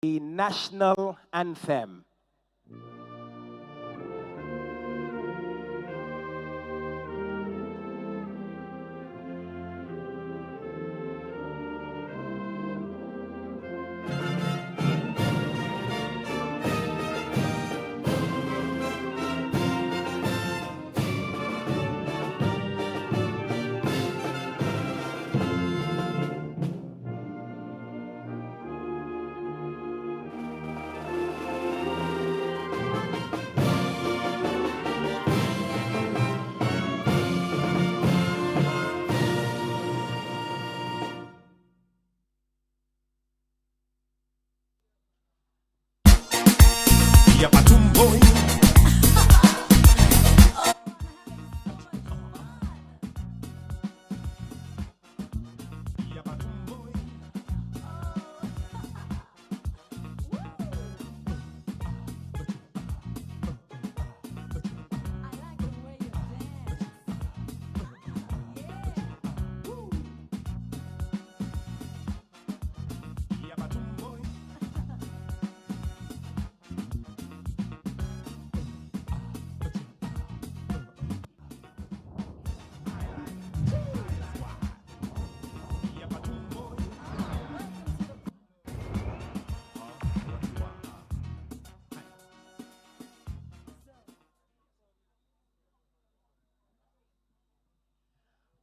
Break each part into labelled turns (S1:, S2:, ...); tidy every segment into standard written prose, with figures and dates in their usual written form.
S1: the national anthem.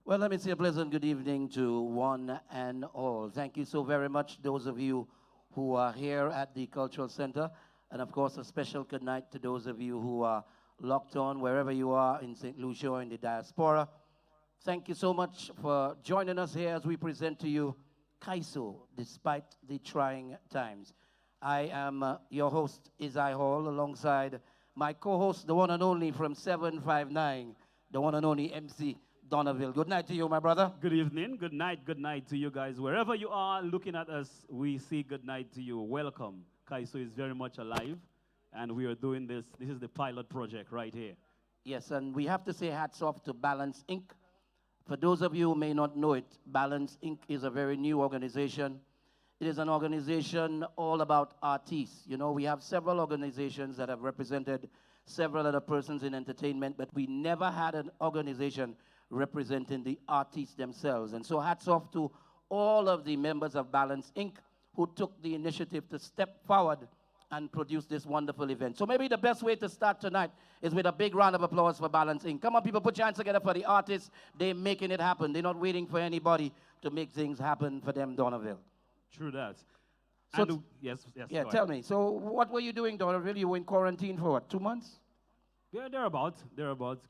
S2: Well, let me say a pleasant good evening to one and all. Thank you so very much, those of you who are here at the Cultural Center. And of course, a special good night to those of you who are locked on wherever you are in St. Lucia or in the diaspora. Thank you so much for joining us here as we present to you CALYPSO, despite the trying times. I am your host, Isai Hall, alongside my co-host, the one and only from 759, the one and only MC Donnaville. Good night to you, my brother.
S3: Good evening, good night to you guys. Wherever you are looking at us, we say good night to you. Welcome. CALYPSO is very much alive, and we are doing this. This is the pilot project right here.
S2: Yes, and we have to say hats off to Balance Inc. For those of you who may not know it, Balance Inc. is a very new organization. It is an organization all about artists. You know, we have several organizations that have represented several other persons in entertainment, but we never had an organization representing the artists themselves. And so hats off to all of the members of Balance Inc. who took the initiative to step forward and produce this wonderful event. So maybe the best way to start tonight is with a big round of applause for Balance Inc. Come on, people, put your hands together for the artists. They're making it happen. They're not waiting for anybody to make things happen for them, Donnaville.
S3: True that.
S2: So
S3: yes.
S2: Yeah, tell me. So what were you doing, Donnaville? You were in quarantine for what, 2 months?
S3: Yeah, thereabouts.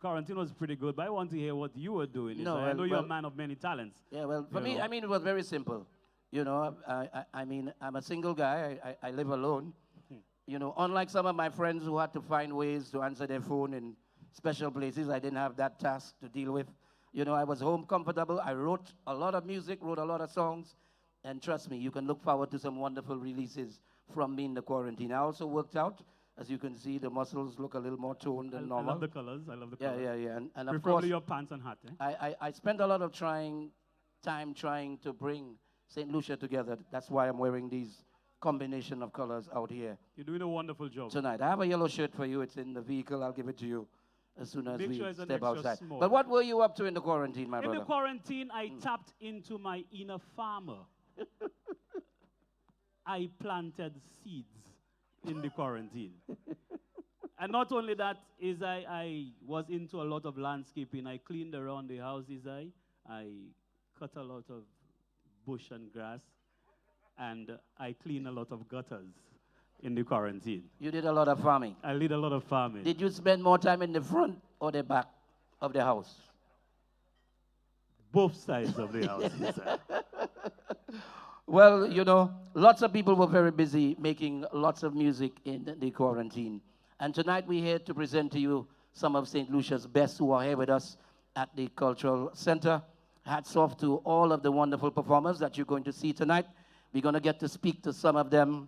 S3: Quarantine was pretty good, but I want to hear what you were doing.
S2: No,
S3: I know you're a man of many talents.
S2: Yeah, well, for me, I mean, it was very simple. You know, I mean, I'm a single guy. I live alone. You know, unlike some of my friends who had to find ways to answer their phone in special places, I didn't have that task to deal with. You know, I was home comfortable. I wrote a lot of music, wrote a lot of songs. And trust me, you can look forward to some wonderful releases from me in the quarantine. I also worked out. As you can see, the muscles look a little more toned than normal.
S3: I love the colors.
S2: Yeah. And of
S3: Preferably
S2: course,
S3: your pants and hat.
S2: I spent a lot of time trying to bring St. Lucia together. That's why I'm wearing these combination of colors out here.
S3: You're doing a wonderful job.
S2: Tonight. I have a yellow shirt for you. It's in the vehicle. I'll give it to you as soon as we step outside.
S3: Small.
S2: But what were you up to in the quarantine, my brother?
S3: In the quarantine, I tapped into my inner farmer. I planted seeds in the quarantine. And not only that, is I was into a lot of landscaping. I cleaned around the house, I cut a lot of bush and grass, and I cleaned a lot of gutters in the quarantine.
S2: You did a lot of farming.
S3: I did a lot of farming.
S2: Did you spend more time in the front or the back of the house?
S3: Both sides of the house.
S2: Well, you know, lots of people were very busy making lots of music in the quarantine. And tonight we're here to present to you some of St. Lucia's best who are here with us at the Cultural Center. Hats off to all of the wonderful performers that you're going to see tonight. We're going to get to speak to some of them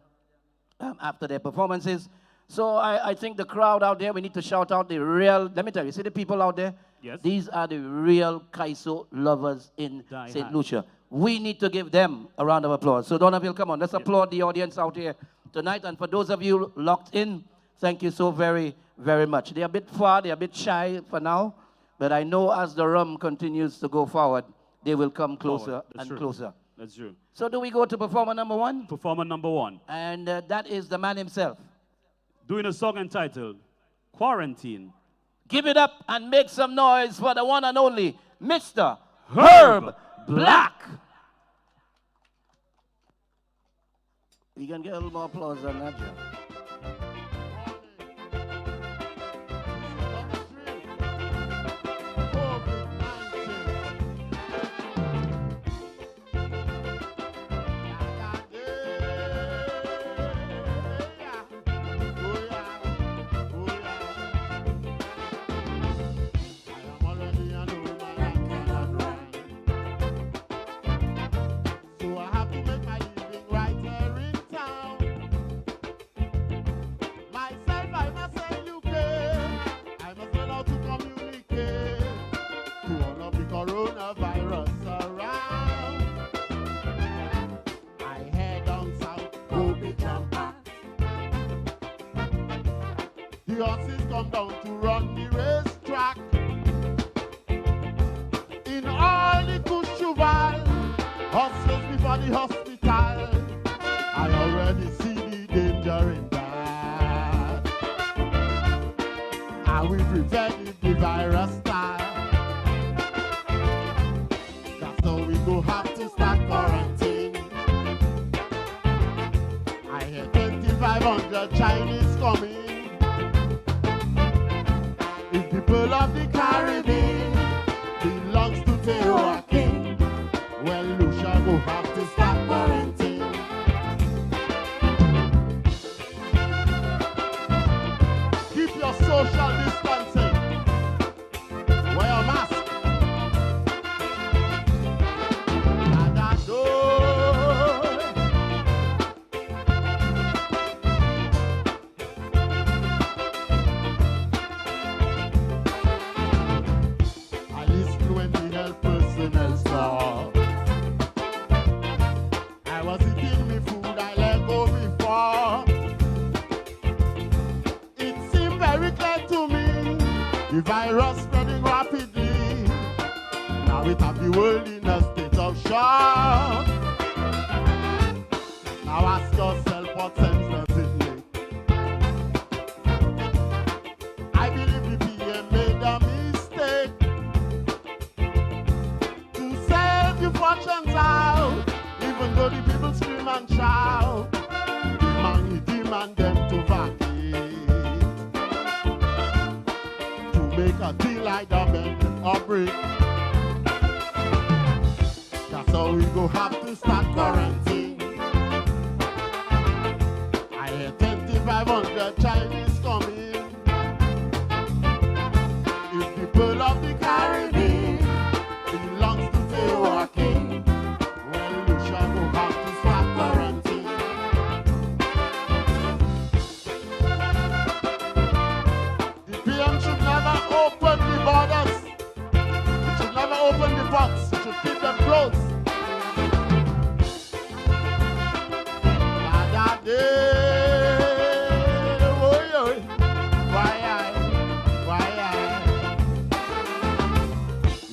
S2: after their performances. So I think the crowd out there, we need to shout out the real, let me tell you, see the people out there?
S3: Yes.
S2: These are the real CALYPSO lovers in St. Lucia. We need to give them a round of applause. So Donnaville, come on, let's applaud the audience out here tonight. And for those of you locked in, thank you so very, very much. They're a bit far, they're a bit shy for now, but I know as the rum continues to go forward, they will come closer and closer.
S3: That's true.
S2: So do we go to performer number one?
S3: Performer number one.
S2: And that is the man himself.
S3: Doing a song entitled Quarantine.
S2: Give it up and make some noise for the one and only Mr. Herb Black. You can get a little more applause than that, Joe.
S4: The horses come down to run the racetrack. In all the Cushval, hustlers before the hospital. I already see the danger in that. I will prevent if the virus style. That's how we go have to start quarantine. I hear 2,500 Chinese coming. People of the Caribbean belongs to Teotihuacan. Well, Lucia will have to stop quarantine. Keep your social distancing. Wear a mask. I was eating me food I let go before. It seemed very clear to me, the virus spreading rapidly. Now it have the world in a state of shock. Now ask yourself what sense does it make? I believe the PM made a mistake to save the fortunes out. Even though the people scream and shout, demand them to vacate, to make a deal like the bend or break. That's how we go have to start quarantine. I hear 2,500 Chinese coming. If the people of the Caribbean belongs to Teotihuacan, open the box, you should keep them closed.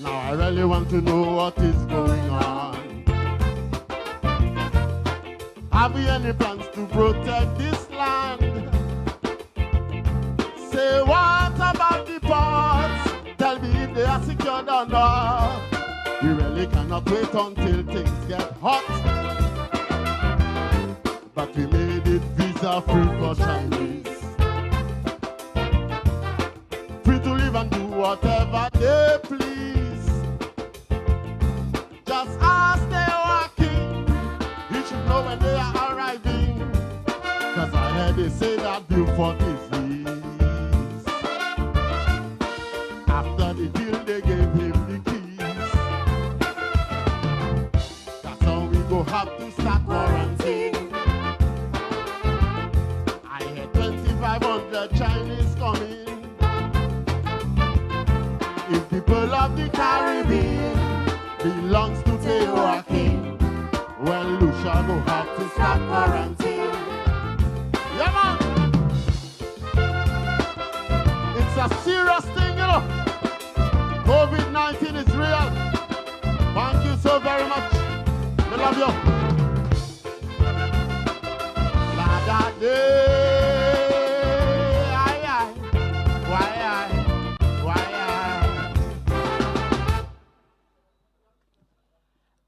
S4: Now I really want to know what is going on. Have we any plans to protect this land? Say what about the ports? Tell me if they are secured or not. We really cannot wait until things get hot. But we made it visa free for Chinese. Free to live and do whatever they please. Just as they are walking, you should know when they are arriving. Cause I heard they say that Beaufort is after the deal, they gave him the keys. That's how we go have to start quarantine. I heard 2,500 Chinese coming. If people of the Caribbean belongs to Teotihuacan, well, Lucia go have to start quarantine.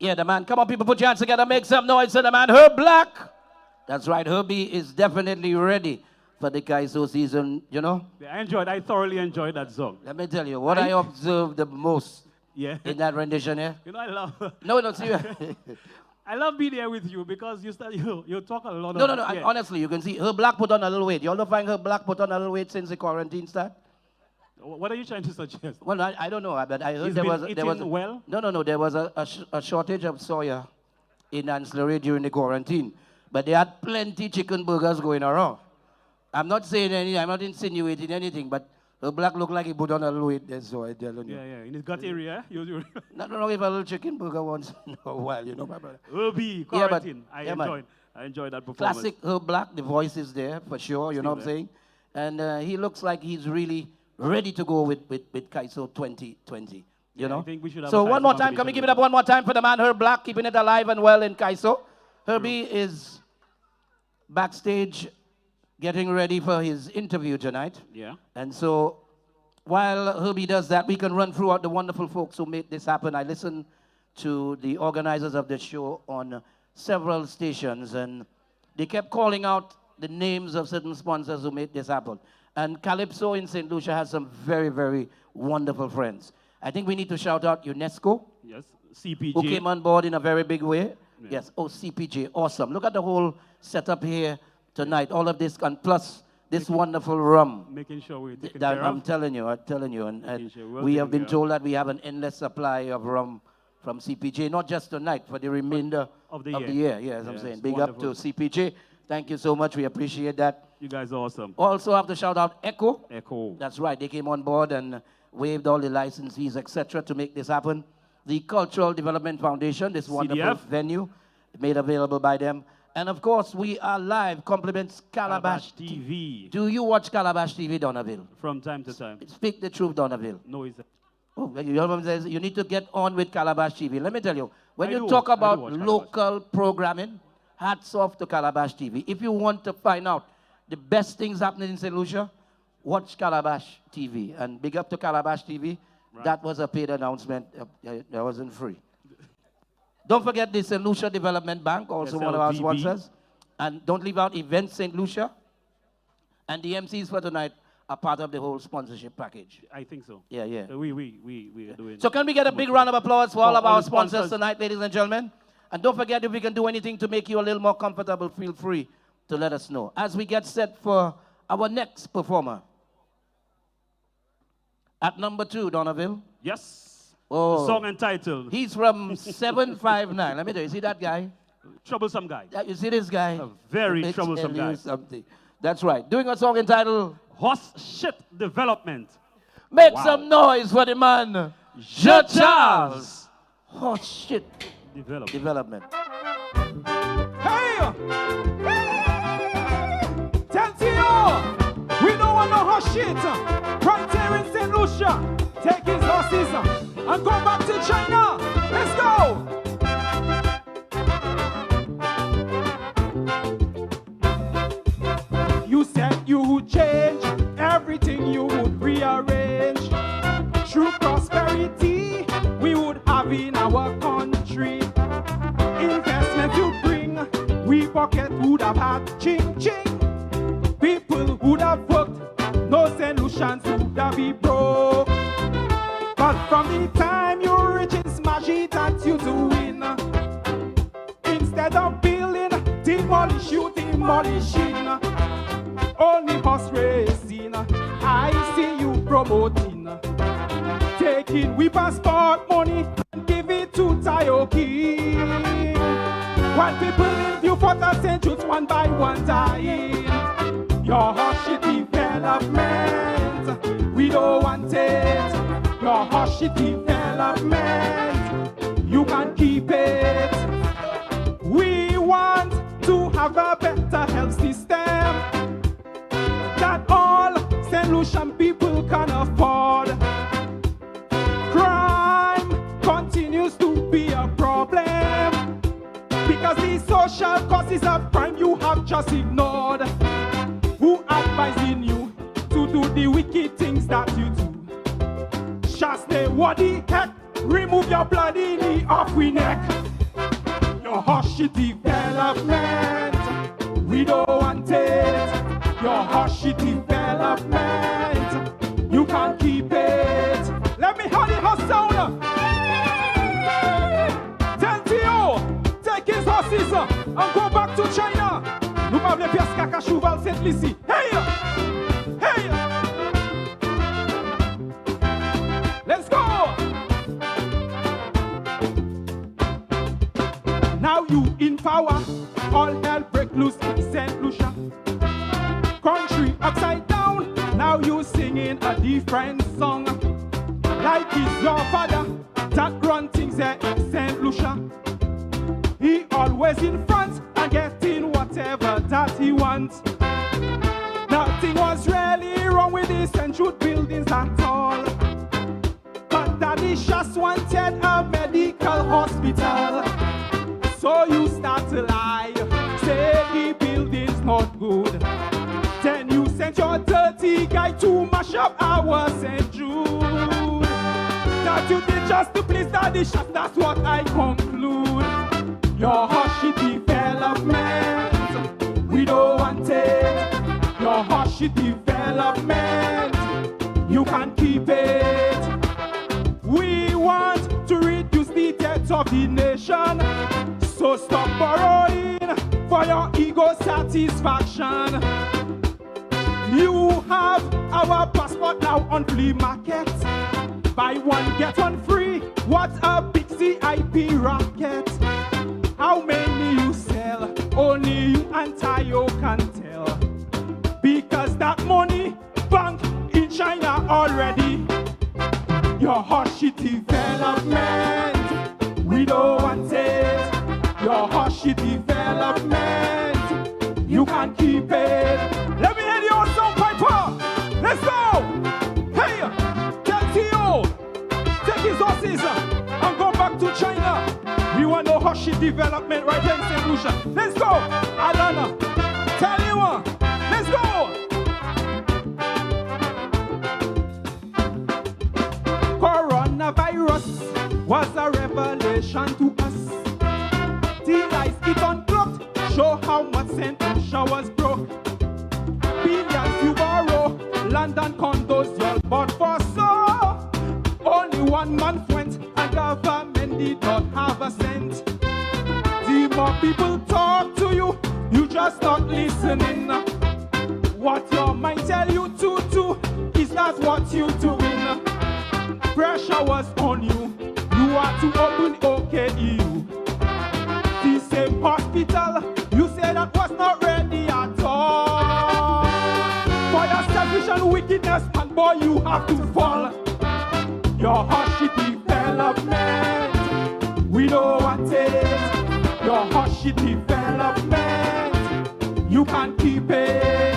S2: Yeah, the man. Come on, people, put your hands together. Make some noise to the man. Herb Black. That's right. Herbie is definitely ready for the CALYPSO season, you know.
S3: Yeah, I thoroughly enjoyed that song.
S2: Let me tell you, what I observed the most
S3: Yeah.
S2: in that rendition here.
S3: You know, I love...
S2: No, serious.
S3: I love being there with you because you talk a lot
S2: No,
S3: of... Yeah.
S2: honestly, you can see Herb Black put on a little weight. You all don't find Herb Black put on a little weight since the quarantine started?
S3: What are you trying to suggest?
S2: Well, I don't know, but I heard
S3: He's
S2: there
S3: been
S2: was
S3: eating well?
S2: No, there was a shortage of soya in ancillary during the quarantine, but they had plenty chicken burgers going around. I'm not saying anything, I'm not insinuating anything, but the Black looked like he put on a little weight there, so I tell you.
S3: Yeah, in his gut area.
S2: Nothing wrong with a little chicken burger once in a while, you know, my brother.
S3: Herbie, quarantine. I
S2: man.
S3: enjoyed that performance.
S2: Classic Herb Black, the voice is there for sure, you know what I'm
S3: there.
S2: saying? And he looks like he's really ready to go with CALYPSO 2020, you know?
S3: I think we should have
S2: So
S3: a
S2: one more
S3: CALYPSO
S2: time, can we
S3: competition
S2: give it up one more time for the man Herb Black, keeping it alive and well in CALYPSO. Herbie is backstage getting ready for his interview tonight.
S3: Yeah.
S2: And so while Herbie does that, we can run throughout the wonderful folks who made this happen. I listened to the organizers of the show on several stations, and they kept calling out the names of certain sponsors who made this happen. And CALYPSO in St. Lucia has some very, very wonderful friends. I think we need to shout out UNESCO,
S3: Yes. CPJ.
S2: who came on board in a very big way.
S3: Yeah.
S2: Yes, CPJ, awesome. Look at the whole setup here tonight. All of this, and plus this wonderful rum.
S3: Making sure we're taken
S2: That
S3: care
S2: I'm
S3: of.
S2: telling you, and
S3: Making sure we're
S2: we have
S3: taken
S2: been
S3: care
S2: told that we have an endless supply of rum from CPJ, not just tonight, for the remainder
S3: of the
S2: year. Yes, I'm
S3: Yes,
S2: saying. Big up to
S3: wonderful.
S2: CPJ. Thank you so much. We appreciate that.
S3: You guys are awesome.
S2: Also have to shout out Echo.
S3: Echo.
S2: That's right. They came on board and waived all the license fees, etc., to make this happen. The Cultural Development Foundation, this wonderful
S3: CDF.
S2: venue, made available by them. And of course, we are live. Compliments Calabash
S3: TV.
S2: Do you watch Calabash TV, Donnaville?
S3: From time to time.
S2: Speak the truth, Donnaville.
S3: No, it's...
S2: Oh, you know what I'm saying? You need to get on with Calabash TV. Let me tell you, when
S3: I
S2: you
S3: do
S2: talk
S3: watch- I do
S2: about
S3: watch Calabash.
S2: local programming, hats off to Calabash TV. If you want to find out the best things happening in St. Lucia, watch Calabash TV. And big up to Calabash TV.
S3: Right.
S2: That was a paid announcement. That wasn't free. Don't forget the St. Lucia Development Bank, also one of our
S3: SLDB.
S2: sponsors. And don't leave out Events St. Lucia. And the MCs for tonight are part of the whole sponsorship package.
S3: I think so.
S2: Yeah.
S3: We are doing...
S2: So can we get a big round of applause for all of
S3: all
S2: our
S3: the
S2: sponsors
S3: sponsors.
S2: tonight, ladies and gentlemen? And don't forget, if we can do anything to make you a little more comfortable, feel free to let us know. As we get set for our next performer. At number 2, Donnaville.
S3: Yes.
S2: Oh.
S3: The song entitled
S2: He's from 759. Let me tell you, see that guy?
S3: Troublesome Guy.
S2: You see this guy?
S3: A very
S2: Let me
S3: troublesome
S2: tell you
S3: guy.
S2: something. That's right. Doing a song entitled
S3: Horse Shit Development.
S2: Make
S3: Wow.
S2: Some Noise for the man,
S3: Je Charles.
S2: Oh, shit. Development.
S5: Hey! Tell Tio! We don't want no horse shit. Right here in St. Lucia. Take his horses and go back to China. Let's go! You said you would change everything, you would rearrange. True prosperity we would have in our country. Investment you bring, we pocket would have had ching ching. People would have worked, no solutions would have been broke. But from the time you reach in smash it at you to win. Instead of building, demolish you demolishing. Only horse racing, I see you promoting. Taking we passport money and give it to Tayoki. While people in view for the centuries one by one dying. Your horse shit development, we don't want it. Your horse shit development, you can keep it. We want to have a better health system that all St. Lucian people can afford. Crime continues to be a problem because the social causes of crime you have just ignored. Who advising you to do the wicked things that you do? Just say what the heck? Remove your bloody knee off we neck. Your hushy development, we don't want it. Your hushy development, you can't keep it. Let me hear the horse sound. Tell Theo, take his horses and go back to China. Nous pas les pièces caca cheval Saint-Lucie. Hey! Hey! Let's go! Now you in power, all hell break loose in St. Lucia. Country upside down, now you singing a different song. Like it's your father that run things there in St. Lucia. He always in front and getting whatever that he wants. Nothing was really wrong with the St. Jude buildings at all. But daddy just wanted a medical hospital. So you start to lie, say the building's not good. Then you sent your dirty guy to mash up our St. Jude. That you did just to please daddy shot, that's what I conclude. Your hushy development, we don't want it. Your hushy development, you can't keep it. We want to reduce the debt of the nation. So stop borrowing for your ego satisfaction. You have our passport now on flea market. Buy one, get one free. What a big CIP racket. How many you sell? Only you and Tayo can tell. Because that money bank in China already. Your hushy development, we don't want it. Your hushy development, you can't keep it. Let me hear your song, Piper. Let's go. Hey, tell Theo, take his horses and go back to China. We want no hushy development right here in St. Lucia. Let's go, Alana. Tell you what. Let's go. Coronavirus was a revelation to us. The lights it unplugged, show how much St. Lucia was broke. Billions you borrow, London condos you bought for so. Only 1 month went and government did not have a cent. The more people talk to you, you just not listening. What your mind tell you to do is not what you doing. Pressure was on you, you are to open OKEU. The same hospital, you said that was not ready at all. For your selfish and wickedness, and boy, you have to fall. Your hushy development, we don't want it. Your hushy development, you can't keep it.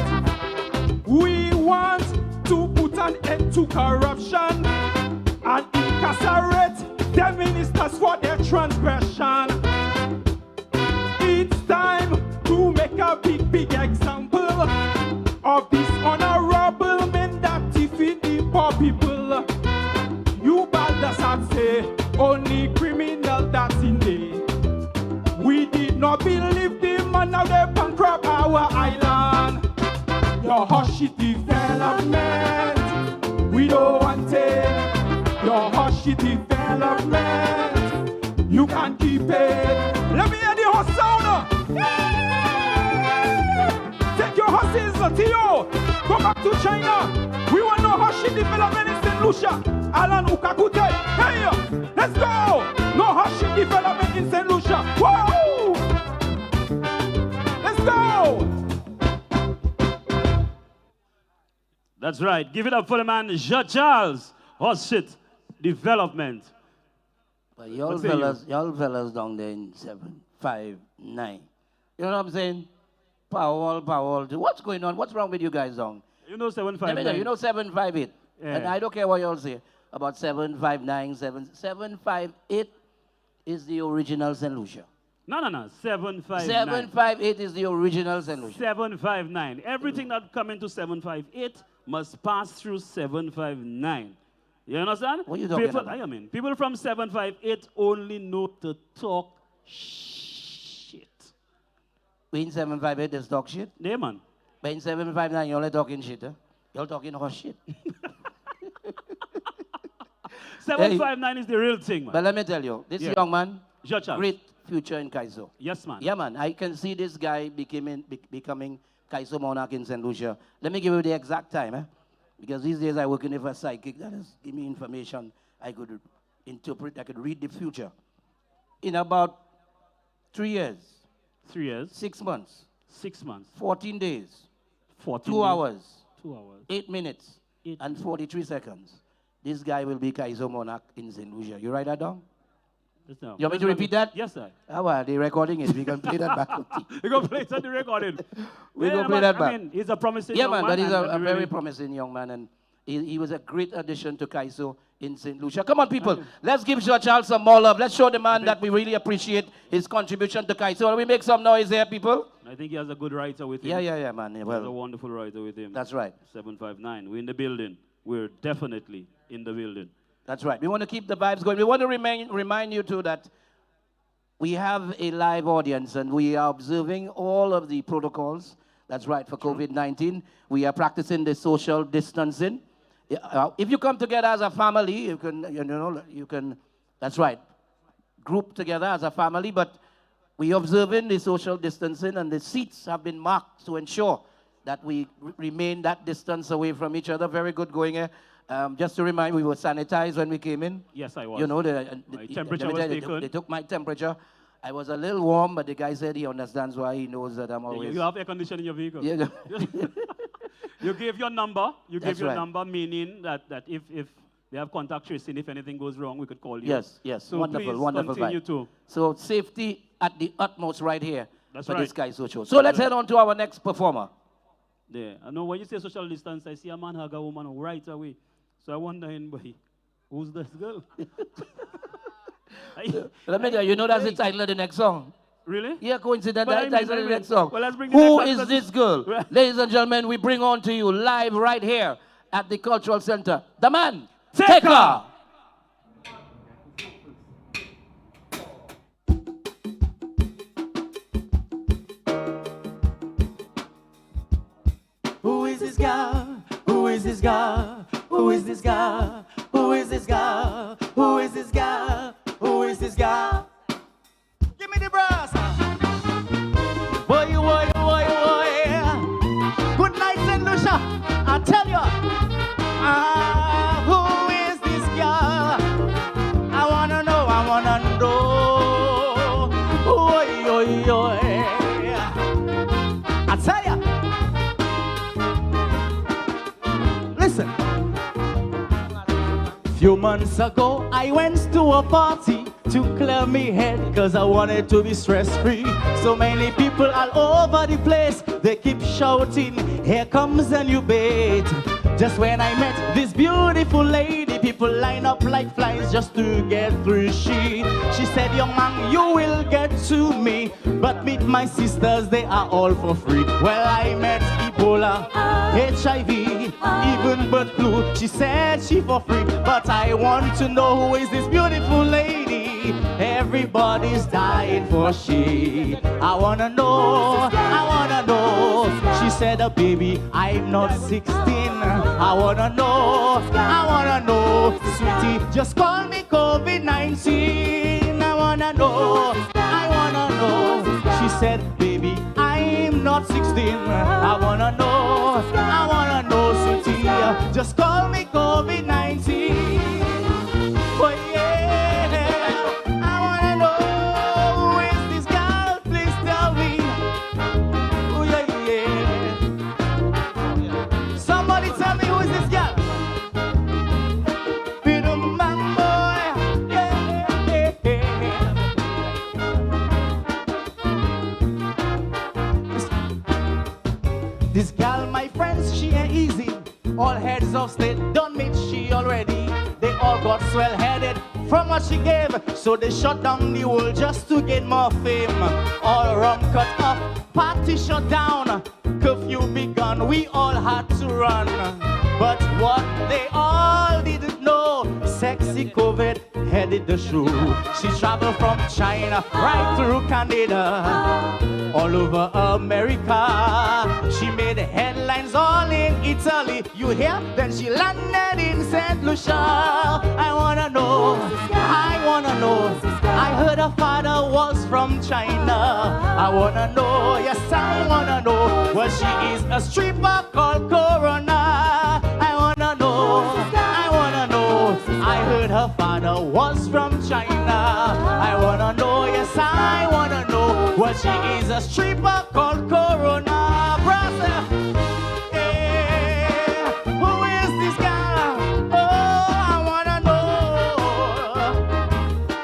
S5: We want to put an end to corruption and incarcerate the ministers for their transgression. It's time to make a big example of this honorable men that defeat the poor people. You balders and say only criminal that's in there. We did not believe the man, now they bankrupt our island. Your hushy development, we don't want it. Your hushy development, you can't keep it. Let me hear the horse sound. Take your horses, Theo. Go back to China. We want no hushy development in St. Lucia. Alan Ukakute. Hey, let's go. No hushy development in St. Lucia. Whoa! Let's go.
S3: That's right. Give it up for the man, Charles. Horse shit development.
S2: But y'all fellas down there in 759. You know what I'm saying? Powell. What's going on? What's wrong with you guys down?
S3: You know 759.
S2: You know 758.
S3: Yeah.
S2: And I don't care what y'all say about 759, 758 is the original St. Lucia.
S3: No. 759.
S2: 758 is the original St. Lucia.
S3: 759. Everything that come into 758 must pass through 759. You understand?
S2: What are you talking about?
S3: People from 758 only know to talk shh.
S2: We in 758 is talk shit.
S3: Yeah, man.
S2: But in 759, you're only talking shit, huh? You're talking horse shit.
S3: 759 is the real thing, man.
S2: But let me tell you, this
S3: Yeah.
S2: young man,
S3: Judge Charles.
S2: great future in CALYPSO.
S3: Yes, man.
S2: Yeah, man. I can see this guy becoming CALYPSO monarch in St. Lucia. Let me give you the exact time, eh? Because these days I work in a psychic that is give me information I could interpret, I could read the future. In about 3 years,
S3: 3 years.
S2: 6 months,
S3: 6 months.
S2: 14 days,
S3: 14
S2: 2
S3: days,
S2: hours,
S3: 2 hours.
S2: 8 minutes,
S3: 8
S2: and 43 seconds. This guy will be CALYPSO monarch in St. Lucia. You write that down?
S3: Just now.
S2: You want me to repeat that?
S3: Yes, sir.
S2: Ah, well, they're recording it. We can play that back.
S3: We're going to play it on the recording.
S2: We
S3: Yeah,
S2: gonna play
S3: man,
S2: that
S3: I
S2: back.
S3: mean, he's a promising
S2: Yeah,
S3: young
S2: man, but he's
S3: and
S2: a
S3: we
S2: very
S3: really-
S2: promising young man, and he was a great addition to CALYPSO in St. Lucia. Come on, people. Let's give George Charles some more love. Let's show the man that we really appreciate his contribution to CALYPSO. We make some noise here, people.
S3: I think he has a good writer with him.
S2: Yeah, man.
S3: He has a
S2: Well,
S3: wonderful writer with him.
S2: that's right.
S3: 759. We're in the building. We're definitely in the building.
S2: That's right. We want to keep the vibes going. We want to remind you, too, that we have a live audience, and we are observing all of the protocols. That's right, for COVID-19. We are practicing the social distancing. If you come together as a family, you can, that's right, group together as a family, but we observing the social distancing, and the seats have been marked to ensure that we remain that distance away from each other. Very good going here. Just to remind, we were sanitized when we came in.
S3: Yes, I was.
S2: You know,
S3: My temperature
S2: let me
S3: was
S2: tell you,
S3: taken.
S2: they took my temperature. I was a little warm, but the guy said he understands why. He knows that I'm always...
S3: You have air conditioning in your vehicle.
S2: Yeah.
S3: You gave your number. You
S2: That's
S3: gave your
S2: right.
S3: number, meaning that if they have contact tracing, if anything goes wrong, we could call you.
S2: Yes.
S3: So
S2: Wonderful,
S3: please
S2: wonderful
S3: continue
S2: vibe.
S3: to.
S2: So safety at the utmost right here
S3: That's
S2: for
S3: right.
S2: this CALYPSO show. So let's head on to our next performer.
S3: Yeah. I know when you say social distance, I see a man hug a woman right away. So I wonder, boy, who's this girl?
S2: Let me tell you, you know that's the title of the next song.
S3: Really?
S2: Yeah, coincident,
S3: But I
S2: that's the
S3: mean-
S2: title of
S3: I
S2: the
S3: mean-
S2: next song.
S3: well, let's bring the
S2: Who
S3: next
S2: is
S3: one.
S2: this girl?
S3: Well-
S2: Ladies and gentlemen, we bring on to you live right here at the Cultural Center, the man,
S3: Taker.
S2: Taker.
S6: Who is this girl? Who is this girl? Who is this girl? Who is this girl? Who is this girl? Who is this girl? Give me the brass. Boy, boy, boy, boy. Good night, St. Lucia. I tell you. Who is this girl? I wanna know, I wanna know. Oi, oi, oi. I tell you. Listen. Few months ago, I went to a party to clear me head, cause I wanted to be stress-free. So many people all over the place, they keep shouting, here comes a new bait. Just when I met this beautiful lady, people line up like flies just to get through. She said, young man, you will get to me, but meet my sisters, they are all for free. Well, I met Ebola, HIV, even bird flu. She said she for free, but I want to know who is this beautiful lady. Everybody's dying for she. I wanna know, I wanna know. She said, baby, I'm not 16. I wanna know, sweetie, just call me COVID-19. I wanna know, I wanna know. She said, baby, I'm not 16. I wanna know, sweetie, just call me COVID-19. Oh yeah, I wanna know, who is this girl? Please tell me. Oh yeah. Somebody tell me, who is this girl? Little man boy, yeah. This girl, my friends, she ain't easy. All heads of state don't meet she already. They all got swell-headed from what she gave, so they shut down the world just to gain more fame. All rum cut off, party shut down, curfew begun, we all had to run. But what they all didn't know, sexy COVID headed the show. She traveled from China right through Canada, all over America. She made headlines all in Italy. You hear? Then she landed in St. Lucia. I wanna know, I wanna know. I heard her father was from China. I wanna know, yes, I wanna know. Well, she is a stripper called Corona. I wanna know, I wanna know. I heard her father was from China. I wanna know, yes, I wanna know. Well, she is a stripper called Corona. Brother, yeah. Who is this girl? Oh, I wanna know.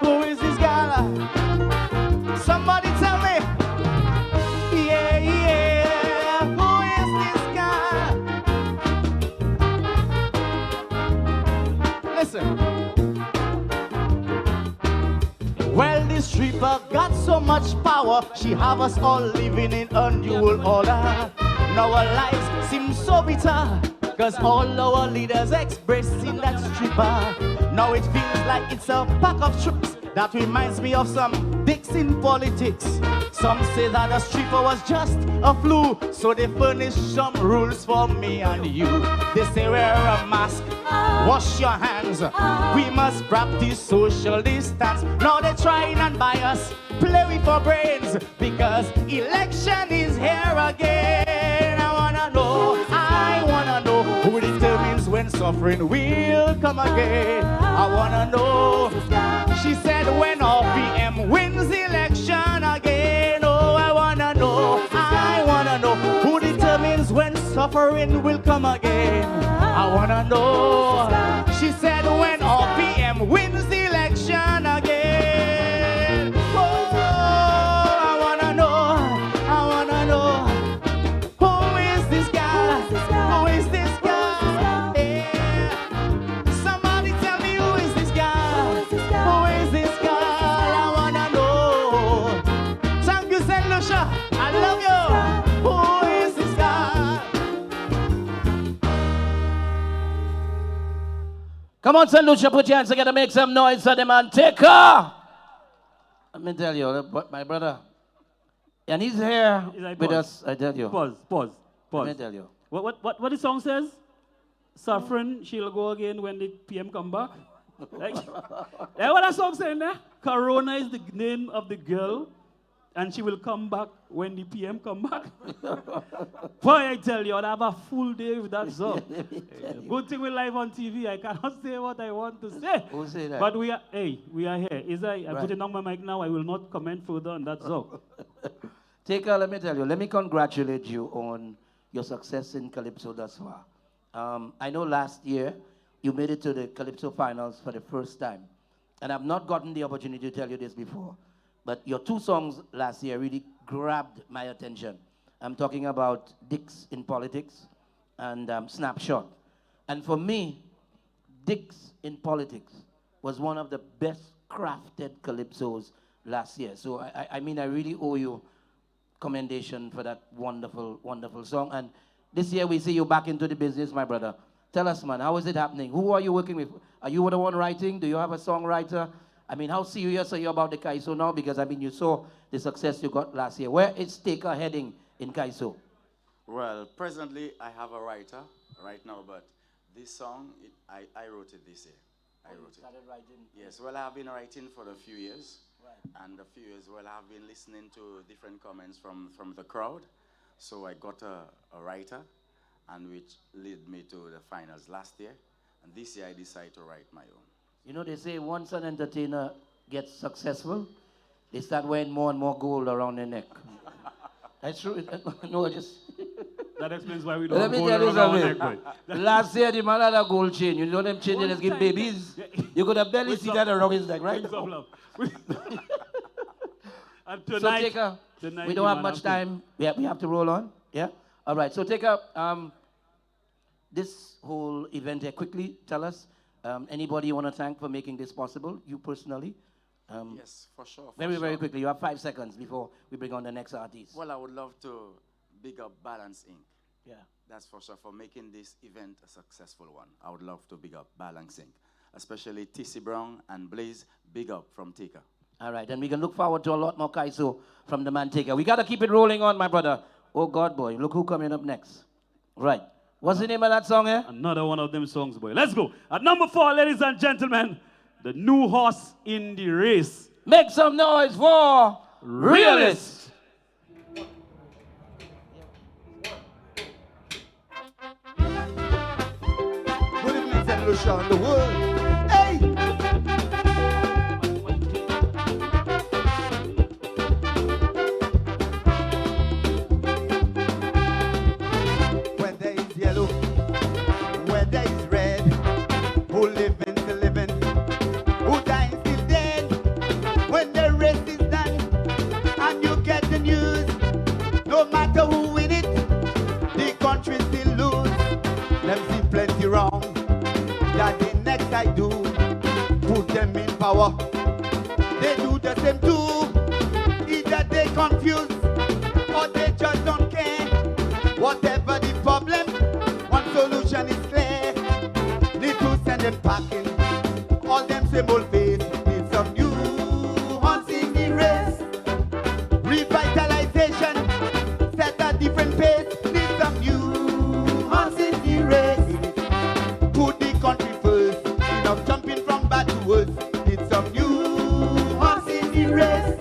S6: Who is this girl? Somebody tell me. Yeah, yeah. Who is this girl? Listen. Well, this stripper got so much power, she have us all living in a new world order. Now our lives seem so bitter, cause all our leaders expressing that stripper. Now it feels like it's a pack of tricks that reminds me of some dicks in politics. Some say that a stripper was just a flu, so they furnished some rules for me and you. They say wear a mask, wash your hands, we must practice social distance. Now they're trying and buy us, play with our brains, because election is here again. I wanna know who determines when suffering will come again. I wanna know, she said, when RPM wins the election again. Oh, I wanna know who determines when suffering will come again. I wanna know, she said, when RPM wins the election again. Oh, I wanna know, who is this guy? Who is this guy? Yeah. Somebody tell me, who is this guy? Who is this guy? I wanna know. Thank you, St. Lucia. I love you. Who is this guy?
S2: Come on, St. Lucia, put your hands together, make some noise for the man. Take her. Let me tell you, my brother, and he's here
S3: Is I
S2: with
S3: pause?
S2: us. I tell you.
S3: Pause.
S2: Let me tell you.
S3: What the song says? Saffron, she'll go again when the PM come back. Like, yeah, what that song saying there? Corona is the name of the girl, and she will come back when the PM come back. Boy, I tell you, I'd have a full day with that song. Good thing we're live on TV. I cannot say what I want to say.
S2: Who say that?
S3: But we are here. I
S2: Right.
S3: put it on my mic now. I will not comment further on that song.
S2: Take her, let me tell you, let me congratulate you on your success in Calypso thus far. I know last year you made it to the Calypso finals for the first time. And I've not gotten the opportunity to tell you this before, but your two songs last year really grabbed my attention. I'm talking about Dicks in Politics and Snapshot. And for me, Dicks in Politics was one of the best crafted calypsos last year. So I mean, I really owe you commendation for that wonderful, wonderful song. And this year we see you back into the business, my brother. Tell us, man, how is it happening? Who are you working with? Are you the one writing? Do you have a songwriter? I mean, how serious are you about the CALYPSO now? Because, I mean, you saw the success you got last year. Where is Taker heading in CALYPSO?
S7: Well, presently I have a writer right now, but this song, I wrote it this year. I wrote it.
S2: Started writing?
S7: Yes, well, I've been writing for a few years. Right. And a few years, well, I've been listening to different comments from the crowd. So I got a writer, and which led me to the finals last year. And this year I decided to write my own.
S2: You know, they say once an entertainer gets successful, they start wearing more and more gold around their neck. That's true. No, just...
S3: That explains why we don't
S2: Let me
S3: go
S2: tell you
S3: around our neck,
S2: something.
S3: boy.
S2: Last year, the man had a gold chain. You know them chain they just give
S3: time.
S2: babies? You could have barely
S3: With
S2: see
S3: some-
S2: that around his neck, right?
S3: With some love. And
S2: So
S3: tonight,
S2: Taker,
S3: tonight
S2: we don't
S3: the
S2: have
S3: man
S2: much
S3: have
S2: time. We have to roll on. Yeah? All right. So Taker, this whole event here, quickly tell us, anybody you want to thank for making this possible? You personally?
S7: Yes, for sure.
S2: Very,
S7: sure.
S2: very quickly. You have 5 seconds before we bring on the next artist.
S7: Well, I would love to big up Balance Inc.
S2: Yeah.
S7: That's for sure, for making this event a successful one. I would love to big up Balance Inc. especially TC Brown and Blaze. Big up from Taker.
S2: All right, and we can look forward to a lot more CALYPSO from the man Taker. We got to keep it rolling on, my brother. Oh, God, boy. Look who coming up next. Right. What's the name of that song, eh?
S3: Another one of them songs, boy. Let's go. At number 4, ladies and gentlemen, the new horse in the race.
S2: Make some noise for Realist.
S8: Good evening, St. Lucia and the world. Hey! When there is yellow, when there is red, who living to living, who dying still dead. When the race is done and you get the news, no matter who win it, the country still lose. Them see plenty wrong, that the next I do, put them in power. They do the same too. Either they confuse or they just don't care. Whatever the problem, one solution is clear. Need to send them packing, all them same old face. Need some new horse in the race. Revitalization, set a different pace. Need some new horse in the race. Put the country first, enough jumping from bad to worse. Need some new horse in the race.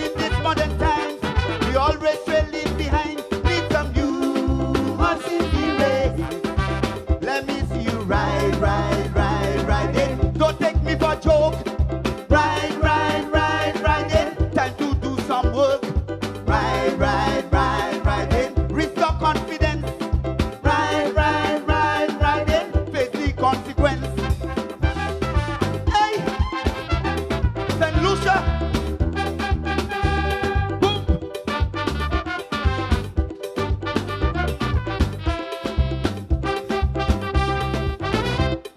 S8: In this modern times, we always trailing behind. Need some new horse in the race. Let me see you ride, ride, ride, ride in. Don't take me for a joke. Ride, ride, ride, ride in. Time to do some work. Ride, ride, ride, ride in. Restore confidence. Ride, ride, ride, ride in. Face the consequence. Hey! St. Lucia! Boom!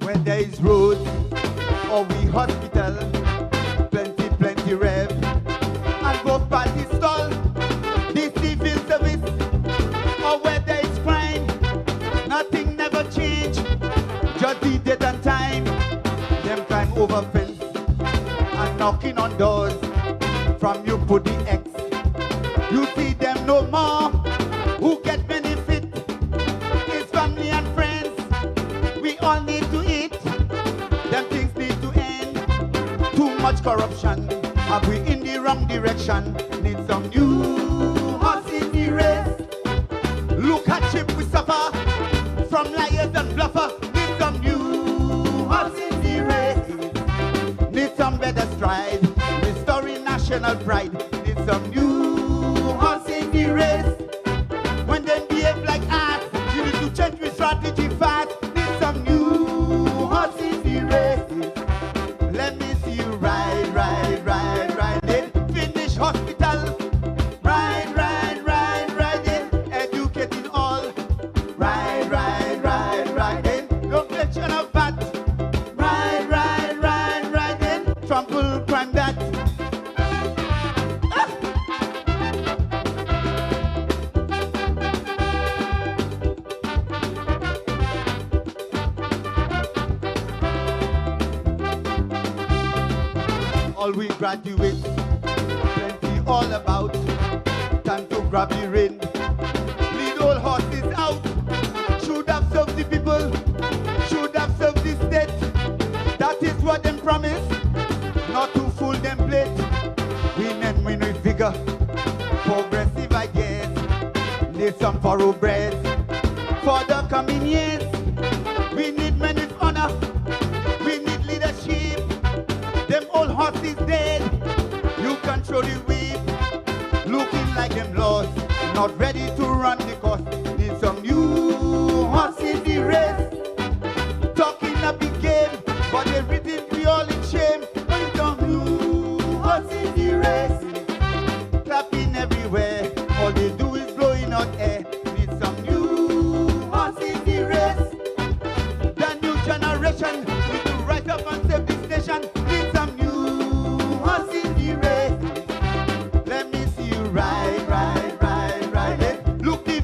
S8: When there is road or we hospital, plenty, plenty rev, and go party stall, the civil service, or where there is crime, nothing never change, just the date and time. Them climb over fence and knocking on doors, from you put the X, you see them no more. Who get benefit is family and friends. We all need to eat. Them things need to end. Too much corruption. Are we in the wrong direction? Need some new horse in the race. Look at chip we suffer from liars and bluffer. Need some new horse in the race. Need some better stride. Restoring national pride. Need some new horse in the race. When they behave like us, you need to change your strategy fast. Need some new horse in the race. Let me see you ride, ride, ride, ride in. Finish hospital. Ride, ride, ride, ride in. Educating all. Ride, ride, ride, ride in. No collection of VAT. Ride, ride, ride, ride in. Trample crime that. All we graduates, plenty all about. Time to grab the rein. Lead all horses out. Should have served the people. Should have served the state. That is what them promise. Not to fool them plate. Women win with vigor. Progressive ideas. Need some thoroughbreds. For the coming years, we need men with honor. We need leadership. Them old horses dead. You control the whip. Looking like them lost. Not ready to run the course. Need some new horse in the race. Talking a big game, but everything we all in shame. Need some new horse in the race. Clapping everywhere. All they do is blowing out air. Need some new horse in the race. The new generation need to rise up and save this nation. Need some new horse in the race. Let me see you ride, ride, ride, ride it. Look the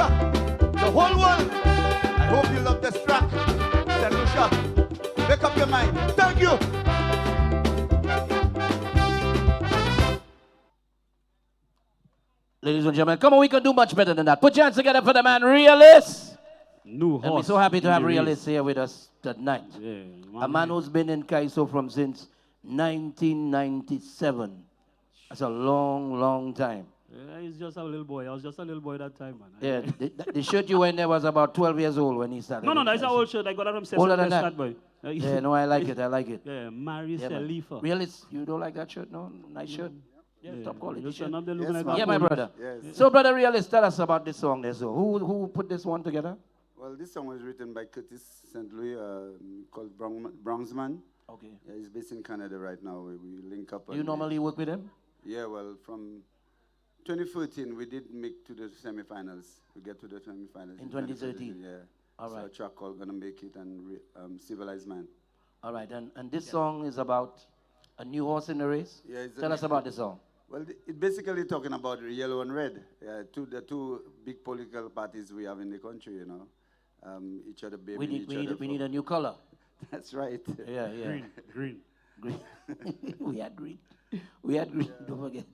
S8: Lucia, the whole world. I hope you love this track. St. Lucia, make up your mind. Thank you.
S2: Ladies and gentlemen, come on, we can do much better than that. Put your hands together for the man, Realist.
S3: New
S2: And we're
S3: horse
S2: so happy to
S3: in
S2: have
S3: the race.
S2: Realist here with us tonight.
S3: Yeah,
S2: A man who's been in CALYPSO from since 1997. That's a long, long time.
S3: Yeah, he's just a little boy. I was just a little boy that time, man.
S2: Yeah, the shirt you were in there was about 12 years old when he started.
S3: No,
S2: in
S3: that's an
S2: CALYPSO.
S3: old shirt. I got it from Cesar
S2: Older than that?
S3: Prescott, boy.
S2: Yeah, no, I like it. I like it.
S3: Yeah, Mary
S2: Yeah, man.
S3: Salifa.
S2: Realist, you don't like that shirt? No? Nice shirt. Yeah, top quality
S3: Just
S2: shirt.
S3: another looking
S8: Yes,
S3: like
S8: man.
S3: a
S2: Yeah, my
S3: police.
S2: brother.
S8: Yes.
S2: So, brother Realist, tell us about this song there. So, who put this one together?
S9: Well, this song was written by Curtis St. Louis, called Bronxman.
S2: Okay.
S9: Yeah, he's based in Canada right now. We link up.
S2: You
S9: and-
S2: normally work with him?
S9: Yeah, well, from 2014, we did make to the semifinals. We get to the semifinals.
S2: In 2013?
S9: Yeah.
S2: All
S9: So
S2: right.
S9: a track called Gonna Make It and Civilized Man.
S2: All right, and this song is about a new horse in the race?
S9: Yeah, it's
S2: Tell us about the song.
S9: Well, it's basically talking about yellow and red. The two big political parties we have in the country, you know. Each other baby.
S2: We need a new color.
S9: That's right.
S2: Yeah, yeah.
S3: Green.
S2: Green. We had green. We had green, don't forget.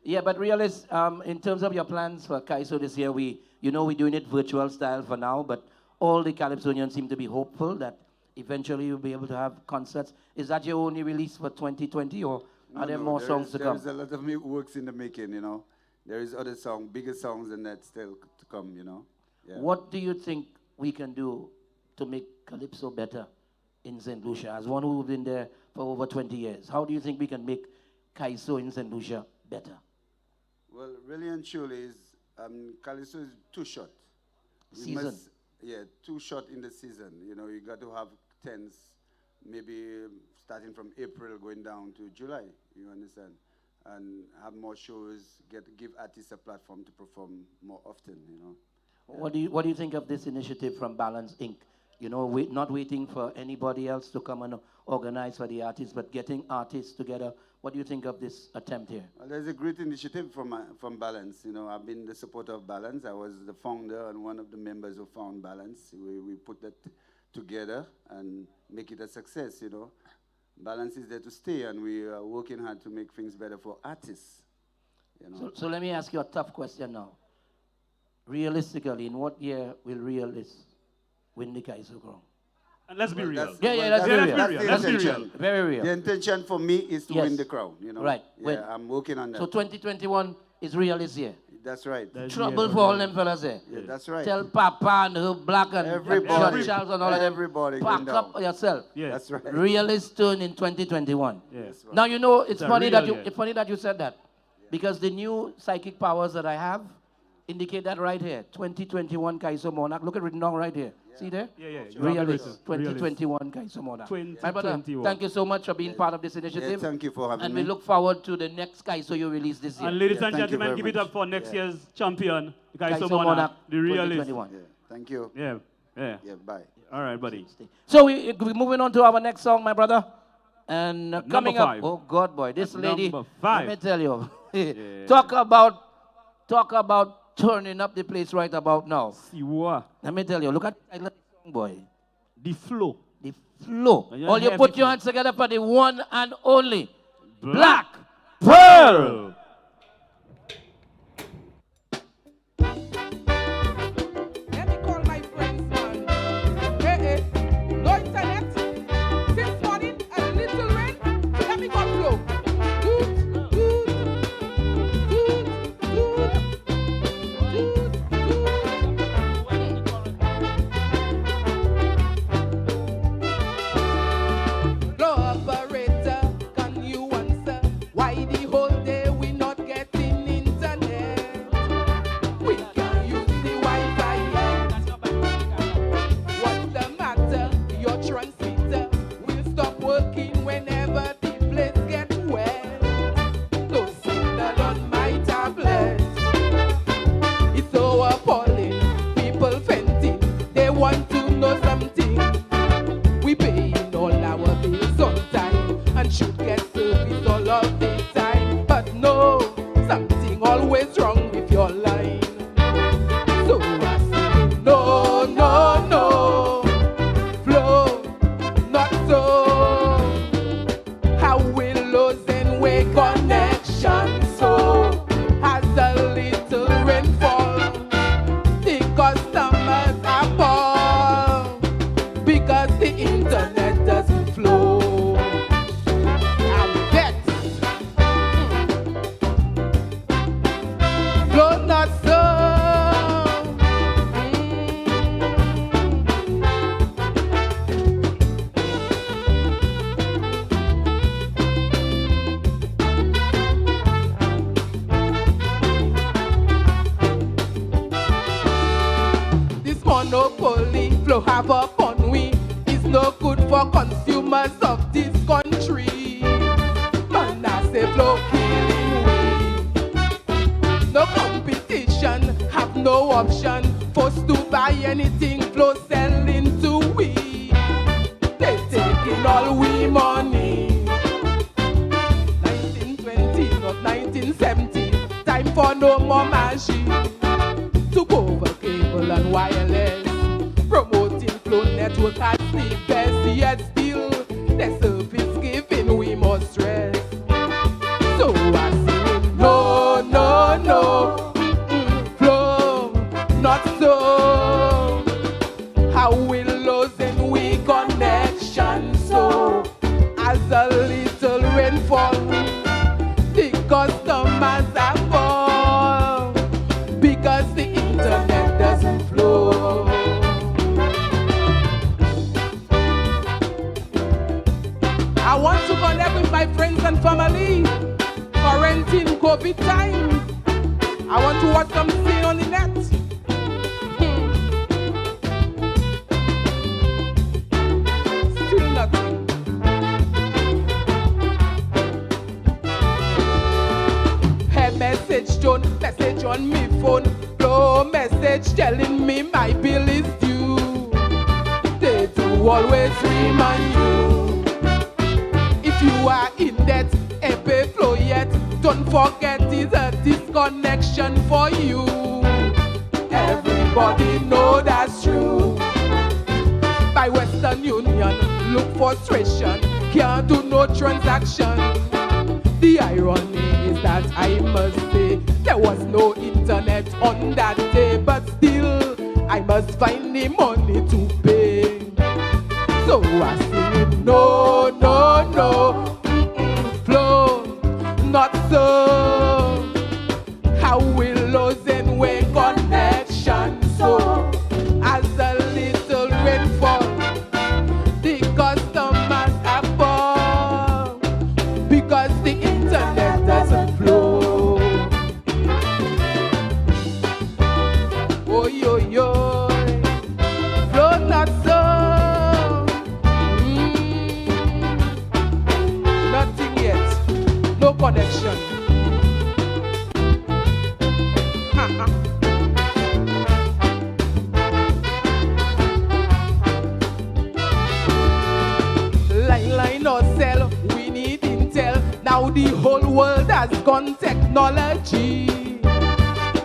S2: Yeah, but Realist, in terms of your plans for CALYPSO this year, we're doing it virtual style for now, but all the Calypsonians seem to be hopeful that eventually you'll be able to have concerts. Is that your only release for 2020, or are there more songs to come?
S9: There's a lot of works in the making, you know. There is other songs, bigger songs than that still to come, you know. Yeah.
S2: What do you think we can do to make CALYPSO better in St. Lucia? As one who's been there for over 20 years, how do you think we can make CALYPSO in St. Lucia better?
S9: Well, really and truly, is CALYPSO is too short. You
S2: Season.
S9: Too short in the season. You know, you got to have tents, maybe starting from April going down to July. You understand? And have more shows. Give artists a platform to perform more often. You know.
S2: What do you think of this initiative from Balance Inc.? You know, not waiting for anybody else to come and organize for the artists, but getting artists together. What do you think of this attempt here?
S9: Well, there's a great initiative from Balance. You know, I've been the supporter of Balance. I was the founder and one of the members who found Balance. We put that together and make it a success. You know, Balance is there to stay, and we are working hard to make things better for artists. You know.
S2: So let me ask you a tough question now. Realistically, in what year will Realist win the CALYPSO crown?
S3: And let's be real.
S9: That's-
S2: Yeah,
S9: well,
S2: let's be
S9: that's-
S2: real.
S9: that's the
S3: Let's be real.
S9: intention.
S2: Very real.
S9: The intention for me is to
S2: Yes.
S9: win the crown. You know.
S2: Right.
S9: Yeah,
S2: When-
S9: I'm working on that.
S2: So 2021 is Realist year.
S9: That's right.
S3: That's
S2: Trouble
S3: the
S2: for all them fellas there.
S9: Yeah, that's right.
S2: Tell Papa and Herb Black and
S9: Everybody.
S2: John Charles and all of them.
S9: Everybody
S2: Pack
S9: going
S2: up
S9: down.
S2: yourself.
S3: Yeah.
S9: That's right.
S2: Realist turn in 2021.
S3: Yes.
S2: Now you know it's
S3: a
S2: funny
S3: real
S2: that you
S3: year.
S2: it's funny that you said that, because the new psychic powers that I have indicate that right here. 2021 CALYPSO Monarch. Look at it written down right here. See there?
S3: Yeah. You have it
S2: Realist.
S3: written.
S2: 2021 CALYPSO Monarch. My brother,
S3: 2021.
S2: thank you so much for being part of this
S9: Yeah,
S2: initiative.
S9: thank you for having
S2: And
S9: me.
S2: we look forward to the next CALYPSO you release this year.
S3: And ladies
S9: Yeah,
S3: and
S9: thank you
S3: gentlemen,
S9: very
S3: give it
S9: much.
S3: up for next
S9: Yeah.
S3: year's champion, the
S2: CALYPSO
S3: CALYPSO Monarch, the realist.
S2: 2021.
S9: Yeah, thank you.
S3: Yeah.
S9: Yeah, bye.
S3: All right, buddy.
S2: So we're moving on to our next song, my brother. And coming up,
S3: 5.
S2: oh God, boy, this
S3: At
S2: lady,
S3: number 5.
S2: let me tell you,
S3: Yeah.
S2: talk about turning up the place right about now.
S3: Siwa.
S2: Let me tell you, look at the title of the song, boy.
S3: The flow.
S2: The flow.
S3: Yeah,
S2: All you
S3: heavy
S2: put your
S3: flow.
S2: hands together for the one and only
S3: Black
S2: Pearl.
S10: Let me call my friends, man. Hey, no internet. Since morning, a little rain. So let me go flow. Doot, doot, doot, doot, doot, doot. Flow operator, can you answer why the whole day we monopoly flow have upon we is no good for consumers of this country. Man, I say flow killing we. No competition, have no option. Forced to buy anything, flow selling to we. They taking all we money. 1920, not 1970. Time for no more machine. Took over cable and wireless. Promoting flow network as the best. Yet still, the service giving we more stress. So I say, no, no, no. Flow, not so. How we losing we connection so as a little rainfall the customers are fall because the internet doesn't flow. I want to connect with my friends and family. Quarantine COVID time. I want to watch them scene on the net. Still nothing. Hey, message on me phone. Flow message telling me my bill is due. They do always remind you. If you are in debt, and pay flow yet, don't forget it's a disconnection for you. Everybody know that's true. By Western Union, look frustration, can't do no transaction. The irony is that I must say there was no internet on that day, but still I must find the money to pay. So I sing no, no, no, flow, not so. How we losing we connection so as a little rainfall the customers are fall because the internet doesn't flow. Oh yo yo, flow not so. Nothing yet, no connection. Line or sell, we need intel. Now the whole world has gone technology.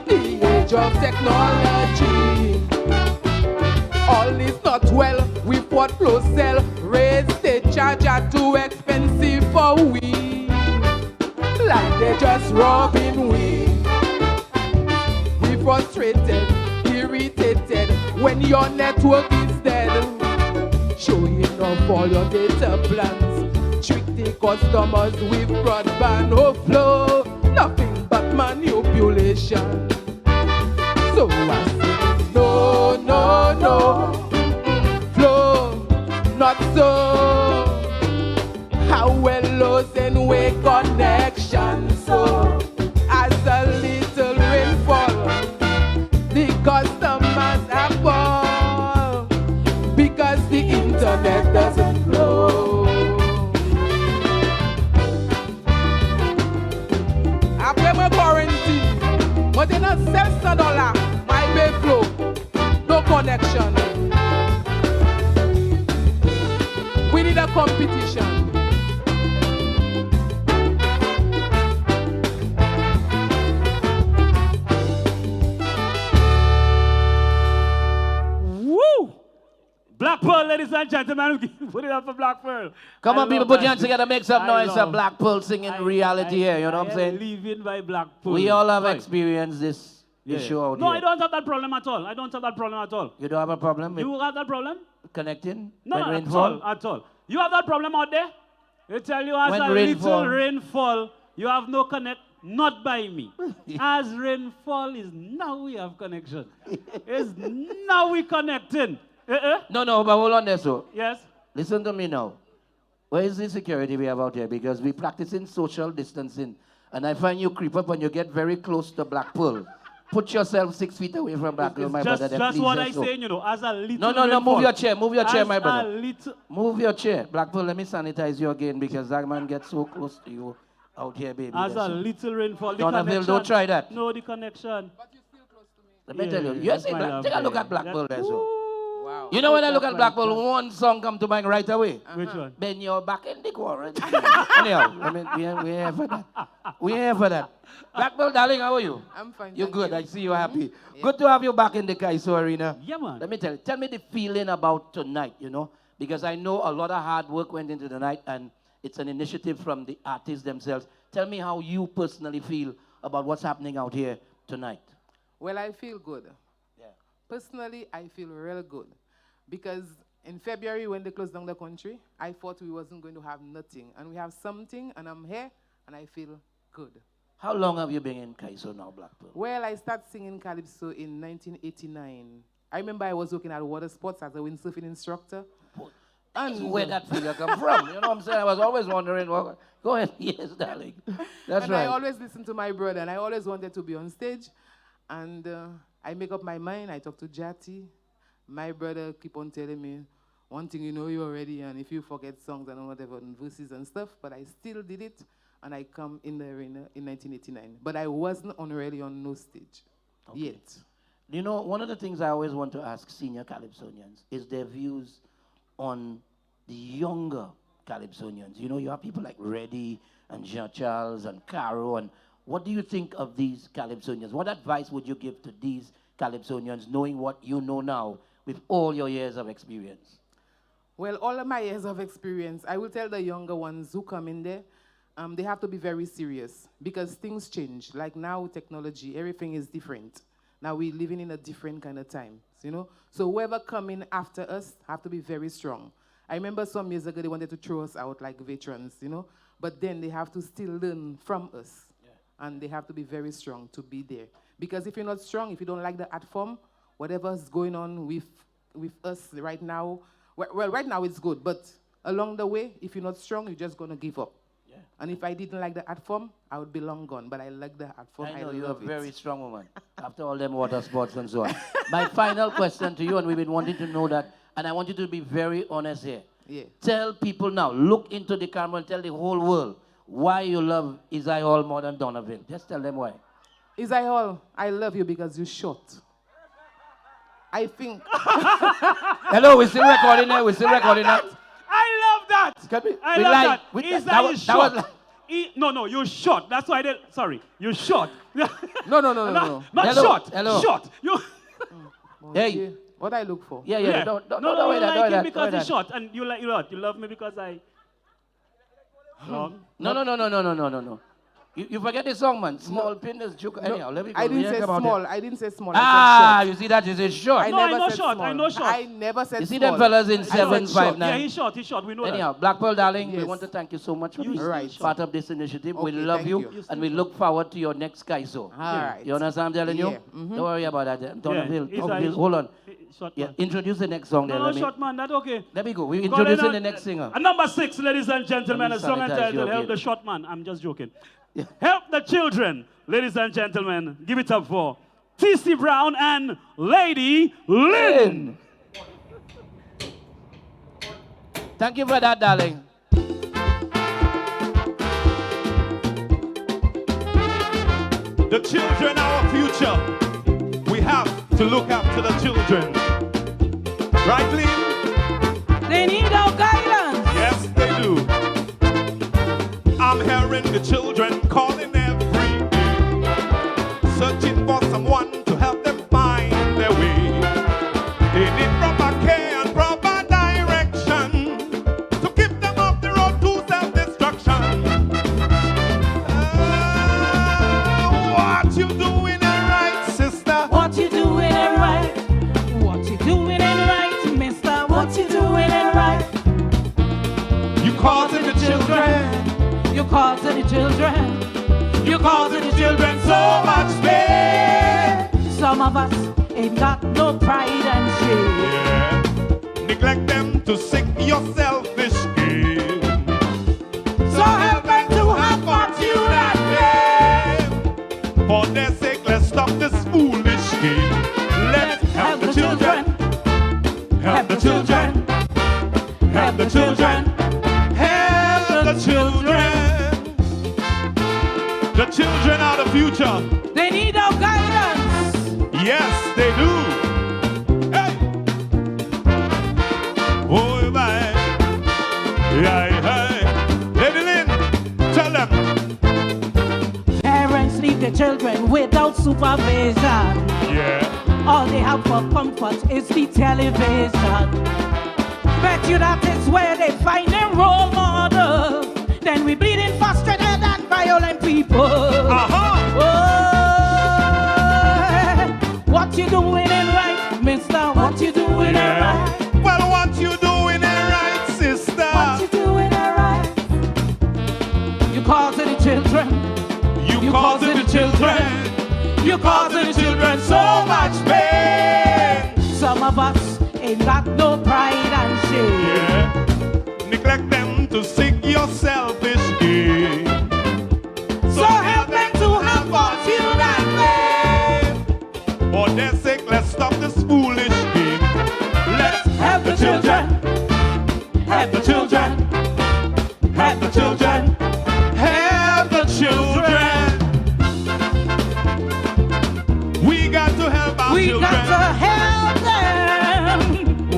S10: The age of technology. All is not well with what flow sell. Raise the charge are too expensive for we. Like they just robbing we. We frustrated, irritated when your network is dead. Showing off all your data plans. Trick the customers with broadband. Oh flow, nothing but manipulation. So I say no, no, no, flow, not so. How well losing we connection so as a little rainfall the customers are fall because the internet doesn't flow. I pay my quarantine, but they not $7 my pay flow, no connection. We need a competition.
S3: Woo! Black Pearl, ladies and gentlemen, put it up for Black Pearl.
S2: Come
S3: I
S2: on, people,
S3: love
S2: put
S3: that
S2: your hands
S3: shit.
S2: together, make some
S3: I
S2: noise.
S3: love-
S2: Black Pearl singing reality here, you know what I'm saying?
S3: Living by Black Pearl.
S2: We all have
S3: Right.
S2: experienced this issue out
S3: No,
S2: here.
S3: I don't have that problem at all. I don't have that problem at all.
S2: You don't have a problem with
S3: You have that problem?
S2: connecting
S3: No,
S2: when
S3: at
S2: rainfall?
S3: all, at all. You have that problem out there? They tell you as
S2: When
S3: a
S2: rainfall.
S3: little rainfall, you have no connect, not by me. As rainfall is now we have connection. It's now we connecting.
S2: No, but hold on there, so.
S3: Yes?
S2: Listen to me now. Where is the security we have out here? Because we practicing social distancing. And I find you creep up when you get very close to Black Pearl. Put yourself 6 feet away from Black Pearl, my brother. then
S3: Just
S2: please,
S3: what
S2: yes,
S3: I
S2: so.
S3: say, you know, as a little
S2: No, move
S3: rainfall,
S2: your chair, my
S3: as
S2: brother.
S3: a little,
S2: Move your chair. Black Pearl, let me sanitize you again because that man gets so close to you out here, baby.
S3: as
S2: That's
S3: a
S2: it.
S3: little rainfall, the
S2: Donovan,
S3: connection.
S2: don't try that.
S3: No, the connection.
S2: Let me tell you.
S3: Yeah,
S2: Yes,
S3: that's my love
S2: take a look
S3: there.
S2: at Black
S3: That-
S2: Pearl there, so.
S10: Wow.
S2: You know when I look
S3: That's
S2: at Black
S3: like
S2: Pearl,
S3: that.
S2: one song come to mind right away.
S3: Which one?
S2: Then you're back in the quarrel. Anyhow, I mean, we ain't here for that. We ain't here for that. Black Pearl, darling, how are you?
S10: I'm fine.
S2: You're
S10: thank
S2: good.
S10: you.
S2: I see you're happy.
S10: Yeah.
S2: Good to have you back in the CALYPSO arena.
S3: Yeah, man.
S2: Let me tell me the feeling about tonight, you know, because I know a lot of hard work went into the night and it's an initiative from the artists themselves. Tell me how you personally feel about what's happening out here tonight.
S10: Well, I feel good.
S2: Yeah.
S10: Personally, I feel real good. Because in February, when they closed down the country, I thought we wasn't going to have nothing. And we have something, and I'm here, and I feel good.
S2: How long have you been in CALYPSO now, Black Pearl?
S10: Well, I started singing Calypso in 1989. I remember I was working at water sports as a windsurfing instructor.
S2: That's where that figure come from. You know what I'm saying? I was always wondering. Well, go ahead. Yes, darling. That's
S10: and
S2: right.
S10: I always listened to my brother, and I always wanted to be on stage. And I make up my mind. I talk to Jati. My brother keep on telling me, one thing you know you're ready, and if you forget songs and whatever, and verses and stuff, but I still did it, and I come in the arena in 1989. But I wasn't really on no stage yet.
S2: You know, one of the things I always want to ask senior Calypsonians is their views on the younger Calypsonians. You know, you have people like Reddy and Jean-Charles and Caro, and what do you think of these Calypsonians? What advice would you give to these Calypsonians, knowing what you know now with all your years of experience?
S10: Well, all of my years of experience, I will tell the younger ones who come in there, they have to be very serious because things change. Like now, technology, everything is different. Now we're living in a different kind of time, you know? So whoever come in after us have to be very strong. I remember some years ago they wanted to throw us out like veterans, you know? But then they have to still learn from us. And they have to be very strong to be there. Because if you're not strong, if you don't like the art form, whatever's going on with us right now, well, right now it's good, but along the way, if you're not strong, you're just going to give up. Yeah. And if I didn't like the art form, I would be long gone. But I like the art form.
S2: I know you're a
S10: love it.
S2: very strong woman after all them water sports and so on. My final question to you, and we've been wanting to know that, and I want you to be very honest here.
S10: Yeah.
S2: Tell people now, look into the camera and tell the whole world why you love Isaiah Hall more than Donovan. Just tell them why.
S10: Isaiah Hall, I love you because you're short. I think.
S2: Hello, we're still recording that. We're still recording that.
S3: I love that.
S2: Can we-
S3: I
S2: we
S3: love
S2: like-
S3: that.
S2: we-
S3: Isaiah
S2: that was-
S3: is
S2: that was
S3: short.
S2: like-
S3: No, you're short. That's why sorry, you're short.
S10: No.
S3: Not
S2: Hello,
S3: short.
S2: hello.
S3: Short. You.
S2: Hey.
S10: What I look for?
S2: Yeah. Don't
S3: No,
S2: worry
S3: you
S2: that,
S3: like him
S2: don't
S3: because
S2: worry
S3: he's
S2: that.
S3: short, and you like you love me because I.
S2: No. You forget the song, man. Small penis joke. Anyhow, let me go.
S10: I didn't
S2: We ain't
S10: say
S2: come out
S10: small.
S2: there.
S10: I didn't say small.
S2: Ah,
S10: I said
S2: you see that? You say short.
S10: short.
S3: No, I
S10: never
S3: know
S10: said
S3: short.
S10: small.
S3: I know short.
S10: I never said
S2: You see
S10: small.
S2: them fellas in
S10: I said
S2: 759?
S3: Yeah, he's short. We know
S2: Anyhow, Black Pearl, darling, we
S10: Yes.
S2: want to thank you so much for
S3: You
S2: being
S10: right.
S2: part of this initiative. We
S10: Okay,
S2: love
S10: thank
S2: you,
S10: you.
S2: and we look forward to your next CALYPSO.
S10: All right.
S2: You understand what I'm telling you?
S10: Yeah, mhm.
S2: Don't worry about that. Donovan,
S3: Isaiah-
S2: hold on.
S3: Short
S2: Yeah,
S3: man.
S2: introduce the next song there.
S3: No, short man. That's okay.
S2: Let me go. We're
S3: Go ahead
S2: introducing
S3: and-
S2: the next singer.
S3: Number 6, ladies and gentlemen,
S2: Let
S3: a
S2: me
S3: song
S2: sanitize
S3: entitled
S2: you
S3: Help
S2: again.
S3: the Short Man. I'm just joking.
S2: Yeah.
S3: Help the Children, ladies and gentlemen. Give it up for T.C. Brown and Lady Lynn.
S2: Thank you for that, darling.
S4: The children are our future. We have to look after the children. Right, Lynn?
S11: They need our guidance.
S4: Yes, they do. I'm hearing the children calling every day, searching for someone to help them find their way. They need proper care and proper direction to keep them off the road to self-destruction. What you doing it right, sister?
S11: What you doing it right? What you doing it right, mister? What you doing it right?
S4: You causing the children.
S11: You causing the children.
S4: You causing the children so much pain.
S11: Some of us ain't got no pride and shame.
S4: Yeah. Neglect them to seek your selfish gain.
S11: So help them to have
S4: fortune and fame. For their sake, let's stop this fool scheme. Let's help the children. Help the children. Help the children. Help the children. The children are the future.
S11: They need our guidance.
S4: Yes, they do. Hey. Oh, bye. Yeah, hey. Lady Lynn, tell them.
S11: Parents leave their children without supervision.
S4: Yeah.
S11: All they have for comfort is the television. Bet you that is where they find their role models. Then we bleeding frustrated and violent people.
S4: Uh-huh.
S11: Oh, what you doing it right, mister? What you doing it right?
S4: Well, what you doing it right, sister?
S11: What you doing it right? You causing the children.
S4: You causing the children. You causing the children so much pain.
S11: Some of us ain't got no pride and shame.
S4: Yeah. Neglect them to seek your selfish gain.
S11: So help them to have fortune and fame.
S4: For their sake, let's stop this foolish game. Let's
S11: Help the children.
S4: help the children. Help the children. Help the children. We got to help our
S11: We
S4: children.
S11: got to help them.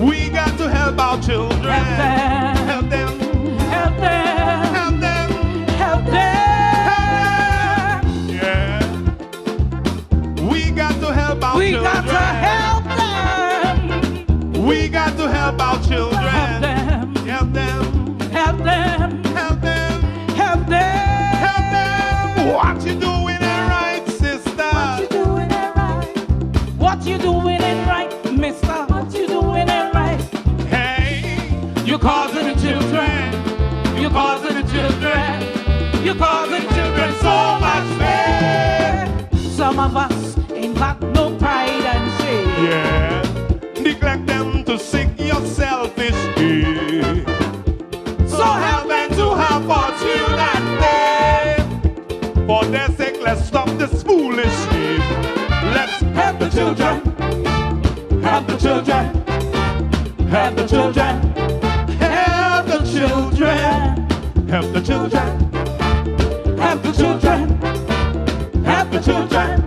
S4: We got to help our children.
S11: Help them.
S4: Help them.
S11: Help them.
S4: Help them.
S11: Help them.
S4: Yeah. We got to help our
S11: We
S4: children.
S11: got to help them.
S4: We got to help our children.
S11: Help them.
S4: Help them.
S11: Help them.
S4: Help them.
S11: Help them.
S4: Help them. What you doing it right, sister?
S11: What you doing it right? What you doing it right, mister? What you doing it right?
S4: Hey, you causing the children. You causing the children. You causing the children so much pain.
S11: Some of us ain't got no pride and shame.
S4: Yeah. Neglect them to seek your selfish gain. So help them to have fortune and fame. For their sake, let's stop this foolish game. Let's help the children. Help the children. Help the children. Help the children. Help the children. Help the children. Help the children.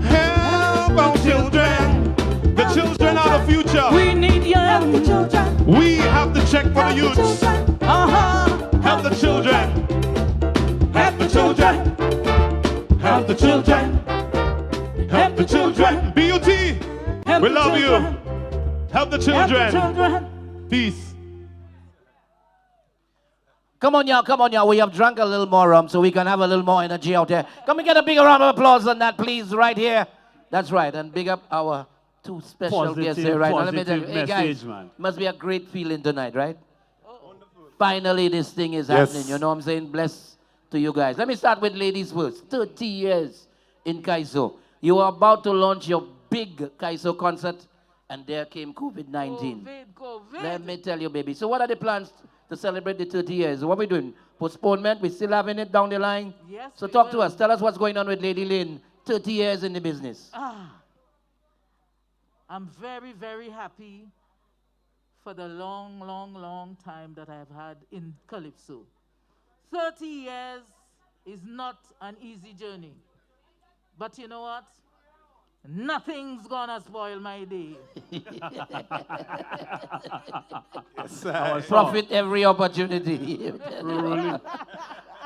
S4: Help our children. The children are the future.
S11: We need you. Help the children.
S4: We have to check for the youths.
S11: Uh-huh.
S4: Help the children. Help the children. Help the children. Help the children. B.U.T.
S11: Help
S4: We
S11: the
S4: love
S11: children.
S4: you. Help the
S11: Help the
S4: children.
S11: children.
S4: Peace.
S2: Come on, y'all. We have drunk a little more rum so we can have a little more energy out there. Come and get a bigger round of applause than that, please, right here. That's right. And big up our two special guests here right now. Let me tell you, hey, guys,
S3: man.
S2: must be a great feeling tonight, right? Finally, this thing is happening. You know what I'm saying? Bless to you guys. Let me start with ladies first. 30 years in CALYPSO. You were about to launch your big CALYPSO concert, and there came COVID-19.
S10: COVID.
S2: Let me tell you, baby. So what are the plans to celebrate the 30 years? What are we doing? Postponement? We still having it down the line?
S10: Yes,
S2: So
S10: we
S2: talk to
S10: will.
S2: us. Tell us what's going on with Lady Lynn. 30 years in the business.
S10: I'm very, very happy for the long, long, long time that I've had in CALYPSO. 30 years is not an easy journey. But you know what? Nothing's gonna spoil my day.
S2: Profit every opportunity.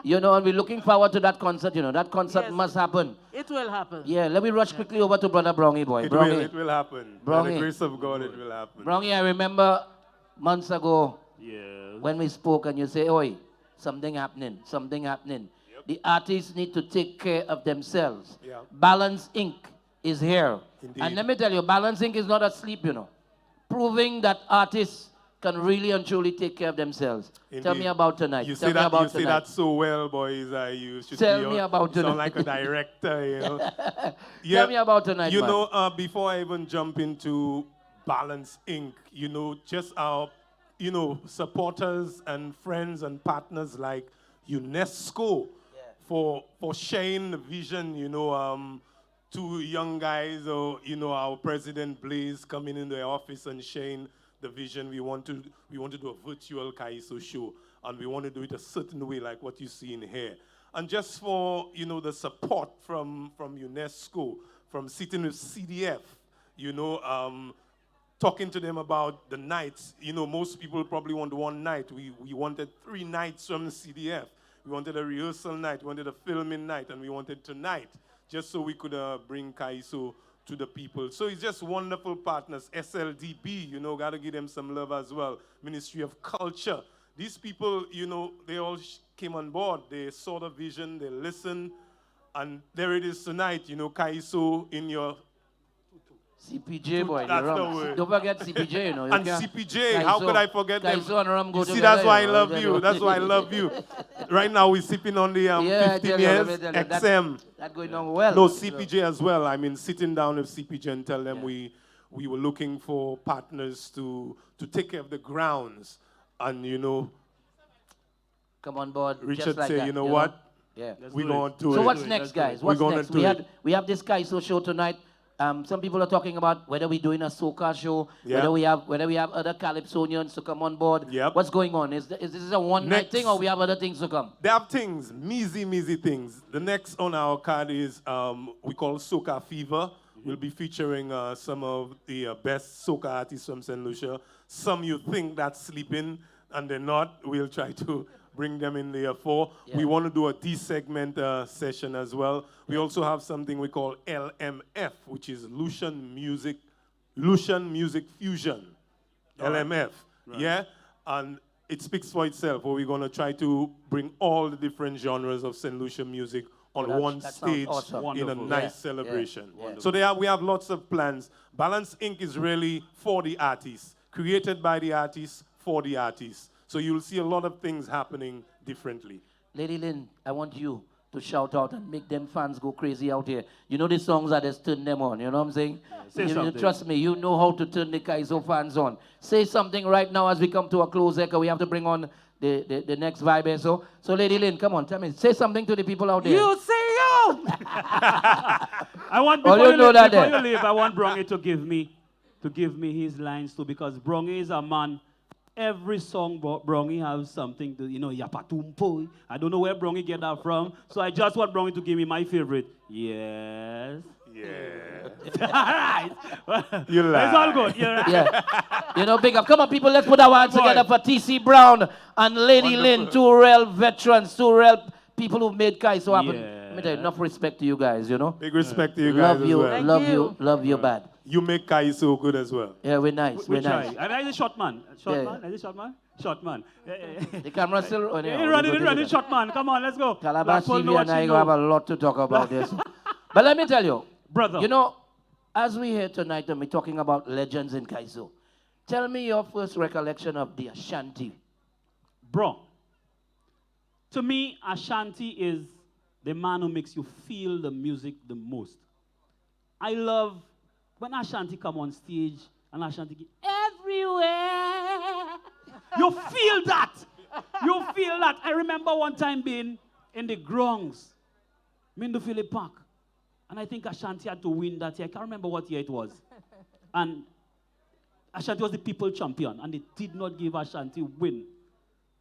S2: You know, and we're looking forward to that concert. You know, that concert
S10: Yes.
S2: must happen.
S10: It will happen.
S2: Yeah, let me rush quickly over to Brother Brongy boy.
S4: It
S2: Brongy.
S4: will happen. By
S2: Brongy.
S4: the grace of God, it will happen.
S2: Brongy, I remember months ago
S3: Yes.
S2: when we spoke and you say, oi, something happening. The artists need to take care of themselves.
S4: Yeah.
S2: Balance Inc. is here.
S4: Indeed.
S2: And let me tell you, Balance Inc. is not asleep, you know. Proving that artists can really and truly take care of themselves. Tell me
S4: Indeed.
S2: about tonight.
S4: You
S2: Tell
S4: say
S2: me
S4: that,
S2: about
S4: you say
S2: tonight.
S4: that so well, boys. You should
S2: Tell
S4: be
S2: me about
S4: you
S2: tonight.
S4: sound like a director, you know.
S2: Tell me about tonight,
S4: You
S2: man.
S4: know, before I even jump into Balance Inc., you know, just our, you know, supporters and friends and partners like UNESCO, for sharing the vision, you know, two young guys, or our president Blaze coming in the office and sharing the vision. We want to do a virtual CALYPSO show, and we want to do it a certain way, like what you see in here. And just for the support from UNESCO, from sitting with CDF, talking to them about the nights. Most people probably want one night. We wanted 3 nights from the CDF. We wanted a rehearsal night, we wanted a filming night, and we wanted tonight, just so we could bring CALYPSO to the people. So it's just wonderful partners. SLDB, got to give them some love as well. Ministry of Culture. These people, they all came on board. They saw the vision, they listened, and there it is tonight, CALYPSO in your...
S2: CPJ, boy.
S4: That's the word.
S2: Don't forget CPJ,
S4: And CPJ, how could I forget them?
S2: CALYPSO and rum go
S4: See,
S2: together,
S4: that's why I love you. That's why I love you. Right now, we're sipping on the 15 years XM.
S2: That going on well.
S4: No, CPJ as well. I mean, sitting down with CPJ and tell them we were looking for partners to take care of the grounds. And,
S2: come on board.
S4: Richard
S2: just like
S4: say,
S2: that,
S4: you know what?
S2: Yeah.
S4: We're going to do it.
S2: So what's next, guys? What's next?
S4: We
S2: have this CALYPSO show tonight. Some people are talking about whether we're doing a soca show,
S4: Yeah.
S2: whether we have other Calypsonians to come on board.
S4: Yep.
S2: What's going on? Is this a one-night thing, or we have other things to come?
S4: They have things, measy things. The next on our card is we call Soca Fever. We'll be featuring some of the best soca artists from St. Lucia. Some you think that's sleeping, and they're not. We'll try to bring them in there for.
S2: Yeah.
S4: We want to do a D-segment session as well. We also have something we call LMF, which is Lucian Music Fusion. LMF, yeah? And it speaks for itself, where we're going to try to bring all the different genres of St. Lucia music on one stage in a nice celebration.
S2: Yeah.
S4: So we have lots of plans. Balance Inc. is really for the artists, created by the artists, for the artists. So you'll see a lot of things happening differently.
S2: Lady Lynn, I want you to shout out and make them fans go crazy out here. You know the songs that just turn them on, you know what I'm saying? You trust me, you know how to turn the CALYPSO fans on. Say something right now as we come to a close here, because we have to bring on the next vibe here. So Lady Lynn, come on, tell me, say something to the people out there.
S11: You see you!
S3: I want before you leave, I want Brongy to give me his lines too, because Brongy is a man. Every song Brongy has something to, yapatumpo. I don't know where Brongy get that from, so I just want Brongy to give me my favorite. Yes.
S4: Yeah.
S3: All right.
S4: You lie.
S3: It's all good. You're right.
S2: Yeah. Big up. Come on, people, let's put our hands together for T.C. Brown and Lady Lynn, 2 real veterans, 2 real people who made CALYPSO happen. Let me tell you, enough respect to you guys,
S4: Big respect to you guys as well.
S2: Love you bad.
S4: You make CALYPSO good as well.
S2: Yeah, we're nice.
S3: We
S2: We're nice.
S3: try. And I is a short man. Short man.
S2: The camera still on here.
S3: Running, short man. Come on, let's go.
S2: Calabash TV and I have a lot to talk about this. But let me tell you,
S3: brother.
S2: As we here tonight and we're talking about legends in CALYPSO, tell me your first recollection of the Ashanti.
S3: Bro, to me, Ashanti is the man who makes you feel the music the most. I love when Ashanti come on stage and Ashanti get everywhere. You feel that. You feel that. I remember one time being in the grounds, Mindo Philip Park, and I think Ashanti had to win that year. I can't remember what year it was. And Ashanti was the people champion, and they did not give Ashanti win.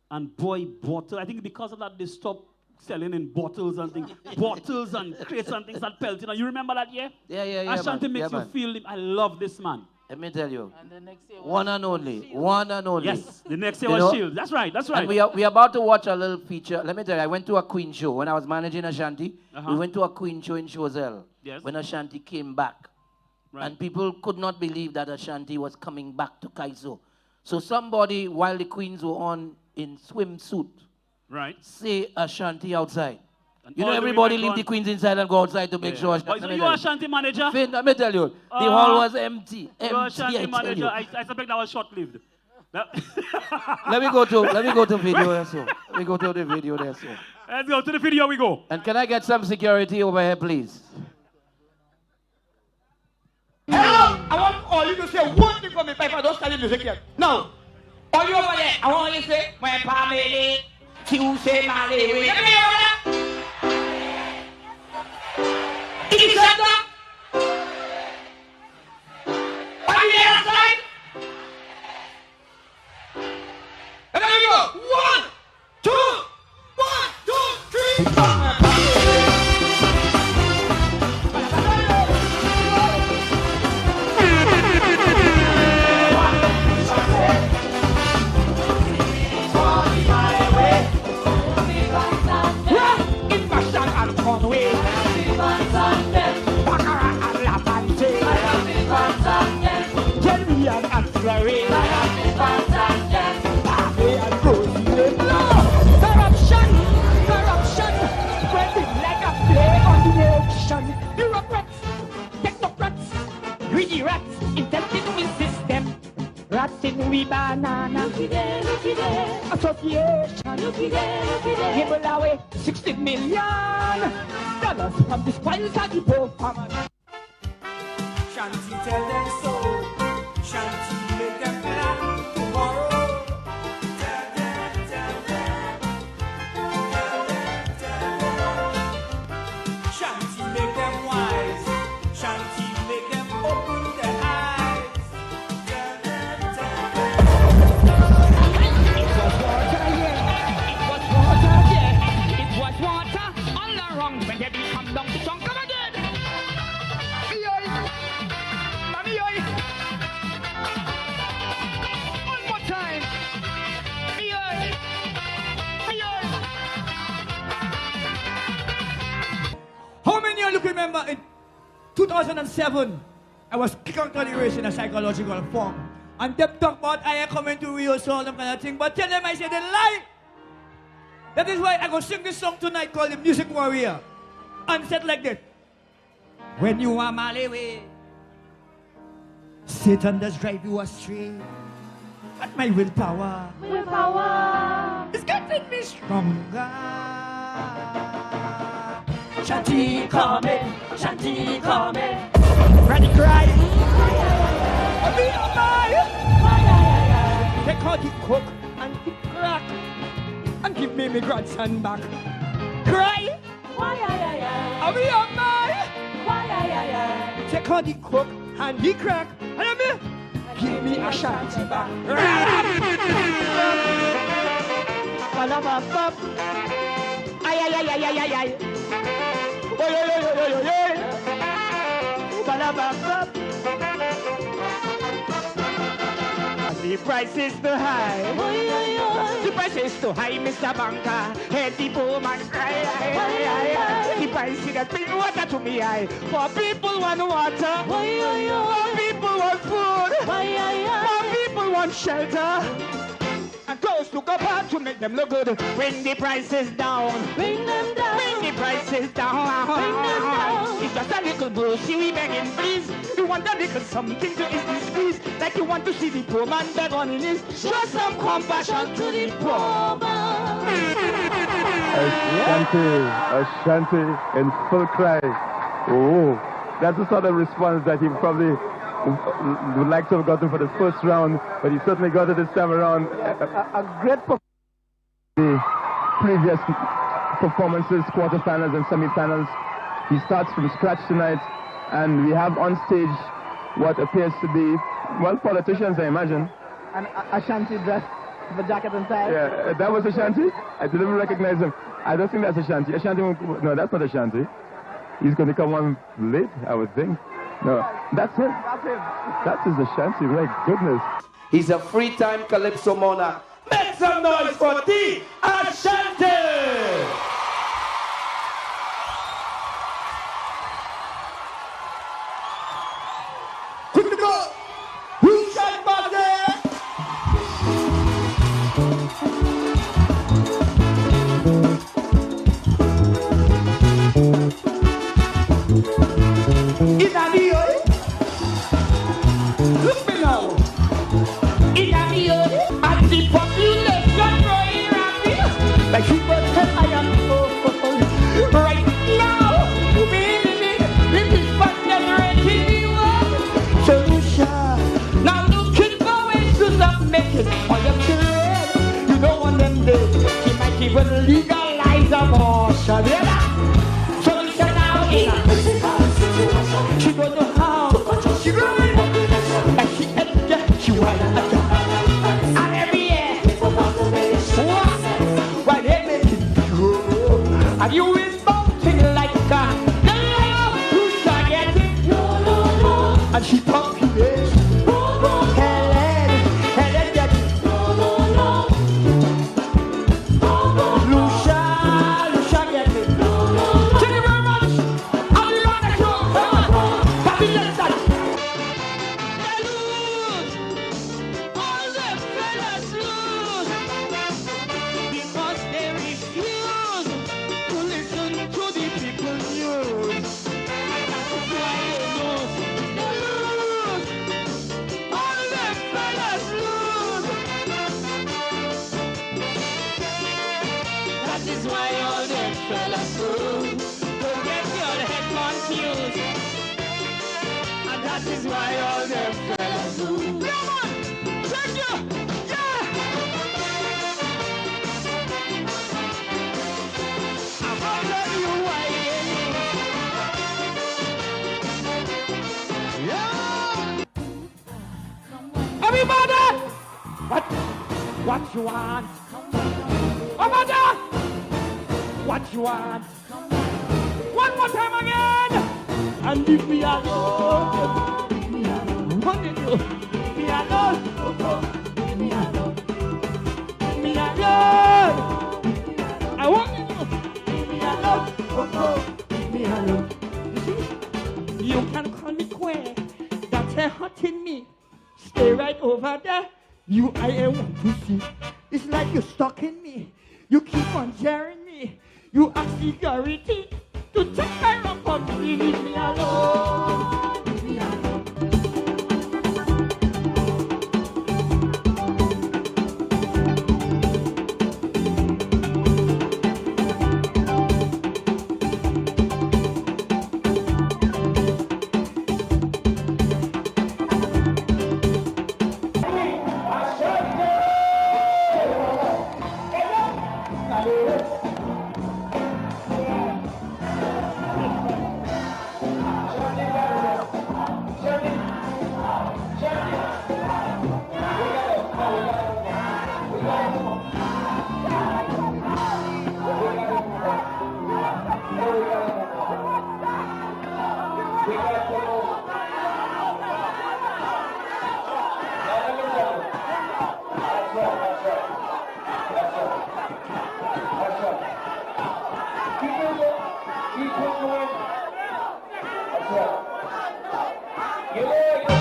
S3: And boy, bottle. I think because of that, they stopped selling in bottles and things. Bottles and crates and things that pelted. You remember that year?
S2: Yeah.
S3: Ashanti makes you feel him. I love this man.
S2: Let me tell you. And the next year one and only.
S3: Yes, the next year was Shield. That's right.
S2: And we are about to watch a little feature. Let me tell you, I went to a Queen show. When I was managing Ashanti, we went to a Queen show in Choiseul.
S3: Yes.
S2: When Ashanti came back. Right. And people could not believe that Ashanti was coming back to CALYPSO. So somebody, while the Queens were on in swimsuit, say Ashanti outside. And everybody leave the Queens inside and go outside to make sure.
S3: So you Ashanti manager?
S2: Finn, let me tell you, the hall was empty.
S3: You Ashanti manager? I suspect that was short-lived.
S2: Let me go to video there, so. Let me go to the video there, so.
S3: Let's go to the video. We go.
S2: And can I get some security over here, please?
S12: Hello, I want all you to say one thing for me, if I don't study music yet. Now, all you over there, I want you to say, my family, Tuesday, Monday, let me hear that. Is that? rain. I have the fans and them. And Rosie they blow. Corruption, corruption, spreading like a plague on the nation. Bureaucrats, technocrats, greedy rats, infecting with system. Rotting we banana. Looky there, association. Looky there. Give away $60 million from the spoils of the poor farmers.
S13: Shanty tell them so. Shanty make them plan tomorrow. Tell them. Shanty make them wise. Shanty make them open their eyes. Tell them.
S12: It was water, yeah. It was water, yeah. It was water all around when they come down to Tonka again. Mommy, one more time.
S13: How many of you remember in 2007, I was kicked out of the race in a psychological form. And them talk about I am coming to Rio, so all them kind of thing. But tell them I said they lie. That is why I go sing this song tonight called The Music Warrior. And said like this. When you are my way, Satan does drive you astray. But my willpower is getting me stronger. Shanty coming, ready cry. Be on my. Take out the cook and the crack and give me my grandson back. Cry. Be on my. Take out the cook and the crack and give me a shanty back.
S12: Ay. The price is too high. The price is too high, Mr. Banker. Head the poor man cry. The price is that bring water to me eye. For people want water. For people want food. For people want shelter. And clothes to go out to make them look good. Bring the prices down. Bring them down. Bring the prices down. Bring them down. It's just a little bullshit we begging, please. You want a little something to ease the squeeze. Like you want to see the poor man beg on his knees. Show some compassion to the poor man.
S14: Ashanti in full cry. Oh, that's the sort of response that he probably would like to have gotten for the first round, but he certainly got it this time around. A great performance. The previous performances, quarterfinals and semifinals. He starts from scratch tonight, and we have on stage what appears to be, well, politicians, I imagine.
S6: And Ashanti dressed with a jacket and tie.
S14: Yeah, that was Ashanti? I didn't even recognize him. I don't think that's Ashanti. No, that's not Ashanti. He's going to come on late, I would think. No, that's him. That is Ashanti, my goodness.
S2: He's a free-time Calypso monarch. Make some noise for the Ashanti!
S13: Quick to go! Who shot back there? Look me now.
S12: And the population growing rapid. Like people say I am full. Right now, we live in this fast generating world. Solution. Now looking for ways to stop making all your children. You don't want them dead. She might even legalize abortion. Solution now is she don't know how. She growing. Like she educated. She want a job. And every year, while they make it grow, and you is bouncing like a who's targeting. And she populates. Helen get it. Lucia get it. Thank you very much. I'll be on the show. Happy Wednesday. is why all them fellas do. Yeah, man! Thank you! Yeah! I'm gonna tell you why yeah! Everybody! What you want? Amanda! What you want? One more time again! And leave me alone. Leave me alone. What did you? Leave me alone. Leave me alone. Leave me alone. I want you. Leave me alone. Leave me alone. You see? You can call me queer. That's a hot in me. Stay right over there. You, I want to see. It's like you're stalking me. You keep on jaring me. You ask security to take my rump on me. Leave me alone. Leave me alone.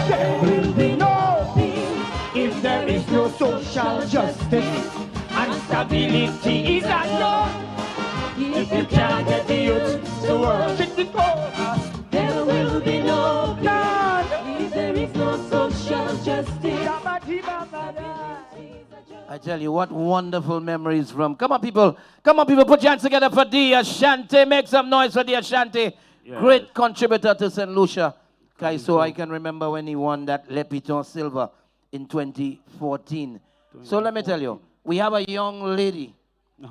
S12: There will be no peace if there is no social justice, and stability is unknown. If you can't get the youth to worship the chorus, there will be no God if there is no social justice.
S2: I tell you, what wonderful memories from. Come on, people, put your hands together for the Ashanti. Make some noise for the Ashanti.
S3: Yeah.
S2: Great contributor to St. Lucia. So I can remember when he won that Le Piton Silver in 2014. So let me tell you, we have a young lady.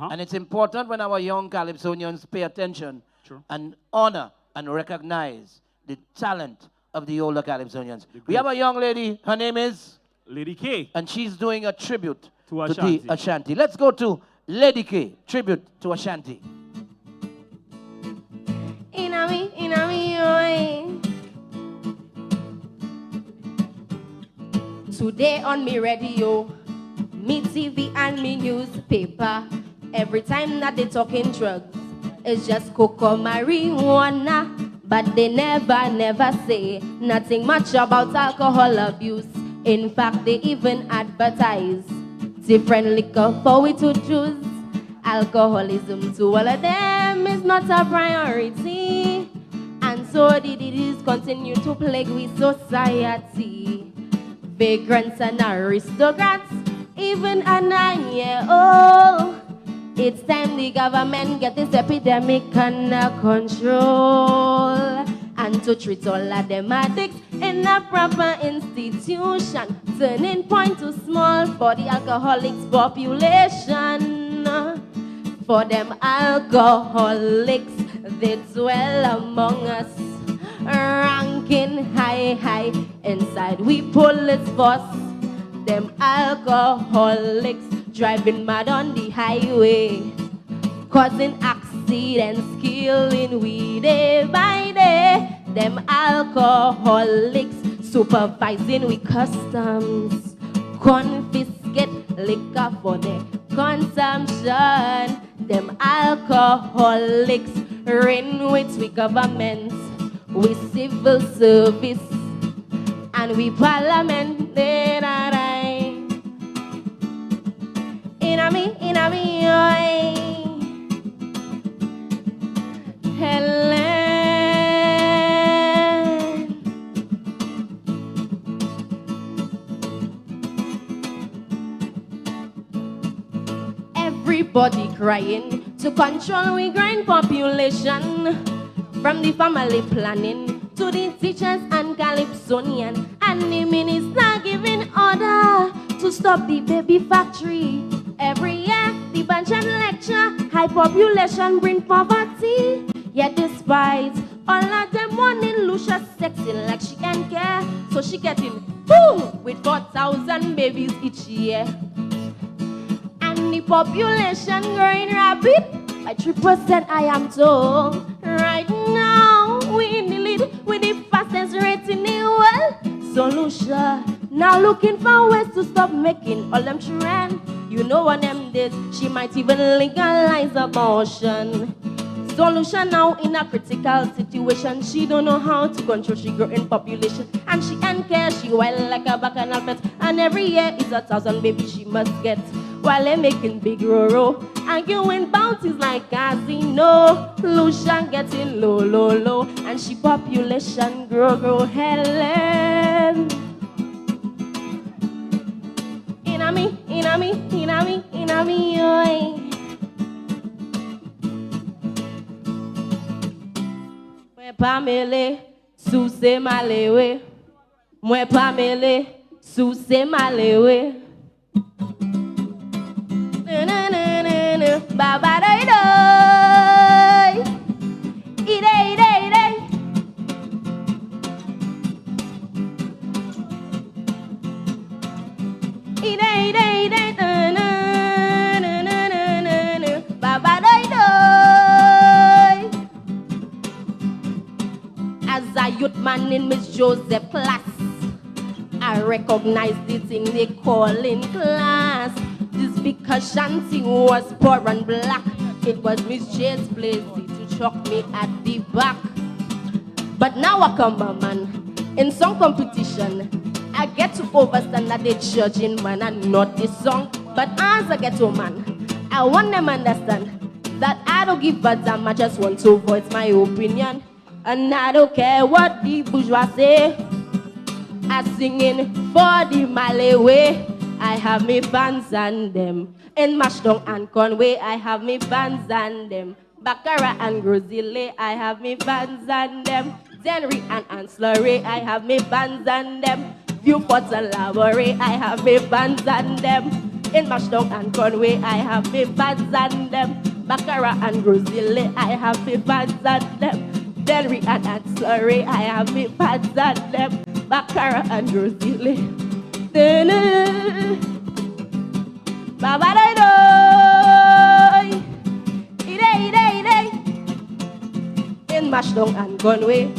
S2: And it's important when our young Calypsonians pay attention and honor and recognize the talent of the older Calypsonians. We have a young lady, her name is?
S3: Lady K.
S2: And she's doing a tribute
S3: to
S2: the Ashanti. Let's go to Lady K, tribute to Ashanti.
S15: Today on me radio, me TV and me newspaper, every time that they talking drugs, it's just cocoa marijuana. But they never say nothing much about alcohol abuse. In fact, they even advertise different liquor for we to choose. Alcoholism to all of them is not a priority, and so the disease continue to plague with society. Vagrants and aristocrats, even a 9-year-old. It's time the government get this epidemic under control, and to treat all of them addicts in a proper institution. Turning point to small for the alcoholics population. For them alcoholics, they dwell among us, ranking high inside we police force. Them alcoholics driving mad on the highway, causing accidents, killing we day by day. Them alcoholics supervising we customs, confiscate liquor for their consumption. Them alcoholics reign with we government, we civil service, and we parliament. In a me, Helen. Everybody crying to control we grind population. From the family planning to the teachers and Calypsonian, and the minister giving order to stop the baby factory. Every year, the bunch and lecture, high population bring poverty. Yet despite all of them wanting Lucia sexy like she can care, so she getting boom with 4,000 babies each year. And the population growing rapid by 3%, I am told. Right now, we in the lead with the fastest rate in the world. So Lucia now looking for ways to stop making all them children. You know what them did, she might even legalize abortion. Solution now in a critical situation. She don't know how to control she growing population, and she can't care, she wild like a bacchanal pet. And every year is 1,000 babies she must get, while they making big roro, arguing bounties like casino. Lucian getting low, low, low, and she population grow, Helen. Inami, oi. Mwen pa mele, sou se malewe. Mwen pa mele, sou se malewe. Baba doi doi. Ide, ide, ide. Ide, ide, ide. Baba doi doi. As a youth man in Miss Joseph class, I recognize the thing they call in class. This because Shanti was poor and black. It was Miss J's place to chuck me at the back. But now I come a man in song competition. I get to overstand that they judging man and not the song. But as I get to man, I want them understand that I don't give a damn. I just want to voice my opinion. And I don't care what the bourgeois say. I singing for the Malay way. I have me fans and them. In Mashdong and Conway, I have me fans and them. Baccarat and Grozile, I have me fans and them. Denry and Anslurry, I have me fans and them. Viewport and Laborie, I have me fans and them. In Mashdong and Conway, I have me fans and them. Baccarat and Grozile, I have me fans and them. Denry and Anslurry, I have me fans and them. Baccarat and Grozile. Baba doi doi. Ide, ide, ide. In Mashdong and Conway,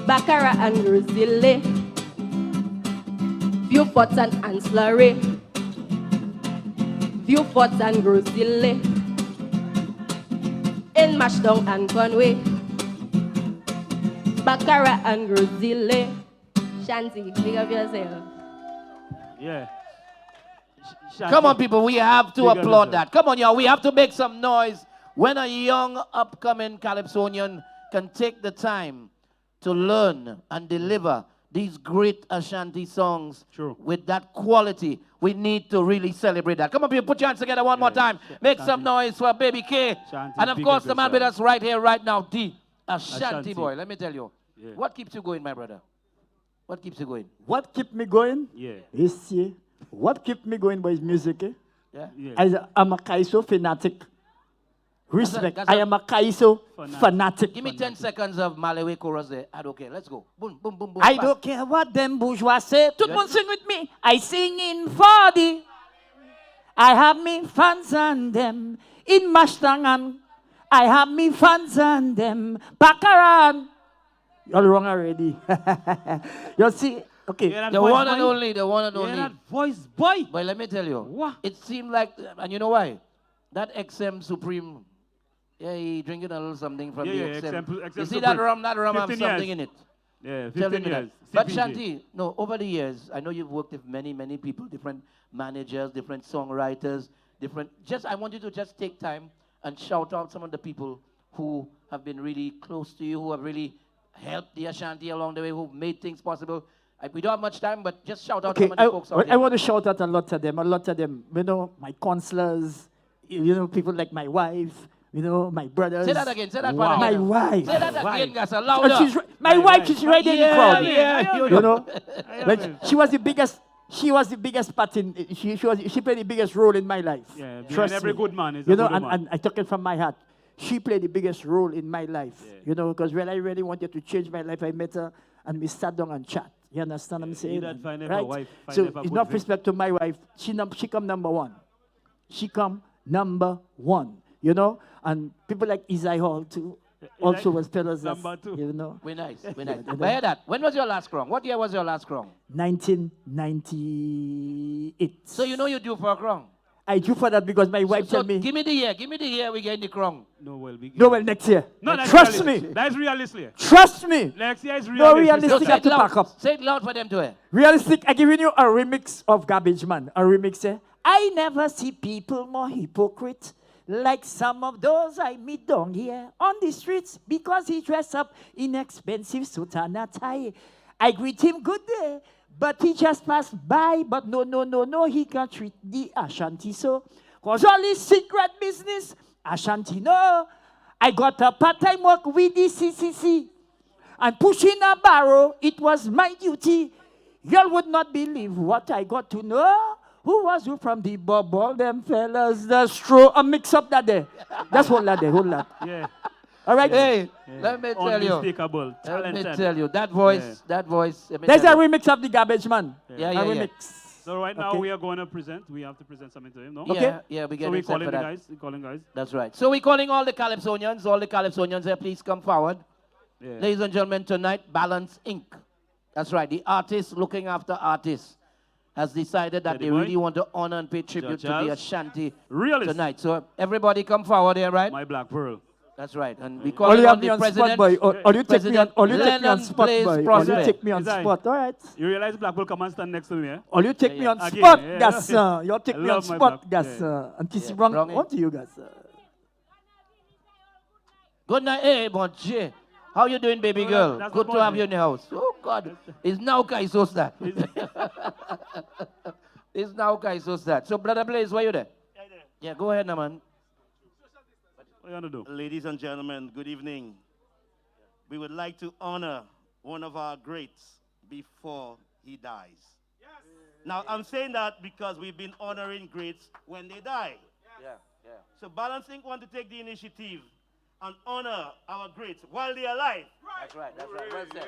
S15: Baccarat and Grozile, Viewport and Anslurry, Viewport and Grozile. In Mashdong and Conway, Baccarat and Grozile. Shanti, big up yourself.
S3: Yeah.
S2: Come on, people, we have to applaud that. Come on, y'all, we have to make some noise when a young, upcoming Calypsonian can take the time to learn and deliver these great Ashanti songs with that quality. We need to really celebrate that. Come on, people, put your hands together one more time. Make some noise for Baby K. And of course, the man with us right here, right now, D. Ashanti boy. Let me tell you, what keeps you going, my brother? What keeps you going?
S16: What keeps me going?
S3: Yeah.
S16: This year. What keeps me going is music.
S2: Yeah.
S16: I'm a Kaiso fanatic. Respect. I am a Kaiso fanatic.
S2: Give me 10 seconds of Malawi chorus there. Okay, let's go. Boom, boom, boom, boom.
S16: I don't care what them bourgeois say. Tout le monde sing with me. I sing in 40. I have me fans and them. In Mashtangan, I have me fans and them. Baccarat. You're wrong already. You see, okay.
S2: The one and only, the one and
S3: Yeah,
S2: only.
S3: that voice boy.
S2: But let me tell you, it seemed like, and you know why? That XM Supreme, he drinking a little something from the XM. You see that rum has something in it.
S3: Yeah,
S2: Tell
S3: 15
S2: me that.
S3: years.
S2: But
S3: CPG.
S2: Shanti, no, over the years, I know you've worked with many, many people, different managers, different songwriters, I want you to just take time and shout out some of the people who have been really close to you, who have really helped the Ashanti along the way, who've made things possible. We don't have much time, but just shout out some of the folks out
S16: I
S2: there.
S16: want to shout out a lot of them. You know, my counselors, you know, people like my wife, You know, my brothers.
S2: Say that again. Say that
S16: My
S2: again.
S16: wife.
S2: Say that again, guys.
S16: And
S2: Louder.
S16: my wife is right there in the crowd.
S2: Yeah.
S16: You know, but she was the biggest. She was the biggest part in. She played the biggest role in my life.
S3: Yeah,
S16: Trust
S3: every
S16: me.
S3: good man is
S16: You
S3: a
S16: know,
S3: good woman.
S16: and I took it from my heart. She played the biggest role in my life. You know, because when I really wanted to change my life, I met her and we sat down and chat. You understand what I'm saying?
S3: that find a
S16: Right?
S3: wife, find
S16: So
S3: a
S16: it's
S3: good
S16: not
S3: thing.
S16: respect to my wife. She come number one. She come number one. You know, and people like Isai Hall too. Also was fellas that's,
S3: number two.
S16: you know.
S2: We're nice. But hear that. When was your last crown? What year was your last crown?
S16: 1998.
S2: So you know you're due for a crown.
S16: I do for that because my wife
S2: So
S16: told me.
S2: give me the year. Give me the year we get the crown.
S3: No, well,
S16: next year.
S3: No, that's
S16: Trust
S3: realistic.
S16: me.
S3: That's realistic.
S16: Trust me.
S3: Next year is realistic.
S16: No realistic.
S2: So
S16: I have to pack up.
S2: Say it loud for them to hear.
S16: Realistic. I giving you a remix of Garbage Man. A remix. I never see people more hypocrite like some of those I meet down here on the streets because he dress up in expensive suit and a tie. I greet him good day, but he just passed by. But no, he can't treat the Ashanti so. Cause all his secret business, Ashanti no. I got a part-time work with the CCC. And pushing a barrow, it was my duty. Y'all would not believe what I got to know. Who was who from the bubble? Them fellas, the straw, a mix up that day. That's whole lot there, whole lot.
S3: Yeah.
S2: All right. Hey,
S3: Yeah.
S2: let me tell you.
S3: Unmistakable,
S2: Let me
S3: talented.
S2: tell you. That voice, that voice. let me
S16: There's a
S2: tell you.
S16: remix of the Garbage Man.
S2: Yeah,
S16: A
S2: yeah.
S16: remix.
S3: So right now
S16: Okay.
S3: we are going to present. We have to present something to him, no?
S2: Yeah, we get
S3: So we're
S2: set
S3: calling
S2: for
S3: the
S2: that.
S3: guys. We're calling guys.
S2: That's right. So we're calling all the Calypsonians. All the Calypsonians here, please come forward.
S3: Yeah.
S2: Ladies and gentlemen, tonight, Balance Inc. That's right. The artist looking after artists has decided that
S3: Teddy
S2: they
S3: boy.
S2: really want to honor and pay tribute to the
S3: Charles.
S2: Ashanti
S3: Realist.
S2: tonight. So everybody come forward here, right?
S3: My Black Pearl.
S2: That's right. And we
S16: All
S2: call
S16: you
S2: on
S16: have me
S2: the
S16: on spot,
S2: president.
S16: boy. Or you take me on, or you take me on
S2: Lennon
S16: spot,
S2: Blaze
S16: boy. Or you
S2: Prosper.
S16: take me on
S3: Is I?
S16: spot. All right.
S3: You realize Black Pearl come and stand next to me, eh?
S16: Or you take me on
S3: Again,
S16: spot,
S3: yeah.
S16: Gasson. You take
S3: I
S16: me on
S3: love my
S16: spot,
S3: Black-
S16: Gasson. And this is
S2: Yeah.
S16: wrong.
S2: Wrong, eh?
S16: On to you, Gasson.
S2: Good night, hey, mon Dieu. How you doing, baby
S3: No,
S2: girl?
S3: that's
S2: Good
S3: not
S2: to have
S3: Bonnie.
S2: you in the house. Oh, God. It's now Kaisos that. It's now Kaisos that. So, Brother Blaze, where you there? Yeah, go ahead, now, man.
S3: What you want to do?
S17: Ladies and gentlemen, good evening. We would like to honor one of our greats before he dies. Now, I'm saying that because we've been honoring greats when they die.
S2: Yeah, yeah.
S17: So Balancing want to take the initiative and honor our greats while they're alive.
S2: That's right, that's right. Well said.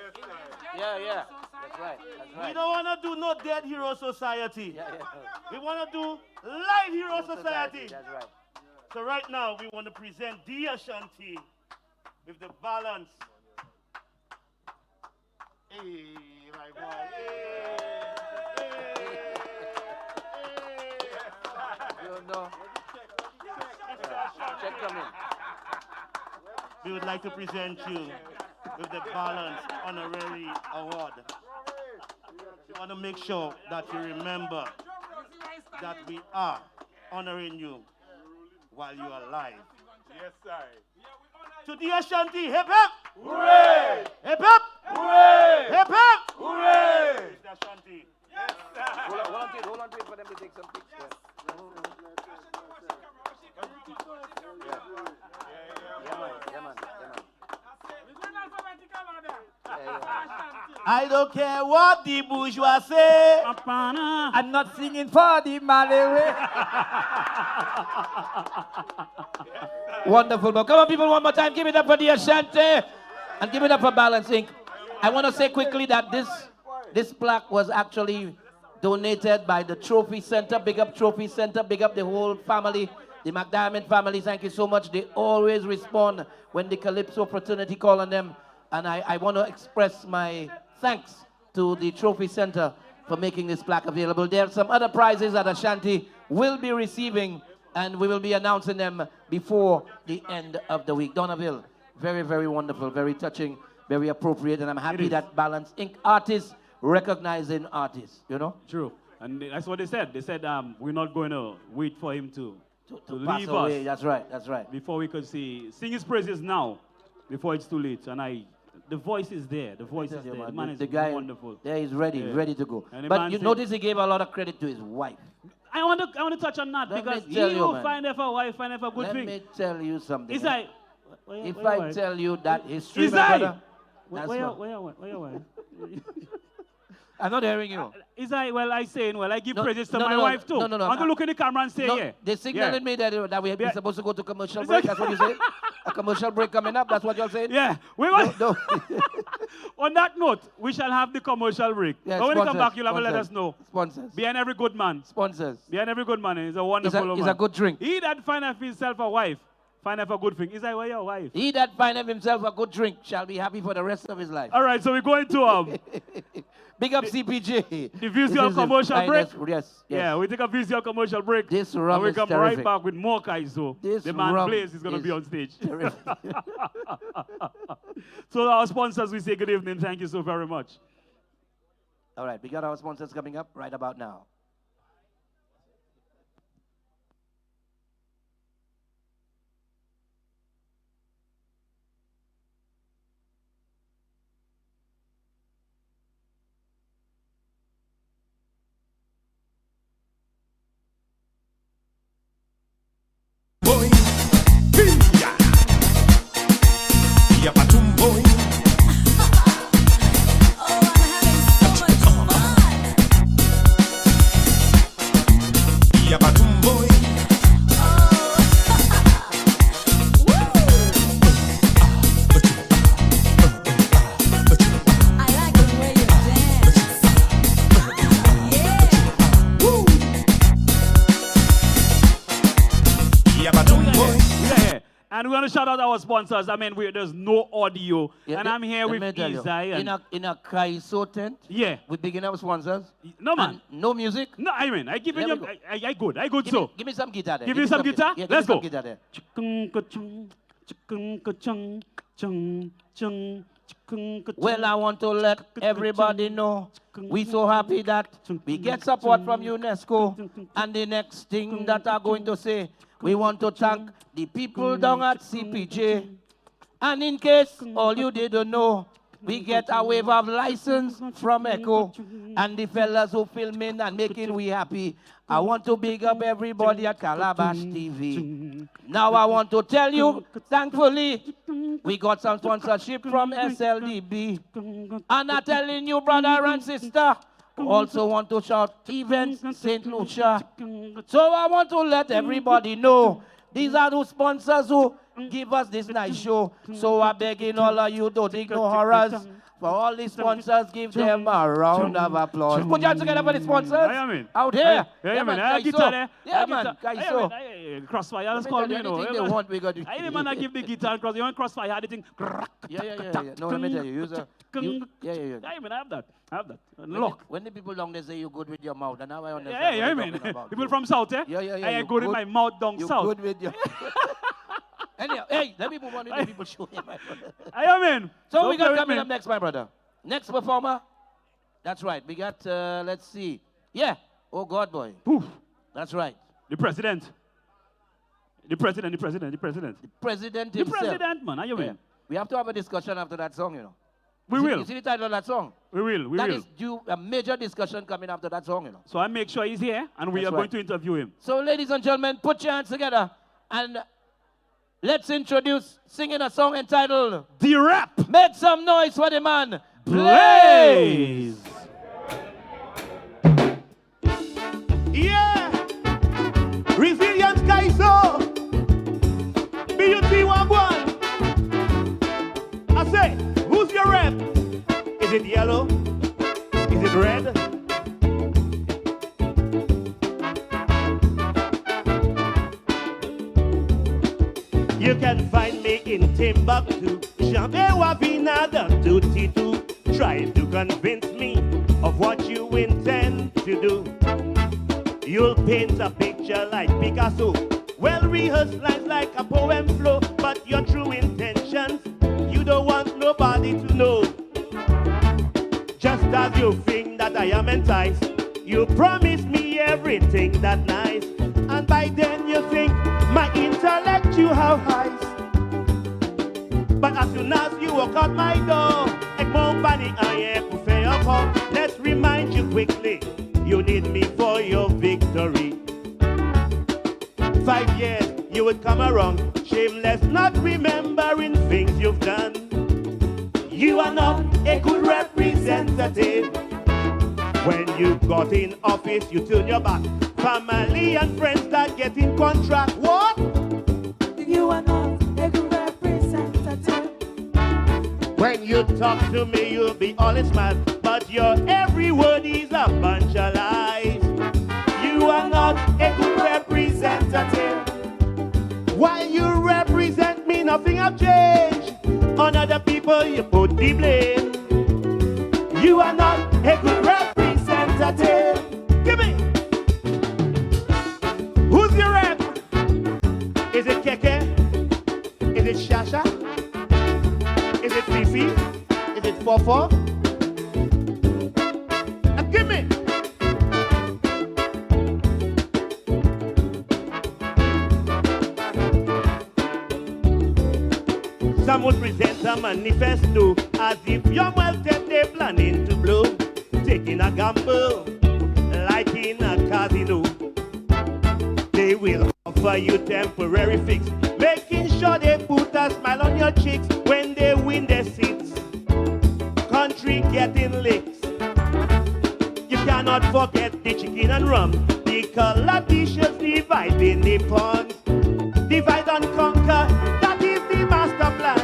S2: Yeah, yeah. That's right, that's
S17: We
S2: right.
S17: don't want to do no dead hero society.
S2: Yeah, yeah.
S17: We want to do live hero society.
S2: That's right.
S17: So right now, we want to present the Ashanti with the balance. Hey, my boy.
S2: You know. Check come in.
S17: We would like to present you with the Balance Honorary Award. We want to make sure that you remember that we are honoring you while you are alive.
S4: Yes, sir.
S17: To the Ashanti, hip hip!
S4: Hooray!
S17: Hip hip!
S4: Hooray!
S17: Hip hip!
S4: Hooray!
S17: It's the Ashanti.
S4: Yes, sir.
S2: Hold on to it for them to take some pictures.
S17: I don't care what the bourgeois say.
S16: I'm not singing for the Malawi.
S2: Wonderful. But come on, people, one more time. Give it up for the Ashanti. And give it up for Balance Inc. I want to say quickly that this plaque was actually donated by the Trophy Center. Big up Trophy Center. Big up the whole family. The McDiarmid family, thank you so much. They always respond when the Calypso fraternity call on them. And I want to express my thanks to the Trophy Center for making this plaque available. There are some other prizes that Ashanti will be receiving, and we will be announcing them before the end of the week. Donnaville, very, very wonderful, very touching, very appropriate, and I'm happy that Balance Inc. artists recognizing artists, you know?
S3: True. And that's what they said. They said we're not going to wait for him to
S2: pass
S3: leave
S2: away.
S3: us.
S2: That's right, that's right.
S3: Before we could sing his praises now, before it's too late. And the voice is there. The voice is there. The man is
S2: the guy,
S3: wonderful.
S2: there he's ready,
S3: Yeah.
S2: ready to go.
S3: And the
S2: But
S3: man
S2: you
S3: said-
S2: notice he gave a lot of credit to his wife.
S3: I want to touch on that
S2: Let
S3: because
S2: me tell
S3: he
S2: you,
S3: who
S2: man.
S3: findeth a wife findeth a good
S2: Let
S3: thing.
S2: me tell you something.
S3: It's like,
S2: if I tell you that history,
S3: Is
S2: my
S3: I?
S2: brother, that's
S3: Where
S2: what-
S3: your wife?
S2: I'm not hearing you.
S3: Is I, well, I saying, well, I give
S2: No,
S3: praises to
S2: no,
S3: my
S2: no,
S3: wife too.
S2: no, no, no.
S3: I want to look in the camera and say,
S2: No,
S3: yeah.
S2: they signaling
S3: Yeah.
S2: me that we're
S3: Yeah.
S2: supposed to go to commercial
S3: Is
S2: break.
S3: it-
S2: That's what you say? A commercial break coming up. That's what you're saying?
S3: Yeah. We want,
S2: No.
S3: on that note, we shall have the commercial break.
S2: Yeah,
S3: but when you come
S2: sponsors,
S3: back, you'll have to let us know.
S2: Sponsors.
S3: Behind every good man.
S2: Sponsors.
S3: Behind every good man is a wonderful woman.
S2: It's a good drink.
S3: He that findeth himself a wife, findeth a good thing. Is that where your wife?
S2: He that findeth himself a good drink shall be happy for the rest of his life.
S3: All right, so we're going to
S2: Big up CPJ.
S3: the
S2: This
S3: visual
S2: is the
S3: commercial break.
S2: finest- Yes, yes.
S3: Yeah, we take a visual commercial break.
S2: This rum
S3: and we
S2: is
S3: come
S2: terrific.
S3: right back with more Kaizo.
S2: This
S3: The man
S2: rum
S3: Blaze is going to be
S2: is
S3: on stage.
S2: terrific.
S3: So our sponsors, we say good evening. Thank you so very much.
S2: All right, we got our sponsors coming up right about now.
S3: Yeah. And we're going to shout out our sponsors. I mean, there's no audio.
S2: Yeah,
S3: and I'm here with
S2: let me tell you,
S3: Isai.
S2: in a CALYPSO tent.
S3: Yeah.
S2: We begin our sponsors.
S3: No, man.
S2: And no music.
S3: No, I mean, I give
S2: There
S3: you,
S2: we go.
S3: I good,
S2: Give
S3: so.
S2: me, give me some guitar there.
S3: Give you some guitar?
S2: Yeah, give
S3: Let's
S2: me some
S3: go.
S2: guitar there. Well, I want to let everybody know we so happy that we get support from UNESCO. And the next thing that I'm going to say, we want to thank the people down at CPJ. And in case all you didn't know, we get a waiver of license from Echo. And the fellas who filming and making we happy. I want to big up everybody at Calabash TV. Now I want to tell you, thankfully, we got some sponsorship from SLDB. And I'm telling you, brother and sister, also want to shout Events St. Lucia. So I want to let everybody know, these are the sponsors who give us this nice show. So I'm begging all of you, don't dig no horrors. For all the sponsors, give them a round of applause. Put your hands together for the sponsors. Out here.
S3: Yeah, man.
S2: Kaiso.
S3: Guitar there.
S2: Yeah, man. Kaiso.
S3: Crossfire, let's call me, you know.
S2: Anything they want, we got to.
S3: I didn't man give the guitar and cross. You want crossfire, the thing.
S2: Yeah. No, let me tell you. Use a. Yeah.
S3: I mean, I have that.
S2: When
S3: Look.
S2: When the people down there say you're good with your mouth, and now I understand.
S3: Yeah,
S2: what
S3: I
S2: you're
S3: mean,
S2: talking about.
S3: people from South, eh?
S2: Yeah.
S3: I
S2: you're
S3: good with my mouth down
S2: you're
S3: south.
S2: good with your. Anyhow, hey, let me move on with the people show here, my brother.
S3: I mean.
S2: So we got coming up next, my brother. Next performer. That's right. We got, let's see. Yeah. Oh, God, boy.
S3: Poof.
S2: That's right.
S3: The president. The president himself.
S2: The president,
S3: man. How you mean?
S2: We have to have a discussion after that song, you know.
S3: We will.
S2: You see the title of that song?
S3: We will.
S2: That is due a major discussion coming after that song, you know.
S3: So I make sure he's here, and we
S2: That's
S3: are going
S2: right.
S3: to interview him.
S2: So, ladies and gentlemen, put your hands together and let's introduce singing a song entitled
S3: The Rap.
S2: Make some noise for the man,
S3: Blaze.
S4: Yeah! Resilience Kaiso! B.U.T. Wagwan! I say, who's your rep? Is it yellow? Is it red? You can find me in Timbuktu, Jamaica, Vinada, Duty to try to convince me of what you intend to do. You'll paint a picture like Picasso, well-rehearsed lines like a poem flow, but your true intentions, you don't want nobody to know. Just as you think that I am enticed, you promise me everything that nice, and by then you think my intellect you have highs. But as soon as you walk out my door, let's remind you quickly, you need me for your victory. When you got in office, you turn your back. Family and friends start getting contract. What?
S11: You are not a good representative.
S4: When you talk to me, you'll be all smart, but your every word is a bunch of lies. You are not a good representative. While you represent me, nothing have changed. On other people, you put the blame. You are not a good representative. Give me. Who's your rep? Is it Keke? Is it Shasha? Is it Fifi? Is it Fofo? Give me. Some would present a manifesto as if you're wealthy, they're planning to blow. Taking a gamble, like in a casino. They will offer you temporary fix, making sure they put a smile on your cheeks when they win their seats. Country getting licks. You cannot forget the chicken and rum, the color dishes dividing the funds. Divide and conquer, that is the master plan.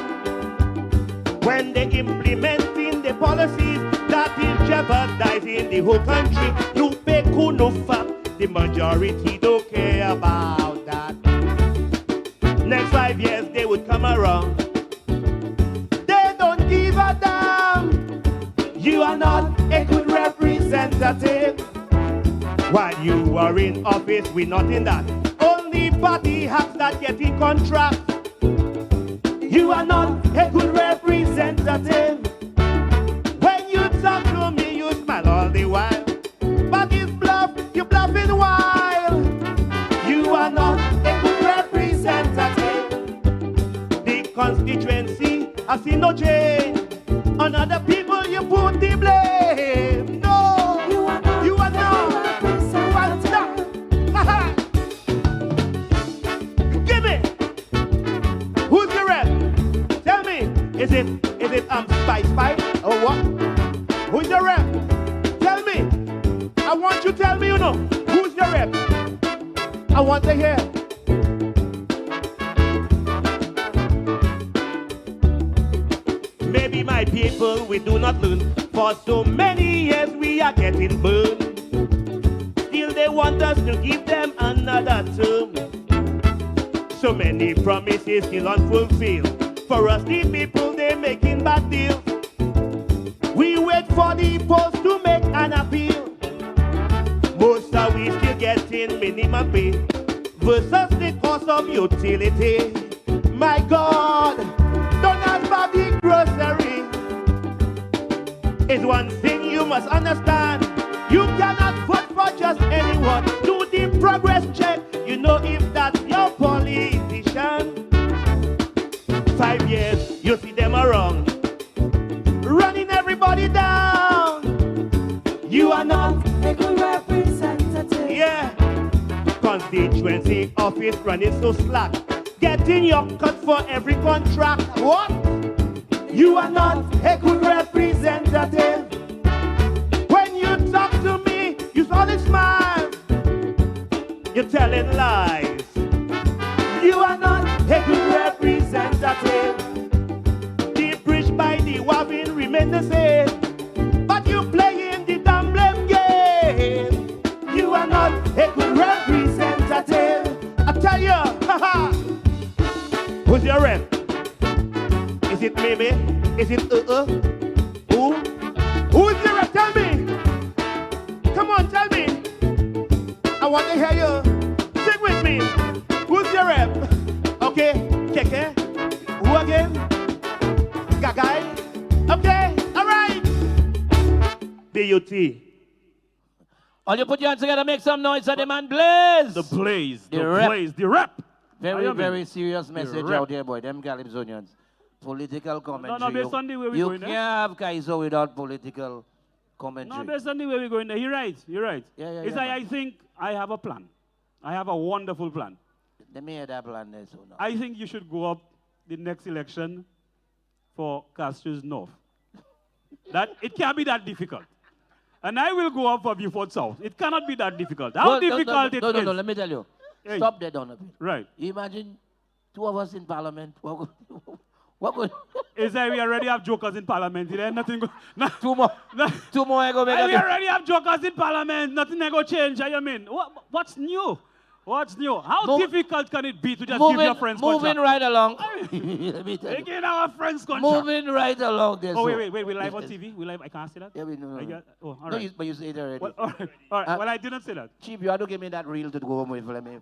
S4: When they implementing the policies that is jeopardizing the whole country, you pay kunufa. The majority don't care about that. Next 5 years they would come around. They don't give a damn. You are not a good representative. While you are in office, we're not in that. Only party hacks that get in contract. You are not a good representative. When you talk to me, you smile all the while. But it's bluff, you bluffing wild. You are not a good representative. The constituency has seen no change. On other people you put the blame. No, you are not. You are not. Give me. Who's the rep? Tell me. Is it Spice or what? Who's the rep? Tell me. I want you to tell me, you know. Who's the rep? I want to hear. Maybe my people, we do not learn. For so many years we are getting burned. Still they want us to give them another term. So many promises still unfulfilled. For us the people, they making bad deals. We wait for the polls to make an appeal. Most are we still getting minimum pay versus the cost of utility. My God, don't ask about the grocery. It's one thing you must understand. You cannot vote for just anyone. Do the progress check. You know if that's your politician. 5 years, you see them around, running everybody down. You are not a good representative. Yeah. Constituency office running so slack. Getting your cut for every contract. What? You are not a good representative. When you talk to me, you only smile. You're telling lies. You are not a good representative. The bridge by the Wavin remain the same, but you playing the damn blame game. You are not a good representative. I tell you, haha. Who's your rep? Is it maybe? Is it Who? Who's your rep? Tell me. Come on, tell me. I want to hear you. Sing with me. Who's your rep? Okay, Keke. Who again? Gagai. Okay, all right. B.U.T.
S2: All you put your hands together, make some noise, and the man blaze.
S3: The blaze, the
S2: rep.
S3: blaze, the rap.
S2: Very, very serious message out there, boy. Them CALYPSOnians. Political commentary.
S3: No, based on the way we're
S2: you
S3: going there.
S2: can't have Kaizo without political commentary.
S3: No, based on the way we're going there. You're right, you're right.
S2: Yeah,
S3: It's like I think I have a plan. I have a wonderful plan.
S2: Let me hear that plan there, so now.
S3: I think you should go up the next election for Castries North. That it can't be that difficult. And I will go up for Beaufort South. It cannot be that difficult. How difficult it is.
S2: No, let me tell you.
S3: Hey.
S2: Stop there, Donovan.
S3: Right.
S2: You imagine two of us in parliament. What good?
S3: Is that we already have jokers in parliament? There nothing go,
S2: Two more. Two more I go make.
S3: We already have jokers in parliament. Nothing I go change. I mean, what's new? What's new? How difficult can it be to just give your friends contract?
S2: Moving right along. Let me tell you.
S3: Again, our friends contract.
S2: Moving right along there.
S3: Oh, wait. We're live on TV? We're live? I can't say that?
S2: Yeah, we know.
S3: Oh, all
S2: No,
S3: right.
S2: but you said it already.
S3: Well, all right. Well, I didn't say that.
S2: Chief, you have to give me that reel to go home with. Let me.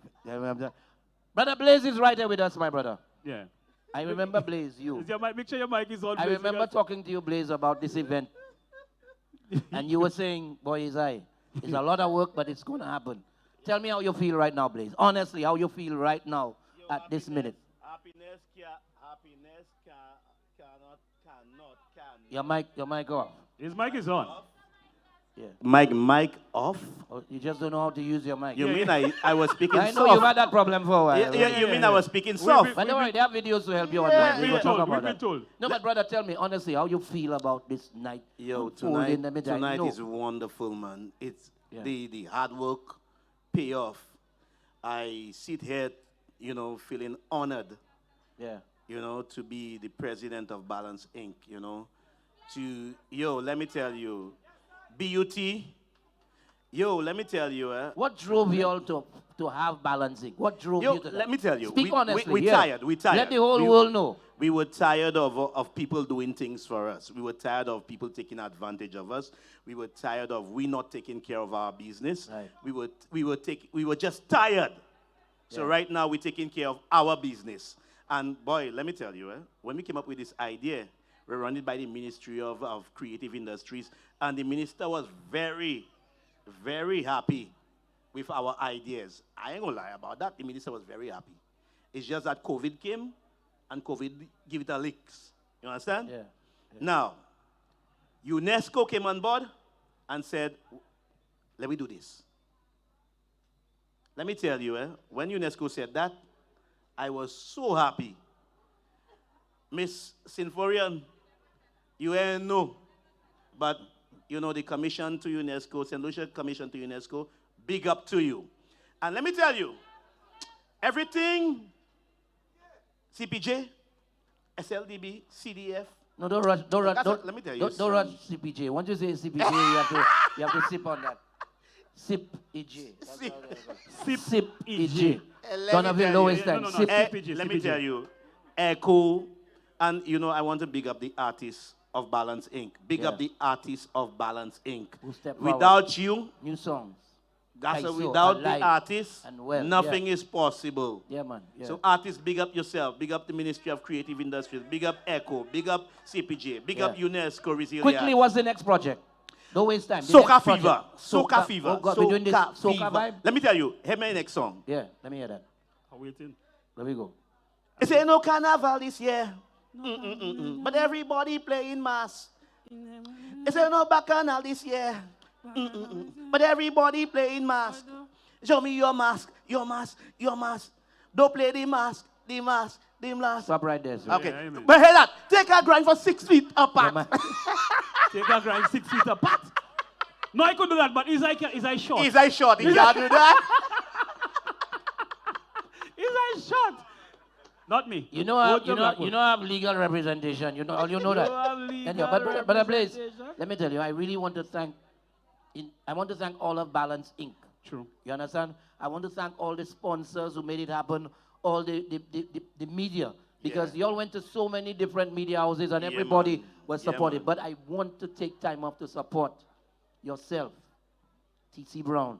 S2: Brother Blaze is right here with us, my brother.
S3: Yeah.
S2: I remember Blaze, you.
S3: Make sure your mic is on.
S2: I remember talking to you, Blaze, about this event. And you were saying, boy, it's a lot of work, but it's going to happen. Tell me how you feel right now, Blaze. Honestly, how you feel right now at this minute.
S17: Happiness cannot.
S2: Your mic off.
S3: His mic is on.
S2: Yeah.
S17: Mic off?
S2: Oh, you just don't know how to use your mic.
S17: You mean I was speaking soft?
S2: I know you've had that problem for a while.
S17: You mean I was speaking soft?
S2: But don't worry, they have videos to help you on that.
S3: We've been told.
S2: No, but brother, tell me honestly, how you feel about this night?
S17: Yo,
S2: unfolding?
S17: tonight is wonderful, man. It's the hard work pay off. I sit here, feeling honored.
S2: Yeah.
S17: To be the president of Balance Inc. Let me tell you, B.U.T. Let me tell you.
S2: What drove you all to have balancing? What drove you to that?
S17: Let me tell you.
S2: Speak honestly.
S17: We tired.
S2: Let the whole world know.
S17: We were tired of people doing things for us. We were tired of people taking advantage of us. We were tired of we not taking care of our business.
S2: Right.
S17: We were just tired. So right now we're taking care of our business. And boy, let me tell you, when we came up with this idea, we're run it by the Ministry of Creative Industries, and the minister was very, very happy with our ideas. I ain't gonna lie about that. The minister was very happy. It's just that COVID came, and COVID give it a licks. You understand?
S2: Yeah.
S17: Now, UNESCO came on board and said, let me do this. Let me tell you, when UNESCO said that, I was so happy. Miss Sinforian, you ain't know, but the commission to UNESCO, St. Lucia Commission to UNESCO, big up to you. And let me tell you, everything, CPJ, SLDB, CDF.
S2: No, don't rush.
S17: Let me tell you.
S2: Don't rush CPJ. Once you say CPJ, you have to sip on that. Sip EJ. Sip EJ. Don't have the lowest time. Sip
S17: EJ. Let me tell you, Echo, and I want to big up the artists of Balance Inc. Big up the artists of Balance Inc. Without you,
S2: new songs.
S17: Without the artists, nothing is possible.
S2: Yeah, man. Yeah.
S17: So artists, big up yourself. Big up the Ministry of Creative Industries. Big up Echo. Big up CPJ. Big up UNESCO. Resilience.
S2: Quickly, what's the next project? Don't waste time.
S17: Soca Fever. Soca Fever.
S2: Oh God, we're doing this Soca vibe?
S17: Let me tell you, hear my next song.
S2: Yeah, let me hear that.
S3: I'm waiting.
S2: There we go.
S17: It's ain't no carnival this year. But everybody playing mass. It's ain't no bacchanal this year. But everybody playing mask. Show me your mask, your mask, your mask. Don't play the mask, the mask, the mask.
S2: Stop right there, sir.
S17: Okay.
S3: Yeah,
S17: but hear that. Take a grind for 6 feet apart.
S3: Take a grind 6 feet apart. No, I could do that, but is I short?
S17: Is I short? He can't do that.
S3: Is I short? Not me.
S2: You have legal representation. You know that. But Blaze, let me tell you, I really want to thank. I want to thank all of Balance Inc.
S3: True.
S2: You understand? I want to thank all the sponsors who made it happen, all the media, because y'all went to so many different media houses and everybody was supportive. But I want to take time off to support yourself, T.C. Brown,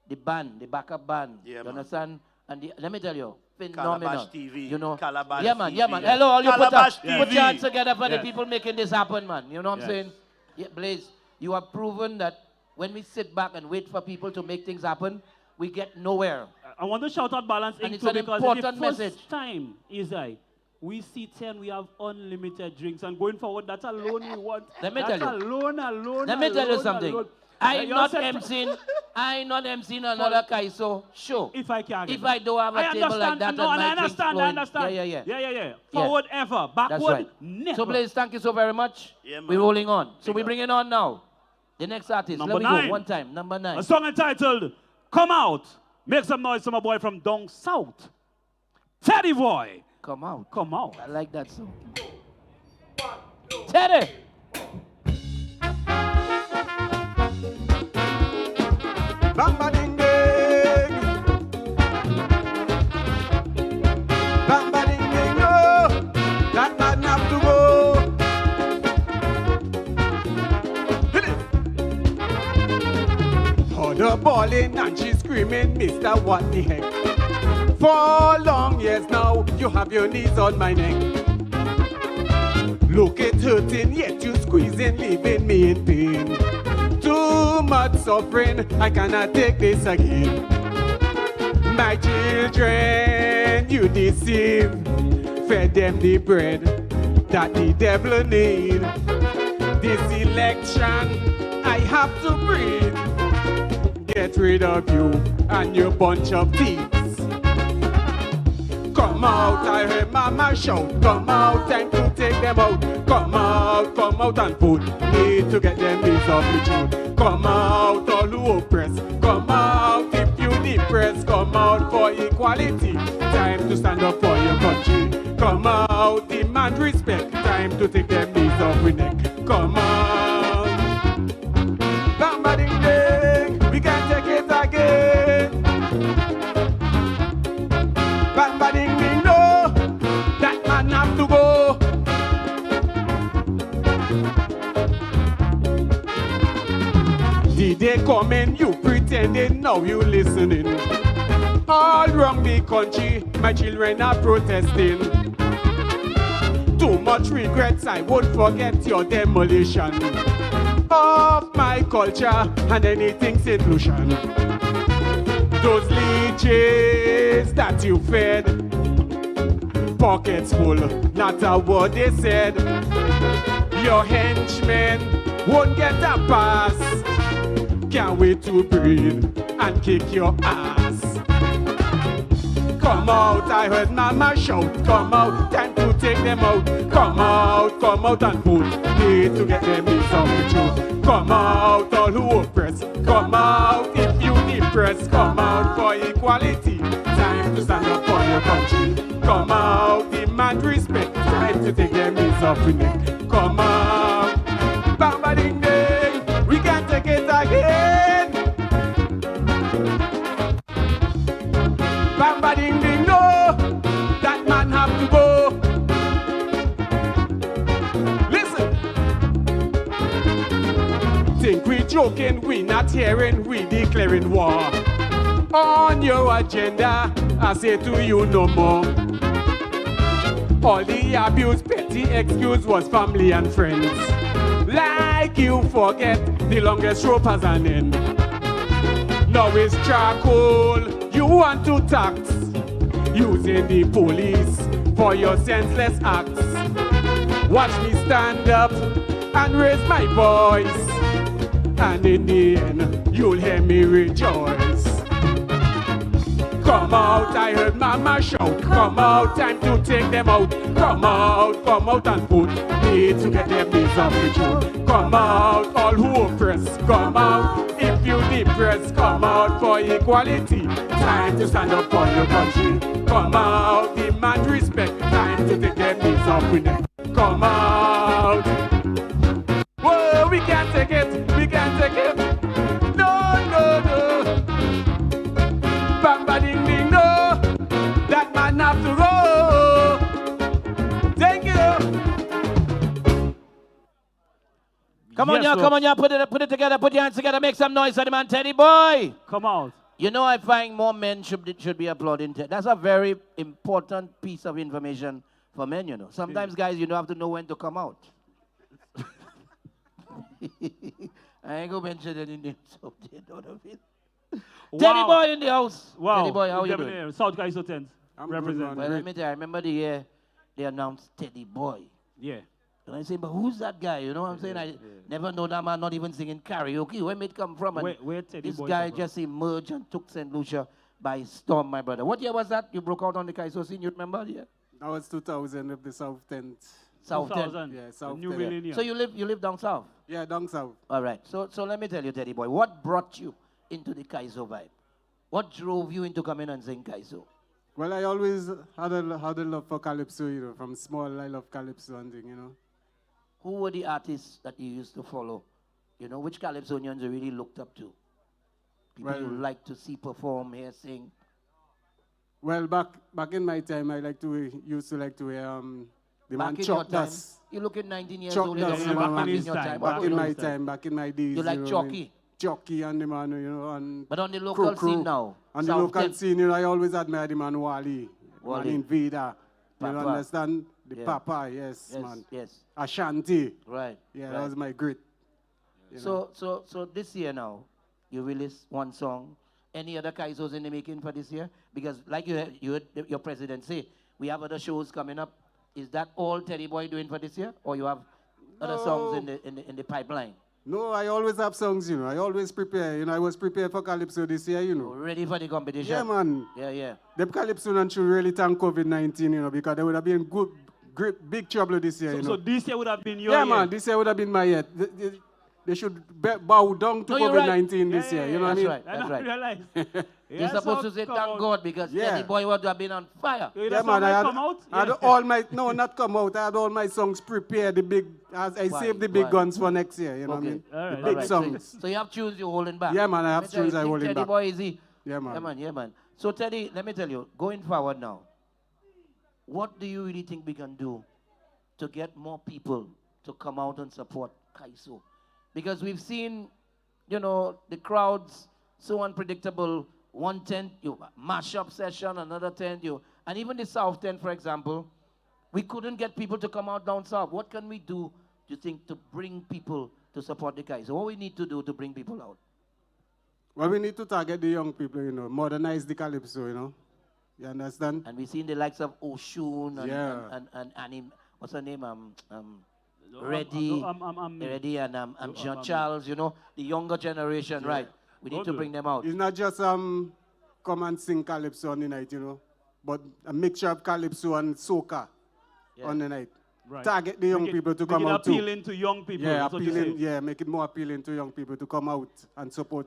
S2: the band, the backup band.
S17: Yeah,
S2: you understand? And let me tell you, phenomenal.
S17: Calabash TV.
S2: Calabash
S17: TV.
S2: Yeah, man. Hello, all you put your hands together for the
S3: Yes.
S2: people making this happen, man. You know what I'm saying? Yeah, Blaze, you have proven that when we sit back and wait for people to make things happen, we get nowhere.
S3: I want to shout out Balance
S2: And
S3: Inc.
S2: it's
S3: too,
S2: an
S3: because
S2: important
S3: it's the first
S2: message.
S3: time, we sit here and we have unlimited drinks, and going forward, that's alone we want.
S2: Let me tell you.
S3: Alone.
S2: Let me tell you something.
S3: Alone.
S2: I not emceeing another Kaiso show.
S3: If I can.
S2: If I don't have a table like that,
S3: no,
S2: and
S3: I
S2: my drinks
S3: understand.
S2: flowing.
S3: Yeah. Forward ever, backward
S2: That's right.
S3: never.
S2: So Blaze, thank you so very much.
S17: Yeah, man.
S2: We're rolling on. So we're bringing on now The next artist.
S3: Number
S2: Let me
S3: 9.
S2: go one time. Number 9.
S3: A song entitled Come Out. Make some noise from a boy from down south. Teddy Boy.
S2: Come out.
S3: Come out.
S2: I like that song. Teddy.
S5: Bamba ding ding. Bamba ding ding, no. That man have to go. Hit it. Mother bawling and she screaming, Mister, what the heck? For long years now, you have your knees on my neck. Look, it hurting, yet you squeezing, leaving me in pain. Too much suffering, I cannot take this again. My children, you deceive, fed them the bread that the devil need. This election, I have to breathe. Get rid of you and your bunch of thieves. Come out, I heard mama shout. Come out, time to take them out. Come out and put me to get them knees off the truth. Come out, all who oppress. Come out, if you depressed. Come out for equality. Time to stand up for your country. Come out, demand respect. Time to take them knees off the neck. Come out. Bamba ding ding, we can take it again. Bamba ding ding, no, that man have to go. The day coming, you pretending, now you listening. All wrong the country, my children are protesting. Too much regrets, I won't forget your demolition of my culture and anything St. Lucian. Those leeches that you fed, pockets full, not a word they said. Your henchmen won't get a pass. Can't wait to breathe and kick your ass. Come out, I heard mama shout. Come out, time to take them out. Come out and put me to get them knees off the truth. Come out, all who oppress. Come out, if you depressed. Come out for equality. Time to stand up for your country. Come out, demand respect. Time to take them knees off the neck. Come out, bamba ding ding, we can take it again. Bamba ding ding, no, that man have to go. Listen, think we joking, we not hearing, we declaring war. On your agenda, I say to you no more. All the abuse, petty excuse was family and friends. Like you forget, the longest rope has an end. Now it's charcoal, you want to tax, using the police for your senseless acts. Watch me stand up and raise my voice, and in the end, you'll hear me rejoice. Come out, I heard mama shout. Come out, time to take them out. Come out and put me to get them knees off the truth. Come out, all who oppress. Come out, if you depressed. Come out for equality. Time to stand up for your country. Come out, demand respect. Time to take them knees off the neck. Come out. Whoa, we can't take it. We can't take it. No, no, no. Bamba ding ding, no, that man have to go. Thank you.
S2: Come on, y'all, come on, y'all, put it together, put your hands together, make some noise for the man, Teddy Boy.
S3: Come out.
S2: You know, I find more men should be applauding. That's a very important piece of information for men, you know. Sometimes, guys, you don't have to know when to come out. I ain't gonna mention any names out there, don't know it. Teddy Boy in the house.
S3: Wow.
S2: Teddy Boy, how you doing?
S3: Here. South Kaiso 10. Represent.
S2: Well, let me tell you, I remember the year they announced Teddy Boy.
S3: Yeah.
S2: And I say, but who's that guy? You know what I'm saying? I never know that man not even singing karaoke. Where it come from? And
S3: where Teddy
S2: this
S3: Boy
S2: guy
S3: come from?
S2: just emerged and took St. Lucia by storm, my brother. What year was that? You broke out on the Kaiso scene, you remember? Yeah.
S18: That was 2000 of the South 10th
S2: South
S3: 2000.
S5: Yeah, South
S3: New
S5: 10.
S3: millennium.
S2: So you live down south?
S5: Yeah, down south.
S2: All right. So let me tell you, Teddy boy, what brought you into the Kaiso vibe? What drove you into coming and sing Kaiso?
S5: Well, I always had a love for calypso, you know. From small, I love calypso and thing, you know.
S2: Who were the artists that you used to follow? You know, which calypsonians you really looked up to? People you like to see perform, hear, sing?
S5: Well, back in my time, used to like to hear the man Chuck Dust.
S2: You look at 19 years
S5: Chuck
S2: old.
S5: Dust, you know, back in my time, back in my days.
S2: You like Chucky?
S5: Chucky and the man, you know, and
S2: but on the local scene now.
S5: On the local scene, you know, I always admire the man Wally. Man Invader. You understand? The Papa, yes, man.
S2: Yes.
S5: Ashanti.
S2: Right.
S5: Yeah,
S2: right.
S5: that was my great.
S2: So this year now, you released one song. Any other Kaisos in the making for this year? Because like you heard your president say, we have other shows coming up. Is that all Teddy Boy doing for this year? Or you have other songs in the pipeline?
S5: No, I always have songs, you know. I always prepare. You know, I was prepared for Calypso this year, you know.
S2: Ready for the competition?
S5: Yeah, man.
S2: Yeah.
S5: The Calypso should really thank COVID-19, you know, because there would have been great, big trouble this year, you know.
S3: So this year would have been your
S5: year?
S3: Yeah,
S5: man, this year would have been my year. They should bow down to COVID-19 this year, you know what I mean?
S2: That's right.
S3: Realize.
S2: You're supposed to say thank God because Teddy Boy would have been on fire.
S5: Yeah, man, I had all my, no, not come out. I had all my songs prepared, I saved the big guns for next year, you know what I mean?
S2: Right,
S5: the big songs.
S2: So you have tunes you're holding back?
S5: Yeah, man, I have tunes I'm holding back.
S2: Teddy Boy, is he?
S5: Yeah, man.
S2: Yeah, man. So Teddy, let me tell you, going forward now, what do you really think we can do to get more people to come out and support Kaiso? Because we've seen, you know, the crowds so unpredictable. One tent, you mash-up session, another tent, and even the South tent, for example, we couldn't get people to come out down south. What can we do, you think, to bring people to support the Kaiso? What we need to do to bring people out?
S5: Well, we need to target the young people, you know, modernize the Calypso, you know. You understand?
S2: And we've seen the likes of Oshun and what's her name? Reddy and Jean Charles, you know, the younger generation, right? We need to bring them out.
S5: It's not just come and sing Calypso on the night, you know, but a mixture of Calypso and soca on the night.
S3: Right.
S5: Target the young people to come out too.
S3: Appealing to young people.
S5: Yeah, make it more appealing to young people to come out and support.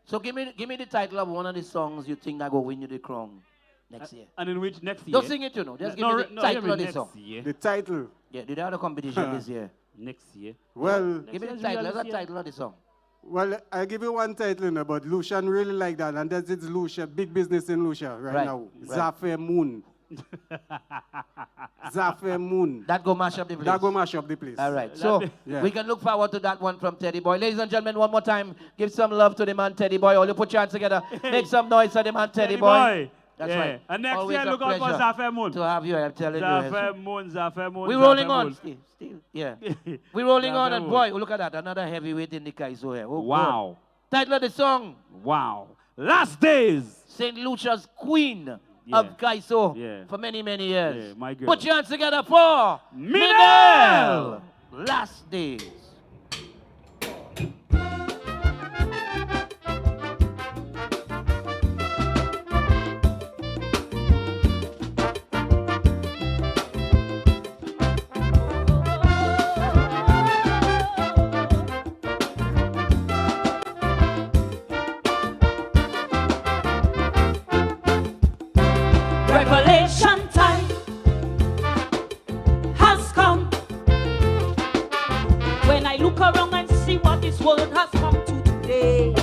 S2: So give me the title of one of the songs you think that will win you the crown next year.
S3: And in which next year?
S2: Don't sing it, you know. Just give me the title of the song.
S5: The title?
S2: Yeah, did they have a competition this year?
S3: Next year.
S5: Well,
S2: give me the title. What's the title of the song?
S5: Well, I give you one title, you know, but Lucian really like that, and that's it's Lucia, big business in Lucia right now.
S2: Right.
S5: Zafir Moon. Zafir Moon.
S2: That go mash up the place.
S5: That go mash up the place.
S2: All right. So we can look forward to that one from Teddy Boy. Ladies and gentlemen, one more time, give some love to the man Teddy Boy. All you put your hands together. Make some noise for the man Teddy Boy. That's right.
S3: And next
S2: Always
S3: year,
S2: a
S3: look out for
S2: pleasure
S3: Zafir Moon.
S2: to have you, I'm telling
S3: Zafir
S2: you.
S3: Moon, Zafir Moon.
S2: We're rolling on. Still. Yeah. We're rolling on, and boy, look at that. Another heavyweight in the Kaiso here. Oh,
S3: wow.
S2: God. Title of the song.
S3: Wow. Last Days.
S2: St. Lucia's Queen of Kaiso for many, many years.
S3: Yeah, my girl.
S2: Put your hands together for
S3: Minel.
S2: Last Days.
S11: Revelation time has come. When I look around and see what this world has come to today,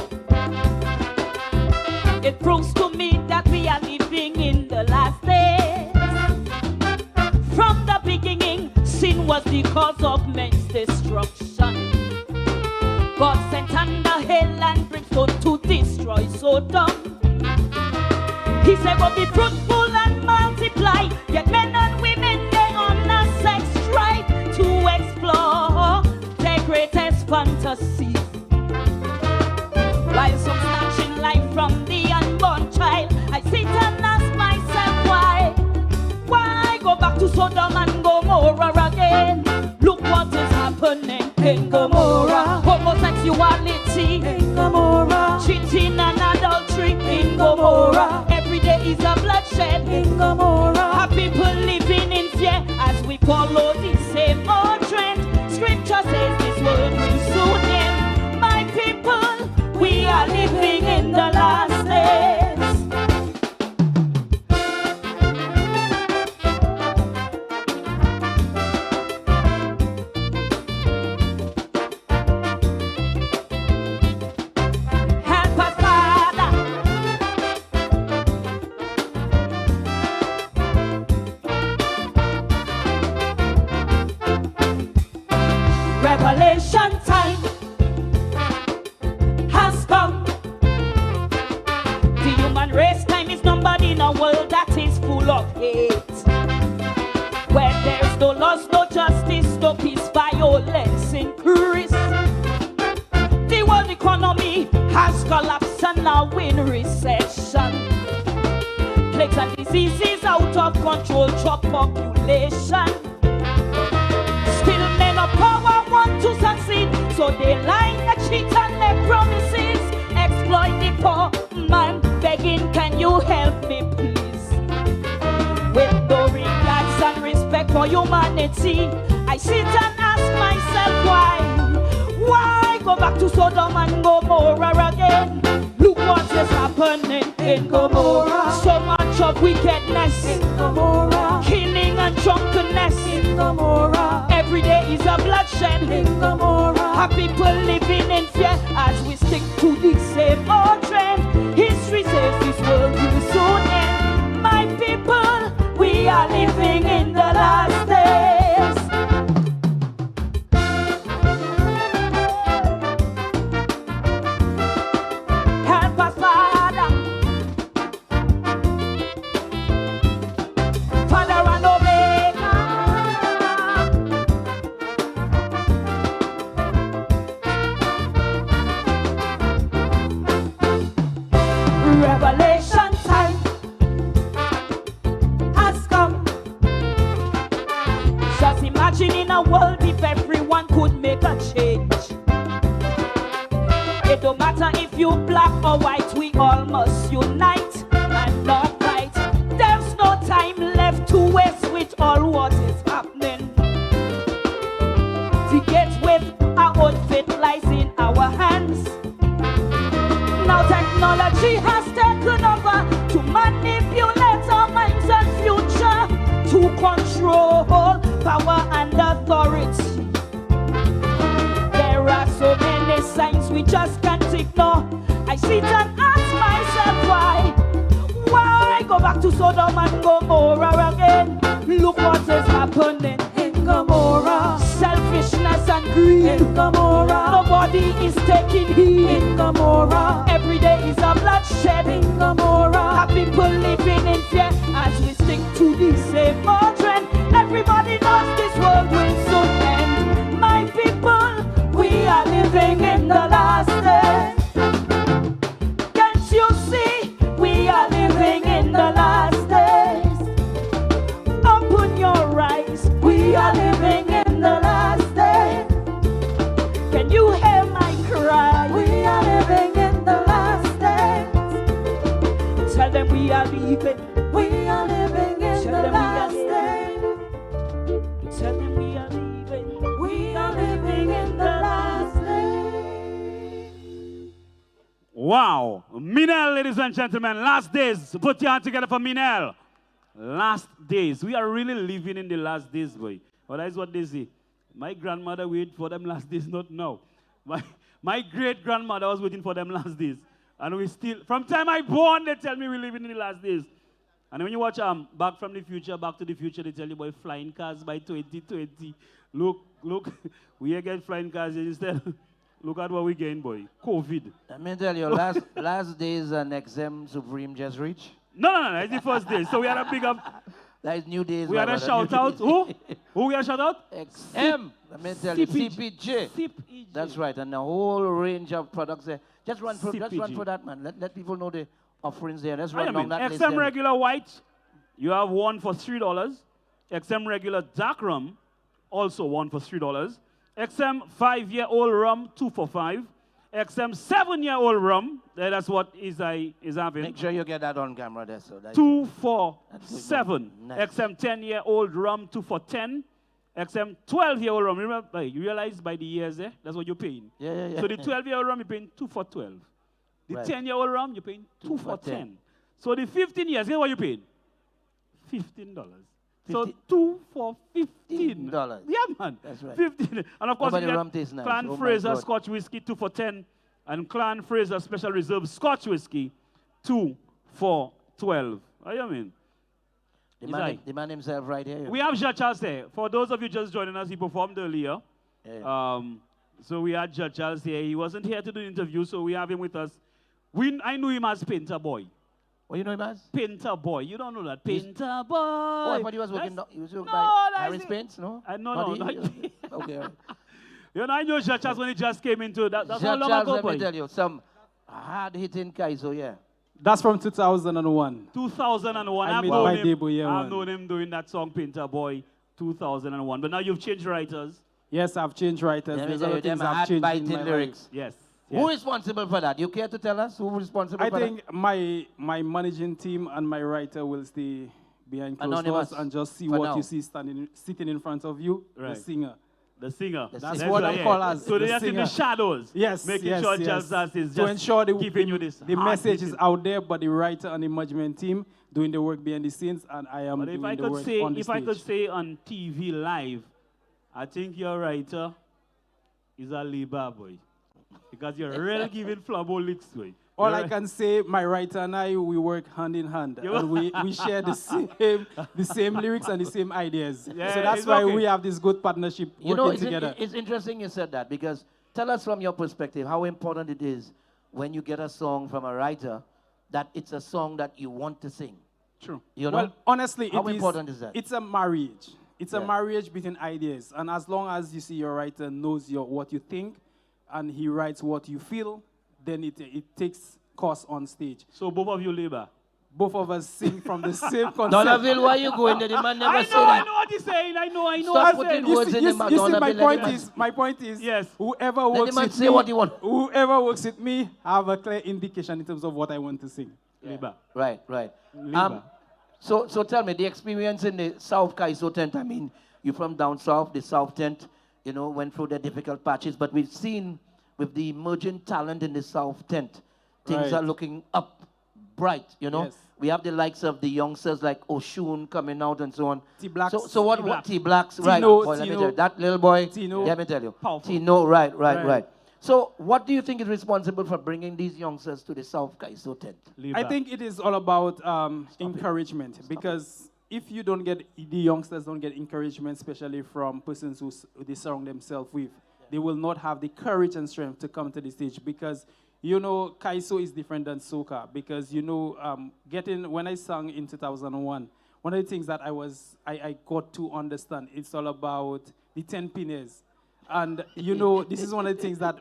S11: it proves to me that we are living in the last days. From the beginning, sin was the cause of men's destruction. God sent under hell and brimstone to destroy Sodom. He said, but be fruitful and multiply. Yet men and women, they on a sex drive to explore their greatest fantasies. While some snatching life from the unborn child, I sit and ask myself why? Why go back to Sodom and Gomorrah again? Look what is happening in Gomorrah. Homosexuality in Gomorrah. Cheating and adultery in Gomorrah. Every day is a bloodshed in Gomorrah. Our people living in fear as we follow this of hate. Where there's no laws, no justice, no peace, violence increase. The world economy has collapsed and now in recession. Plagues and diseases out of control, drop population. Still men of power want to succeed, so they lie and cheat and make promises. Exploit the poor man, begging, can you help me please? With no regards and respect for humanity, I sit and ask myself why? Why go back to Sodom and Gomorrah again? Look what is happening in Gomorrah. So much of wickedness in Gomorrah. Killing and drunkenness in Gomorrah. Every day is a bloodshed in Gomorrah. Our people living in fear as we stick to the same old trend. History says this world will soon end. My people, we are living in the last days. Help us, Father. Father and Omega. Revelation time has come. Just imagine in a world if everyone could make a change. It don't matter if you black or white, we all must unite and not fight. There's no time left to waste with all what is happening. To get with our own fate lies in our hands. Now technology has taken over to manipulate our minds and future, to control power and authority. There are so many signs we just can't ignore. I sit and ask myself why? Why go back to Sodom and Gomorrah again? Look what is happening in Gomorrah. Selfishness and greed in Gomorrah. Nobody is taking heed in Gomorrah. Every day is a bloodshed in Gomorrah. Our people living in fear as we stick to the same old trend. Everybody knows this world will soon end. My people, we are living in the last days. Can't you see? We are living in the last days. Open your eyes. We are living in the last days. Can you hear my cry? We are living in the last days. Tell them we are leaving. We are living in the last days. Tell them we are leaving. We are living in the last days.
S3: Wow. Minel, ladies and gentlemen, last days. Put your hand together for Minel. Last days. We are really living in the last days, boy. Well, that is what they say. My grandmother waited for them last days, not now. My great-grandmother was waiting for them last days. And we still, from time I born, they tell me we're living in the last days. And when you watch Back from the Future, Back to the Future, they tell you about flying cars by 2020. Look, we are getting flying cars instead. Look at what we're getting, boy. COVID.
S2: Let me tell you, last days an XM Supreme just reached.
S3: No, it's the first day. So we had a big up.
S2: That is new days.
S3: We had a shout out. Who? Who we had a shout out?
S2: XM. Let me tell you, CPJ.
S3: CPJ.
S2: That's right, and a whole range of products there. Just run for that, man. Let people know the offerings there. Let's run down that list.
S3: XM regular white, you have one for $3. XM regular dark rum, also one for $3. XM 5-year-old rum, 2 for $5. XM 7-year-old rum, that's what is having.
S2: Make sure you get that on camera there. So
S3: 2 for $7.
S2: Nice.
S3: XM 10-year-old rum, 2 for $10. XM 12-year-old rum, remember, you realize by the years, that's what you're paying.
S2: Yeah.
S3: So the 12-year-old rum, you're paying 2 for $12. The 10-year-old rum, you're paying 2 for $10. So the 15 years, guess what you're paying? $15. So 2 for $15. Yeah, man.
S2: That's right.
S3: 15. And of course,
S2: Nobody
S3: you
S2: rum
S3: get
S2: tastes nice.
S3: Clan
S2: Oh my
S3: Fraser
S2: God.
S3: Scotch Whiskey, 2 for $10. And Clan Fraser Special Reserve Scotch Whiskey, 2 for $12. What do you mean?
S2: The man himself right here.
S3: We have Judge Charles there. For those of you just joining us, he performed earlier.
S2: Yeah.
S3: So we had Judge Charles here. He wasn't here to do the interview, so we have him with us. I knew him as Painter Boy.
S2: What you know him as?
S3: Painter Boy. You don't know that. Painter Boy.
S2: Oh, I thought he was working.
S3: That's-
S2: He was working
S3: No,
S2: by
S3: that's
S2: Harris
S3: it.
S2: Paints, no?
S3: No,
S2: Not
S3: no.
S2: he?
S3: Not
S2: Okay. All right.
S3: You know, I know Judge Charles when he just came into that. That's how
S2: Judge
S3: long
S2: Charles,
S3: ago,
S2: let
S3: boy.
S2: me tell you, some hard-hitting Kaiso, yeah.
S5: That's from 2001.
S3: 2001.
S5: I
S3: I've
S5: made
S3: known
S5: my
S3: him.
S5: debut year
S3: I've
S5: one.
S3: known him doing that song Painter Boy 2001. But now you've changed writers.
S5: Yes, I've changed writers.
S2: Let me
S5: There's
S2: tell
S5: other
S2: you, them
S5: things I've changed in
S2: hard-biting
S5: my life.
S2: lyrics.
S3: Yes.
S2: Who is responsible for that? You care to tell us who is responsible
S5: I
S2: for that?
S5: think my managing team and my writer will stay behind closed
S2: Anonymous
S5: doors and just see
S2: for
S5: what
S2: now.
S5: you see sitting in front of you,
S3: Right.
S5: the singer.
S3: The singer.
S5: That's what I'm called as
S3: So
S5: the
S3: they're just in the
S5: singer.
S3: shadows.
S5: Yes,
S3: Making
S5: yes,
S3: sure
S5: yes.
S3: Just is
S5: to
S3: just
S5: ensure
S3: giving you this.
S5: the
S3: hard
S5: message is
S3: hitting.
S5: out there, but the writer and the management team doing the work behind the scenes, and I am
S3: But if
S5: doing
S3: I
S5: the
S3: could
S5: work
S3: say,
S5: on the
S3: if
S5: stage.
S3: I could say on TV live, I think your writer is a labor boy, because you're really giving flabo licks, boy.
S5: All
S3: You're
S5: I can say, my writer and I, we work hand in hand,
S3: You-
S5: and we share the same lyrics and the same ideas.
S3: Yeah,
S5: so that's
S3: it's
S5: why
S3: okay.
S5: we have this good partnership
S2: You know,
S5: working together.
S2: it's interesting you said that, because tell us from your perspective how important it is when you get a song from a writer that it's a song that you want to sing.
S5: True.
S2: You know?
S5: Well, honestly,
S2: how important is that?
S5: It's a marriage. It's a
S2: Yeah.
S5: marriage between ideas, and as long as you see your writer knows what you think, and he writes what you feel, then it takes course on stage.
S3: So both of you labor.
S5: Both of us sing from the same concept.
S2: Donaville, why you going there? The man never
S3: I
S2: said
S3: know
S2: that.
S3: what he's saying. I know.
S2: Stop
S3: I
S2: putting
S3: said.
S2: words in the mouth.
S5: You see,
S2: Donaville,
S5: my point is,
S3: yes.
S5: whoever
S2: Let the
S5: works
S2: man
S5: with
S2: say
S5: me,
S2: what he want.
S5: whoever works with me, have a clear indication in terms of what I want to sing.
S3: Labor.
S2: Right, right.
S3: Labor.
S2: So tell me, the experience in the South Kaiso tent, I mean, you're from down south, the South tent, you know, went through the difficult patches, but we've seen with the emerging talent in the South tent, things
S5: Right.
S2: are looking up bright, you know.
S5: Yes.
S2: We have the likes of the youngsters like Oshun coming out and so on.
S5: T-Blacks.
S2: So what
S5: T-Blacks.
S2: T-Blacks, right.
S5: Tino,
S2: Boy, let me
S5: Tino.
S2: tell you, that little boy,
S5: Tino.
S2: let me tell you.
S3: Powerful.
S2: Tino, right.
S5: Right.
S2: So what do you think is responsible for bringing these youngsters to the South Kaiso tent?
S3: Labor.
S5: I think it is all about encouragement, because if you don't get, the youngsters don't get encouragement, especially from persons who they surround themselves with, they will not have the courage and strength to come to the stage, because, you know, Kaiso is different than soca, because, you know, when I sang in 2001, one of the things that I got to understand, it's all about the 10 pines. And, you know, this is one of the things that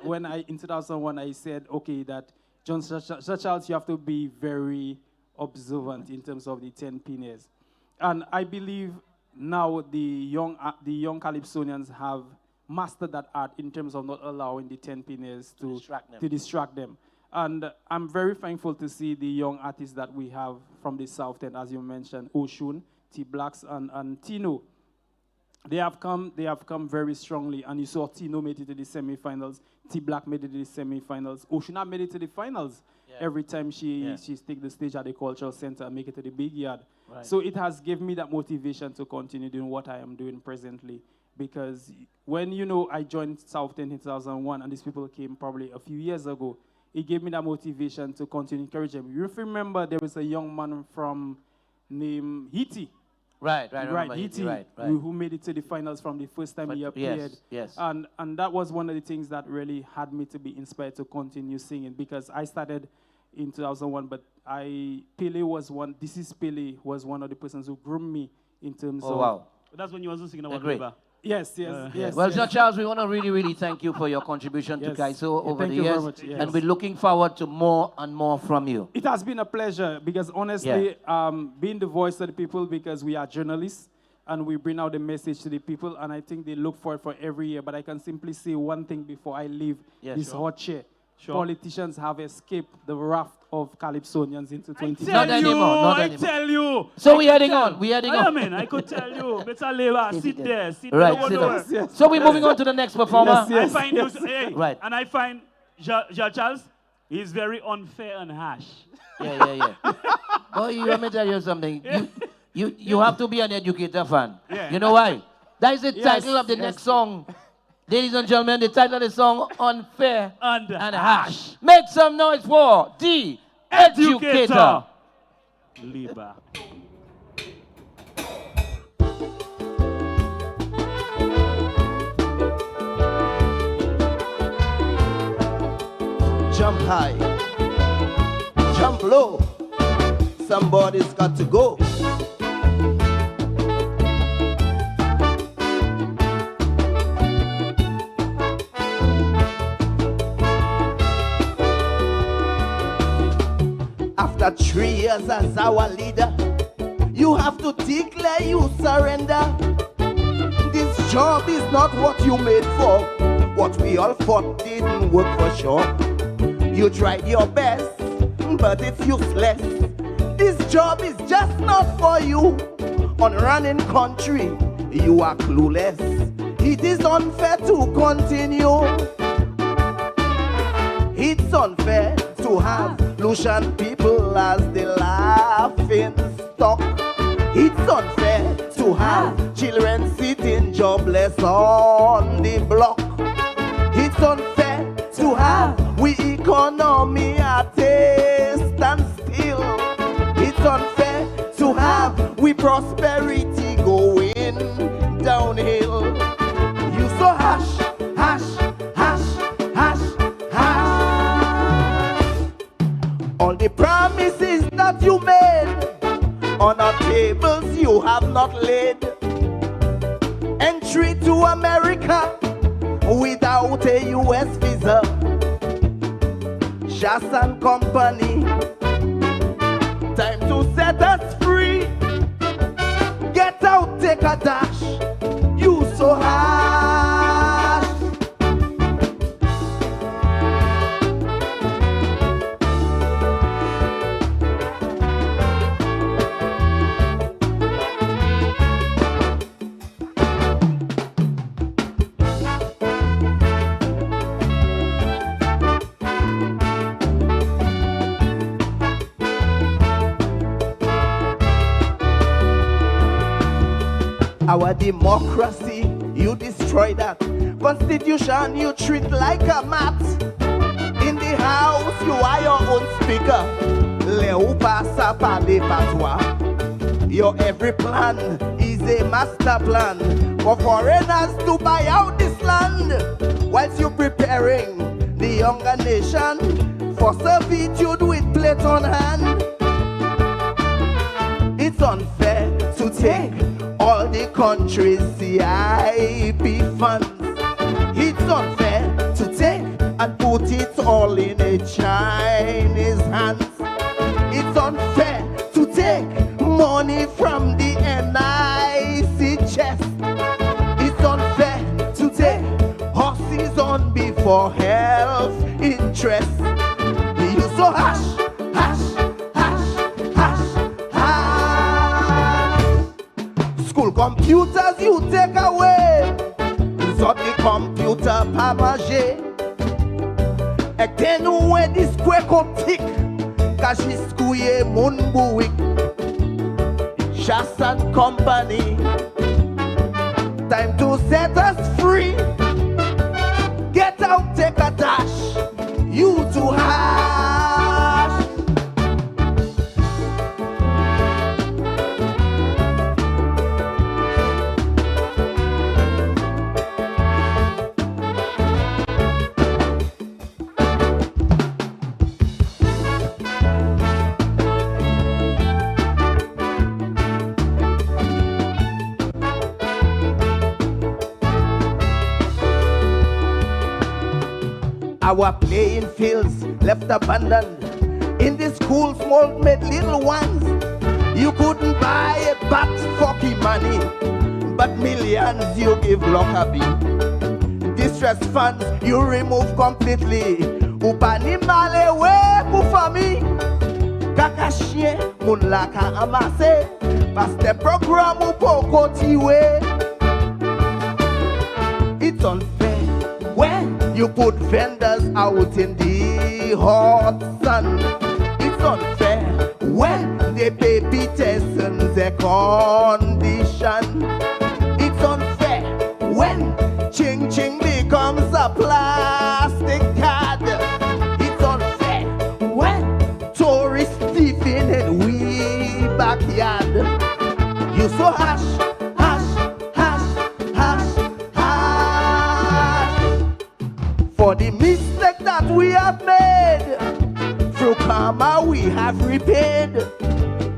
S5: in 2001, I said, okay, that John Charles, you have to be very observant in terms of the 10 pines. And I believe now the young Calypsonians have mastered that art in terms of not allowing the 10 pines to distract them. And I'm very thankful to see the young artists that we have from the South End, as you mentioned, Oshun, T-Blacks, and Tino. They have come very strongly, and you saw Tino made it to the semifinals, T-Black made it to the semifinals, Oshuna made it to the finals every time she take the stage at the cultural center and make it to the big yard.
S2: Right.
S5: So it has given me that motivation to continue doing what I am doing presently, because when, you know, I joined South End in 2001 and these people came probably a few years ago, it gave me that motivation to continue encouraging them. You remember there was a young man named Hiti.
S2: Right,
S5: Hiti,
S2: right.
S5: who made it to the finals from the first time he appeared.
S2: Yes.
S5: And that was one of the things that really had me to be inspired to continue singing, because I started in 2001, but Pele was one of the persons who groomed me in terms of...
S2: wow.
S3: That's when you also singing about
S2: Great.
S3: labor.
S5: Yes.
S2: Well, Sir Charles, we want to really, really thank you for your contribution to
S5: Yes.
S2: Kaiso over
S5: Thank
S2: the
S5: you very
S2: years.
S5: much, yes.
S2: And we're looking forward to more and more from you.
S5: It has been a pleasure, because honestly, being the voice of the people, because we are journalists and we bring out the message to the people, and I think they look for it for every year. But I can simply say one thing before I leave this hot chair.
S3: Sure.
S5: Politicians have escaped the wrath of Calypsonians into 20.
S2: Not anymore.
S3: I tell you.
S2: So we're heading on.
S3: I mean, I could tell you. Better labor, sit there.
S2: Right,
S3: Sit
S2: sit
S3: there.
S2: down. So we're moving on to the next performer.
S3: I find hey,
S2: Right.
S3: and I find Charles, he's very unfair and harsh.
S2: Yeah. Boy, let me tell you something. You have to be an educator fan.
S3: Yeah.
S2: You know why? That is the title of the next song. Ladies and gentlemen, the title of the song, Unfair
S3: and
S2: Harsh. Make some noise for the Educator.
S3: Labor.
S8: Jump high, jump low,
S18: somebody's got to go. After 3 years as our leader, you have to declare you surrender. This job is not what you made for. What we all fought didn't work for sure. You tried your best, but it's useless. This job is just not for you. On running country, you are clueless. It is unfair to continue. It's unfair to have Lucian people as the laughing stock. It's unfair to have children sitting jobless on the block. It's unfair to have we economy at a standstill. It's unfair to have we prosperity going downhill. You so hush, hush, hush, hush, hush. All the promises that you made on our tables you have not laid. Entry to America without a US visa. Shas and company, time to set us free. Get out, take a dash. You so harsh. Our democracy, you destroy that. Constitution, you treat like a mat. In the house, you are your own speaker. Leo passa parler patois. Your every plan is a master plan for foreigners to buy out this land, whilst you're preparing the younger nation for servitude with plate on hand. It's unfair to take all the country's CIP funds. It's unfair to take and put it all in a Chinese hands. It's unfair to take money from the NIC chest. It's unfair to take horses on before health interest. You so hush, hush, hush, hush, hush. School computers you take away. So the computer pa manger. Eken ouwe diskwe koptik. Kajiskuye moun buwik. Shas and company, time to set us free. Get out, take a dash. You too harsh. Our playing fields left abandoned. In the schools, mold made little ones. You couldn't buy a bat for key money, but millions you give lockaby. Distress funds you remove completely. Upani male we kufami. Kakashie mun laka amase. Pas the program upoko tiwe. It's unfair when you put vendors out in the hot sun. It's unfair when they pay Peterson's a condition. It's unfair when Ching Ching becomes a plastic card. It's unfair when tourists thieving in we backyard. You so hush, hush, hush, hush, hush. For the mistake that we have made, through karma we have repaid.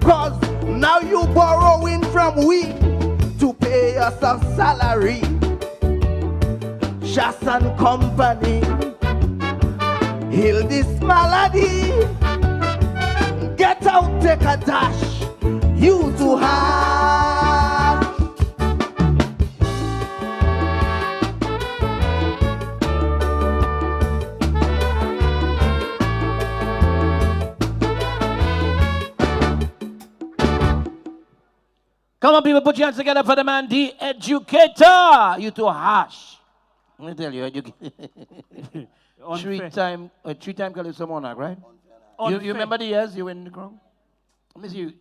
S18: Cause now you borrowing from we to pay us a salary. Just and company, heal this malady. Get out, take a dash. You too hard.
S2: Come on, people, put your hands together for the man, the educator. You too harsh. Let me tell you, three-time Calypso monarch, right? You remember the years you were in the ground? Let me see you.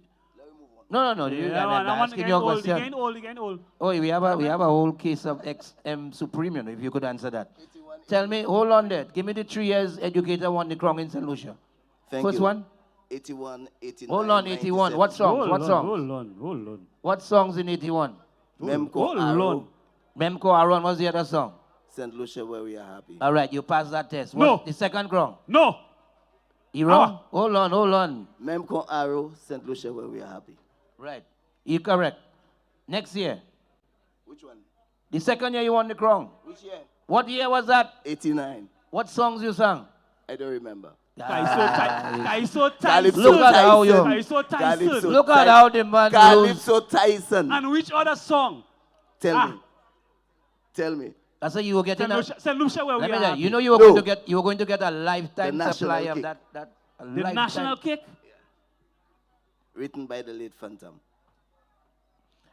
S2: No. I'm asking your question.
S3: Again old.
S2: Oh, we have a whole case of XM Supreme, if you could answer that. Tell me, hold on there. Give me the 3 years educator won the crown in St. Lucia. First one?
S18: 81, 89,
S2: Hold on, 81.
S18: 97.
S2: What songs?
S3: Hold on.
S2: What songs in 81?
S18: Memco Arrow.
S2: Memco Aaron, what's the other song?
S18: St. Lucia, where we are happy.
S2: All right, you passed that test.
S3: No.
S2: What's the second crown?
S3: No.
S2: You wrong? Hold on.
S18: Memco Arrow, St. Lucia, where we are happy.
S2: Right. You correct. Next year.
S18: Which one?
S2: The second year you won the crown.
S18: Which year?
S2: What year was that?
S18: 89.
S2: What songs you sang?
S18: I don't remember.
S3: Calypso Tyson.
S2: Look at how you.
S3: Calypso Tyson.
S2: Look at how the man
S18: Calypso Tyson.
S3: And which other song?
S18: Tell me.
S2: That's why you were getting
S3: St. Lucia, where we are.
S2: You know you were going to get a lifetime supply of that.
S3: The national cake.
S18: Written by the late Phantom.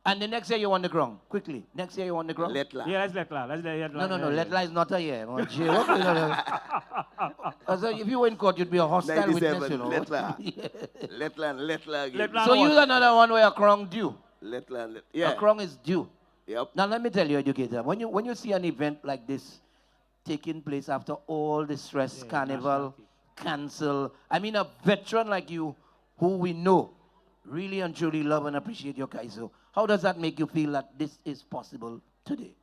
S2: And the next year you won the crown. Quickly. Next year you won the crown.
S18: Letla.
S3: Yeah, let's Letla.
S2: No. Letla is not a year. So if you were in court, you'd be a hostile witness, you know.
S18: Letla again.
S2: So you're another one where a crown due.
S18: Letla. Yeah.
S2: A crown is due.
S18: Yep.
S2: Now let me tell you, educator, when you see an event like this taking place after all the stress, Carnival, cancel, I mean a veteran like you, who we know, really and truly love and appreciate your Kaiso. How does that make you feel that this is possible today?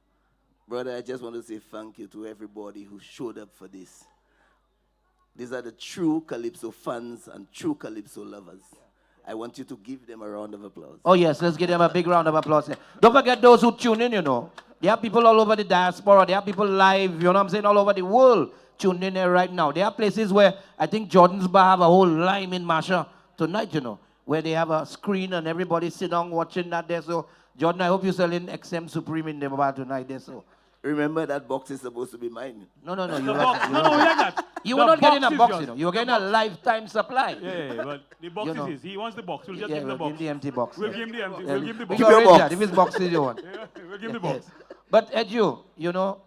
S18: Brother, I just want to say thank you to everybody who showed up for this. These are the true Calypso fans and true Calypso lovers. I want you to give them a round of applause.
S2: Oh yes, let's give them a big round of applause. Don't forget those who tune in, you know. There are people all over the diaspora. There are people live, you know what I'm saying, all over the world tuned in there right now. There are places where I think Jordan's Bar have a whole line in Masha tonight, you know, where they have a screen and everybody sit down watching that there. So, Jordan, I hope you're selling XM Supreme in the bar tonight there. So,
S18: remember that box is supposed to be mine.
S2: No. You
S3: were
S2: not getting a box, you know. You were getting a lifetime supply.
S3: Yeah, but the box is his. He wants the box. We'll just give him the box.
S2: We'll give the empty box.
S3: We'll give him the empty. We'll give him the box.
S2: We'll arrange that if it's boxes you want.
S3: We'll give him the box.
S2: But Edu, you know,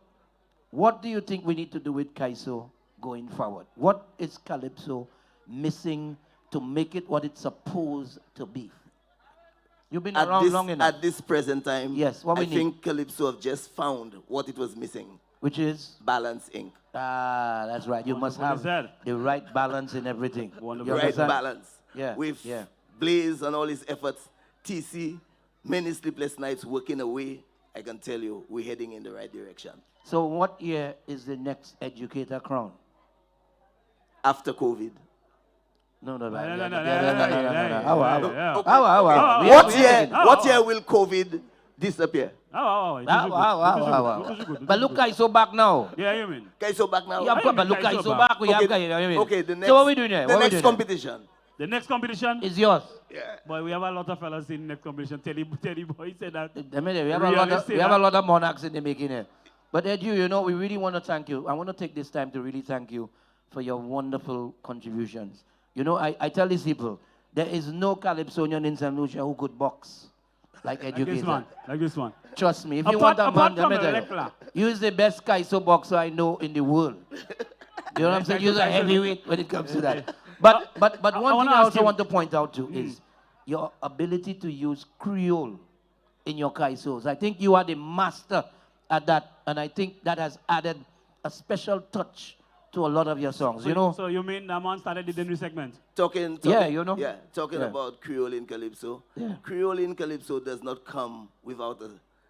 S2: what do you think we need to do with Kaiso going forward? What is Calypso missing to make it what it's supposed to be? You've been around long enough.
S18: At this present time,
S2: yes, what we need.
S18: I think Calypso have just found what it was missing.
S2: Which is?
S18: Balance Inc.
S2: Ah, that's right. You must have the right balance in everything.
S18: The right balance.
S2: Yeah.
S18: With Blaze and all his efforts, TC, many sleepless nights working away, I can tell you we're heading in the right direction.
S2: So what year is the next educator crown?
S18: After COVID.
S2: No.
S18: What year will COVID disappear?
S2: But look, Kaiso back now.
S3: Yeah, you mean?
S18: Kaiso back now.
S2: Yeah, but look, Kaiso back.
S18: Okay, the next.
S2: So what we doing here?
S18: The next competition.
S3: The next competition
S2: is yours.
S3: Yeah. Boy, we have a lot of fellas in the next competition. Teddy boy said that.
S2: We have a lot of monarchs in the making here. But Edu, you know, we really want to thank you. I want to take this time to really thank you for your wonderful contributions. You know, I tell these people, there is no Calypsonian in St. Lucia who could box like educator.
S3: Like this one.
S2: Trust me, if you want a man, let me tell you, he's the best Kaiso boxer I know in the world. You know what I'm saying? He's a heavyweight when it comes to that. But one thing I also want to point out too is your ability to use Creole in your Kaisos. I think you are the master at that, and I think that has added a special touch to a lot of your songs, you know.
S3: So you mean the man started the new segment?
S18: Talking about Creole in Calypso.
S2: Yeah.
S18: Creole in Calypso does not come without a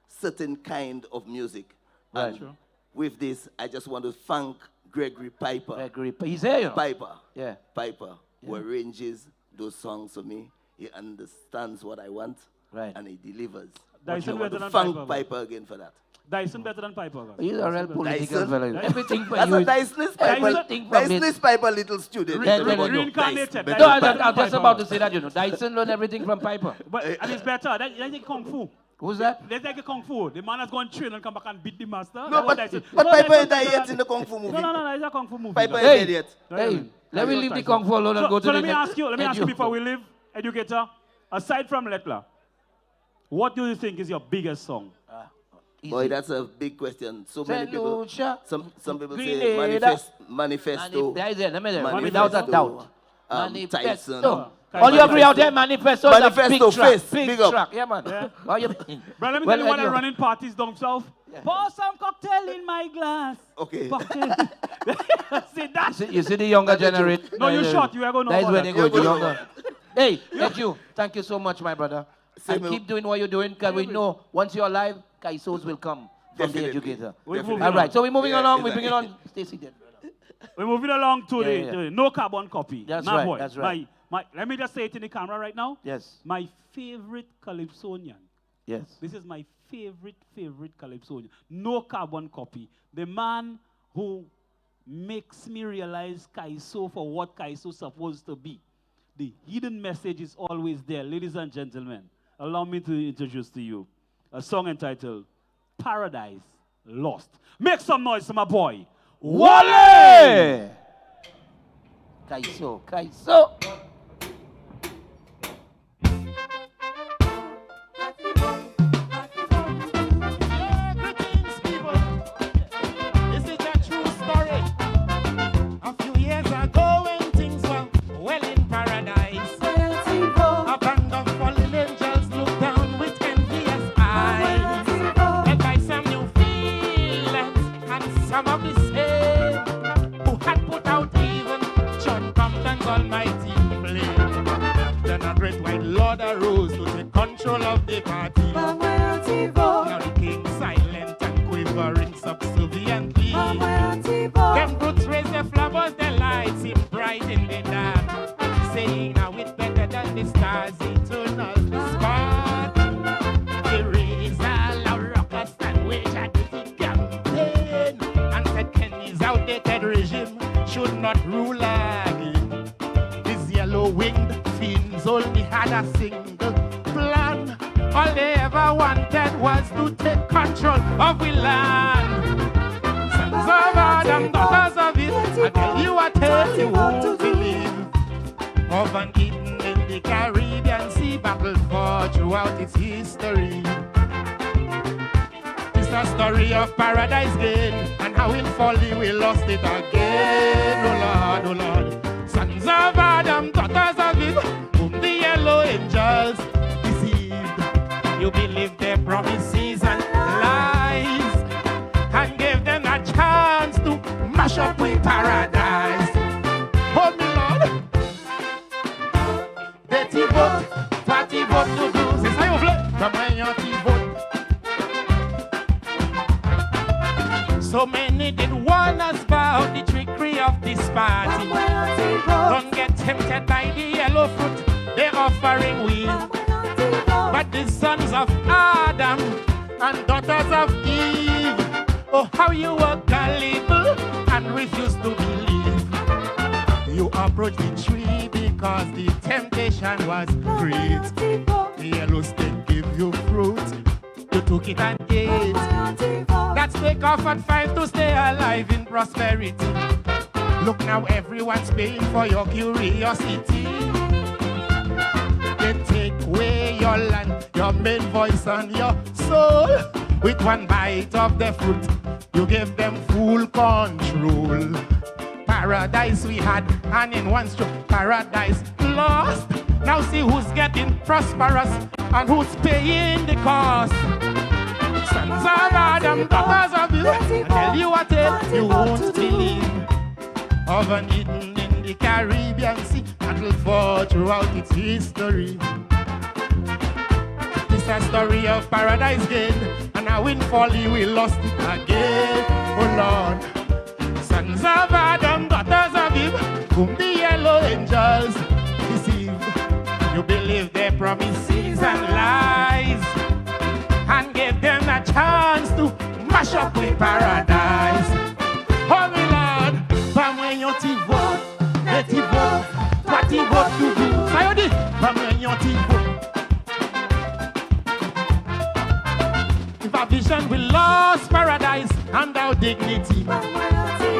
S18: certain kind of music.
S2: Right.
S18: And with this, I just want to thank Gregory Piper.
S2: He's here, you know.
S18: Piper.
S2: Yeah.
S18: Piper, who arranges those songs for me. he understands what I want,
S2: right,
S18: and he delivers.
S3: Dyson
S18: I want
S3: better
S18: to
S3: than
S18: thank
S3: Piper.
S18: Piper again for that.
S3: Dyson better than Piper.
S2: He's a real political
S18: Dyson?
S2: fellow. Everything for
S18: That's
S2: you
S18: a
S2: is-
S18: Dyson is Piper.
S2: everything from
S18: Dyson
S2: it.
S18: is Piper, little student.
S3: Reincarnated.
S2: No, I'm just about to say that, you know. Dyson learned everything from Piper.
S3: But and it's better. That's like Kung Fu.
S2: Who's that?
S3: That's like a Kung Fu. The man has gone train and come back and beat the master.
S18: No,
S3: That's what
S18: but
S3: Dyson-
S18: Piper
S3: Dyson
S18: ain't there
S3: better
S18: yet
S3: than-
S18: in the Kung Fu movie.
S3: No, it's a Kung Fu movie.
S18: Piper
S3: Hey,
S18: ain't there yet.
S2: Hey, let me leave the Kung Fu alone and go to
S3: so
S2: the
S3: let me
S2: next-
S3: ask you. Let me ask you before we leave, educator. Aside from Letla, what do you think is your biggest song?
S18: Boy, that's a big question. So many
S2: Saint
S18: people.
S2: Lucia.
S18: Some people
S2: Green
S18: say
S2: Ada.
S18: manifesto.
S2: Let me there.
S18: Manifesto,
S2: Without a doubt.
S18: Tyson.
S2: All you free out there, manifesto.
S18: Manifesto, face,
S2: big
S18: big up.
S2: track. Yeah, man.
S3: Yeah.
S2: How you?
S3: But let me
S2: Well,
S3: tell you what
S2: I
S3: I
S2: do.
S3: run in parties down south. Pour some cocktail in my glass.
S18: Okay.
S3: See that?
S2: You see the younger generation.
S3: No, you short. You are going to know
S2: That is
S3: about
S2: where
S3: that.
S2: they go. The younger. Hey, thank you. Thank you so much, my brother. And keep doing what you're doing, because we know once you're alive, Kaisos will come from the educator. All right, so we're moving along. We're bringing on Stacy there.
S3: We're moving along to
S2: Yeah.
S3: the no carbon copy.
S2: That's
S3: Nah,
S2: right,
S3: boy.
S2: that's right.
S3: Let me just say it in the camera right now.
S2: Yes.
S3: My favorite Calypsonian.
S2: Yes.
S3: This is my favorite Calypsonian. No carbon copy. The man who makes me realize Kaiso for what Kaiso supposed to be. The hidden message is always there. Ladies and gentlemen, allow me to introduce to you a song entitled Paradise Lost. Make some noise for my boy, Wale!
S2: Kaiso.
S12: This is a true story. A few years ago when things were well in paradise, a band of fallen angels looked down with envious eyes, led by some new feelings and some of the same who had put out even John Compton's almighty flame. Then a great white lord arose to take control of the party. Now the king silent and quivering subserviently. Them brutes raise their flowers, their lights seem bright in the dark, saying now it's better than the stars eternal spark. They raise a loud ruckus and wage a dirty campaign, and said Kenny's outdated regime should not rule again. These yellow-winged fiends only had a single plan. All they ever wanted was to take control of the land. Sons of Adam, daughters of Eve, I tell you a tale you won't believe. Of an Eden in the Caribbean Sea, battled for throughout its history. It's a story of paradise gain, and how in folly we lost it again. Oh Lord, sons of Adam, daughters of Eve, whom the yellow angels deceived. You believe their promises and lies, and gave them a chance to mash up with paradise. Oh me Lord, dirty vote, party vote to do. C'est ça you voulez, comme un anti-vote. So many did warn us about the trickery of this party. Don't get tempted by the yellow fruit they're offering we. But the sons of Adam and daughters of Eve, oh how you were gullible and refused to believe. You approached the tree because the temptation was great. The yellow stick gave you fruit, you took it and ate. That's take off at 5 to stay alive in prosperity. Look now, everyone's paying for your curiosity. They take away your land, your main voice and your soul. With one bite of the fruit, you give them full control. Paradise we had, and in one stroke, paradise lost. Now see who's getting prosperous and who's paying the cost. Sons of Adam, daughters of Eve, I tell you a tale you won't believe. Of an Eden in the Caribbean Sea, battled for throughout its history. It's a story of paradise gain, and now in folly we lost it again. Oh Lord, sons of Adam, daughters of Eve, whom the yellow angels deceived. You believe mash up with paradise. Oh, me Lord, from when you vote, get vote, what vote to do. Sayodi, from when you vote. If a vision will lost paradise and our dignity,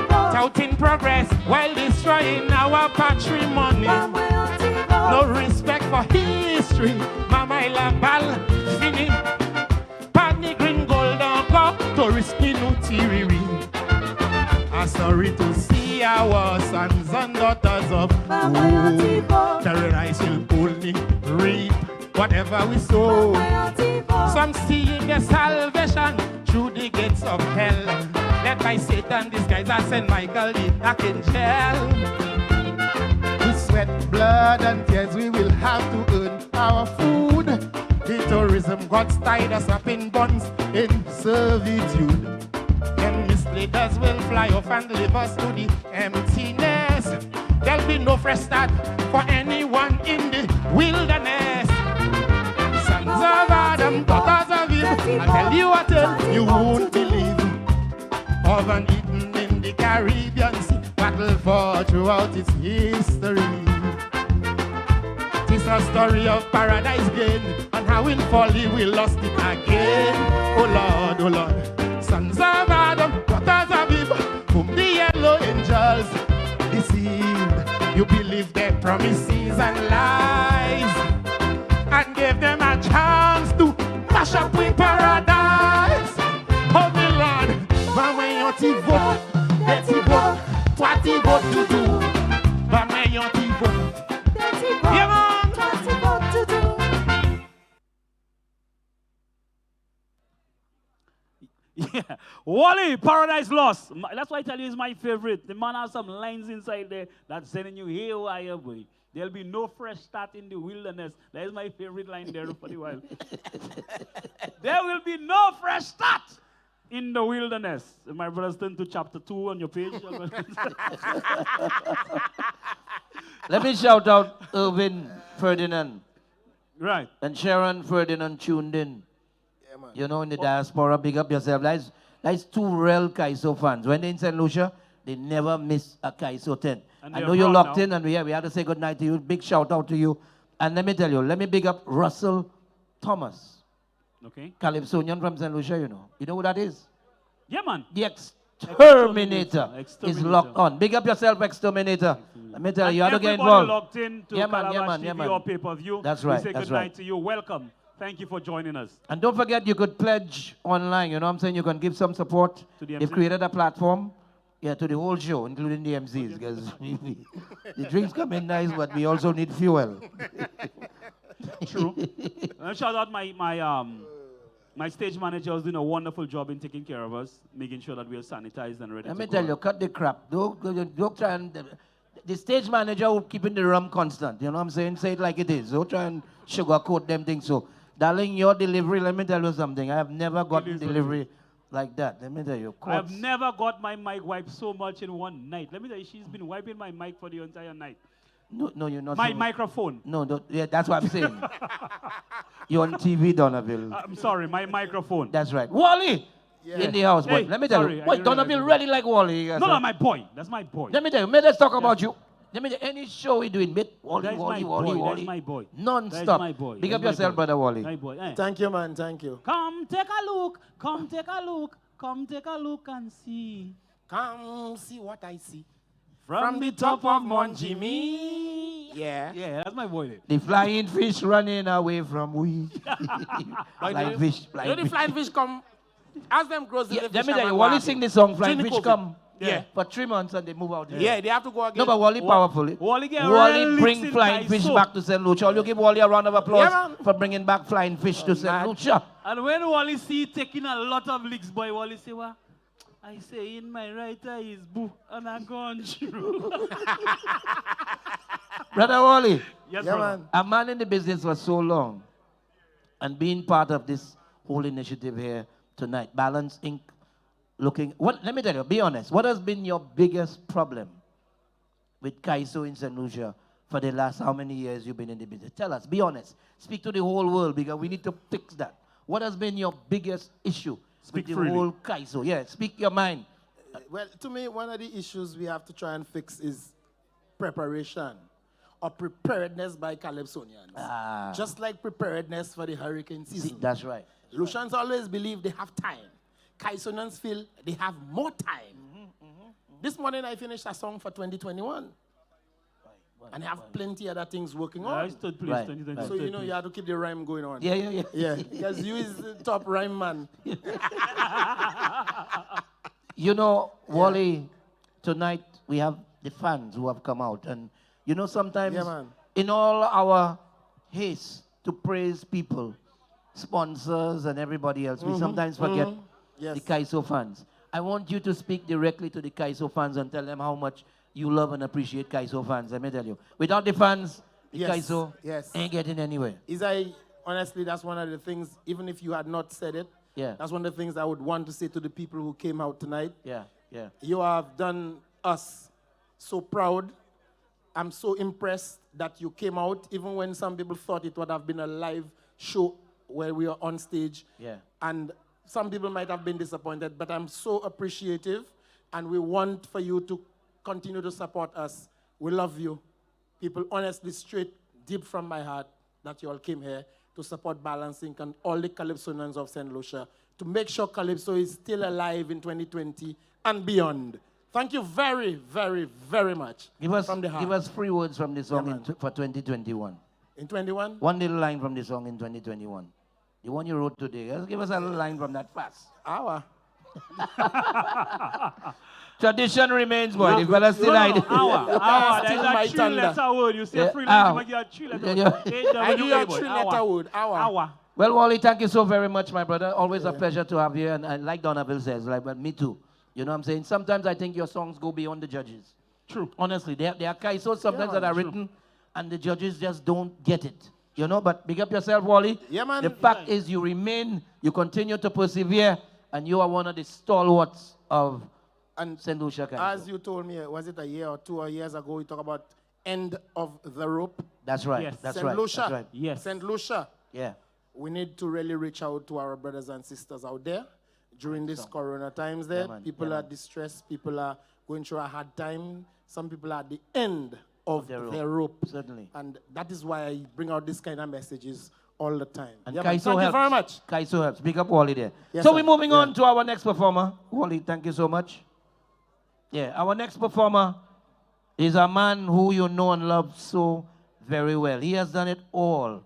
S12: touting progress while destroying our patrimony. No respect for history, Mama Ilabal, Fini, Pani Green Gold, Tourist Tiriri. I'm sorry to see our sons and daughters of terrorize will only reap whatever we sow. Some seeing their salvation through the gates of hell. Led by Satan, disguised as St. Michael, the archangel. With sweat, blood, and tears, we will have to earn our food. The tourism gods tied us up in bonds in servitude. And misleaders will fly off and leave us to the emptiness. There'll be no fresh start for anyone in the wilderness. Sons of Adam, daughters of Eve, I'll tell you what you won't believe. Of an Eden in the Caribbean Sea, battle fought throughout its history. It's a story of paradise gain, and how in folly we lost it again. Oh Lord, sons of Adam, daughters of Eve, whom the yellow angels deceived. You believe their promises and lies, and gave them a chance to mash up with paradise. Oh my Lord, but when you vote, let's vote, what you vote to do. But when you vote, yeah man, what you vote to do.
S3: Yeah, Wally, Paradise Lost. That's why I tell you it's my favorite. The man has some lines inside there that's sending you haywire, boy. There'll be no fresh start in the wilderness. That is my favorite line there for the while. There will be no fresh start in the wilderness. My brothers, turn to chapter 2 on your page.
S2: Let me shout out Irvin Ferdinand.
S3: Right.
S2: And Sharon Ferdinand tuned in.
S13: Yeah, man.
S2: You know, in the diaspora, big up yourself. That's two real Kaiso fans. When they're in St. Lucia, they never miss a Kaiso tent. I know you're locked in, and we have to say good night to you. Big shout out to you. And let me tell you, let me big up Russell Thomas.
S3: Okay.
S2: Calypsonian from St. Lucia, you know. You know who that is?
S3: Yeah, man.
S2: The Exterminator is locked on. Big up yourself, Exterminator. Let me tell you, you have to get involved.
S3: Locked in to Calabash TV or pay-per-view.
S2: That's right.
S3: We say good night to you. Welcome. Thank you for joining us.
S2: And don't forget, you could pledge online. You know what I'm saying? You can give some support. They've created a platform. Yeah, to the whole show, including the MCs, because the drinks come in nice, but we also need fuel.
S3: True. Shout out my stage manager was doing a wonderful job in taking care of us, making sure that we are sanitized and ready
S2: Let
S3: to
S2: me
S3: go.
S2: tell you, cut the crap. Don't try and... The stage manager who keeping the rum constant. You know what I'm saying? Say it like it is. Don't try and sugarcoat them things. So, darling, your delivery, let me tell you something. I have never gotten delivery like that. Let me tell you.
S3: I have never got my mic wiped so much in one night. Let me tell you, she's been wiping my mic for the entire night.
S2: No, you're not.
S3: My microphone.
S2: No, yeah, that's what I'm saying. You're on TV, Donaville.
S3: I'm sorry, my microphone.
S2: That's right. Wally! Yeah. In the house, boy. Let me tell you. Wait, Donaville ready like Wally.
S3: No, my boy. That's my boy.
S2: Let me tell you. Let's talk about you. Let me tell you, any show we doing, Wally.
S3: That's my boy.
S2: Non-stop.
S3: That's my boy.
S2: Big up yourself, brother Wally.
S3: My boy. Eh.
S13: Thank you, man. Thank you.
S3: Come take a look. Come take a look. Come take a look and see.
S13: Come see what I see.
S3: From the top of Mount Jimmy.
S13: Yeah.
S3: Yeah, that's my boy.
S2: The flying fish running away from we. Flying fish.
S13: The flying fish come. As them grows,
S2: Let me tell you, Wally sing the song, Flying Fish Come.
S13: Yeah.
S2: For 3 months and they move out.
S13: Yeah, they have to go again.
S2: No, but Wally powerfully.
S3: Wally
S2: bring flying fish back to St. Lucia. You give Wally a round of applause
S13: Yeah,
S2: for bringing back flying fish to St. Lucia.
S3: And when Wally see taking a lot of licks, boy, Wally say, what? I say in my right eye is boo, and I'm gone through.
S2: Brother Wally.
S3: Yes, brother.
S2: A man in the business for so long and being part of this whole initiative here tonight, Balance Inc. Let me tell you, be honest. What has been your biggest problem with Kaiso in St. Lucia for the last how many years you've been in the business? Tell us, be honest. Speak to the whole world because we need to fix that. What has been your biggest issue with the
S3: freely.
S2: whole CALYPSO. Yeah, speak your mind.
S19: Well, to me, one of the issues we have to try and fix is preparation or preparedness by Calypsonians. Just like preparedness for the hurricane season.
S2: That's right.
S19: Lucians always believe they have time. Calypsonians feel they have more time. This morning I finished a song for 2021. And I have plenty other things working on.
S3: I stood place, 2020.
S19: So, you know, you have to keep the rhyme going on.
S2: Yeah.
S19: Yeah, because you is the top rhyme man.
S2: You know, Wally, tonight we have the fans who have come out. And, you know, sometimes in all our haste to praise people, sponsors and everybody else, we sometimes forget the CALYPSO fans. I want you to speak directly to the CALYPSO fans and tell them how much you love and appreciate CALYPSO fans. Let me tell you. Without the fans, the CALYPSO ain't getting anywhere.
S19: Honestly, that's one of the things, even if you had not said it, that's one of the things I would want to say to the people who came out tonight.
S2: Yeah.
S19: You have done us so proud. I'm so impressed that you came out, even when some people thought it would have been a live show where we are on stage.
S2: Yeah.
S19: And some people might have been disappointed, but I'm so appreciative, and we want for you to continue to support us. We love you. People, honestly, straight, deep from my heart, that you all came here to support Balancing and all the Calypsonians of St. Lucia to make sure Calypso is still alive in 2020 and beyond. Thank you very, very, very much.
S2: Give us,
S19: from the heart.
S2: give us 3 words from the song for 2021.
S19: In 21?
S2: One little line from the song in 2021. The one you wrote today. Just give us a little line from that fast.
S19: Hour.
S2: Tradition remains, boy. The fella still hiding.
S3: Hour. There's a 3-letter word. You say 3 letters, you get a 3-letter word.
S19: I give you a 3-letter word. Hour.
S2: Well, Wally, thank you so very much, my brother. Always a pleasure to have you. And like Donaville says, well, me too. You know what I'm saying? Sometimes I think your songs go beyond the judges.
S3: True.
S2: Honestly, there are CALYPSO sometimes that are written and the judges just don't get it. You know, but big up yourself, Wally.
S19: Yeah, man.
S2: The fact is you remain, you continue to persevere, and you are one of the stalwarts of St. Lucia CALYPSO.
S19: As you told me, was it a year or 2 years ago, you talk about end of the rope?
S2: That's right. Yes. That's right.
S19: Lucia.
S2: That's right.
S3: Yes.
S19: St. Lucia.
S2: Yeah.
S19: We need to really reach out to our brothers and sisters out there during this corona times there. People are distressed. People are going through a hard time. Some people are at the end of their rope.
S2: Certainly.
S19: And that is why I bring out this kind of messages all the time.
S2: And
S19: Yeah,
S2: CALYPSO
S19: thank
S2: helps.
S19: you very much.
S2: CALYPSO helps. Big up Wally there.
S19: Yes,
S2: so
S19: sir.
S2: we're moving on to our next performer. Wally, thank you so much. Yeah, our next performer is a man who you know and love so very well. He has done it all.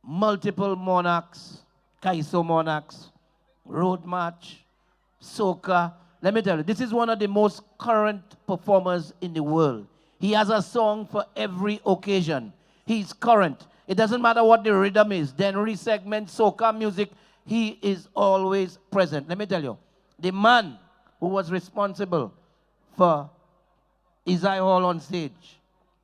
S2: Multiple monarchs, CALYPSO monarchs, road march, soca. Let me tell you, this is one of the most current performers in the world. He has a song for every occasion. He's current. It doesn't matter what the rhythm is. Dennery segment, soca music, he is always present. Let me tell you, the man who was responsible for Isaiah Hall on stage,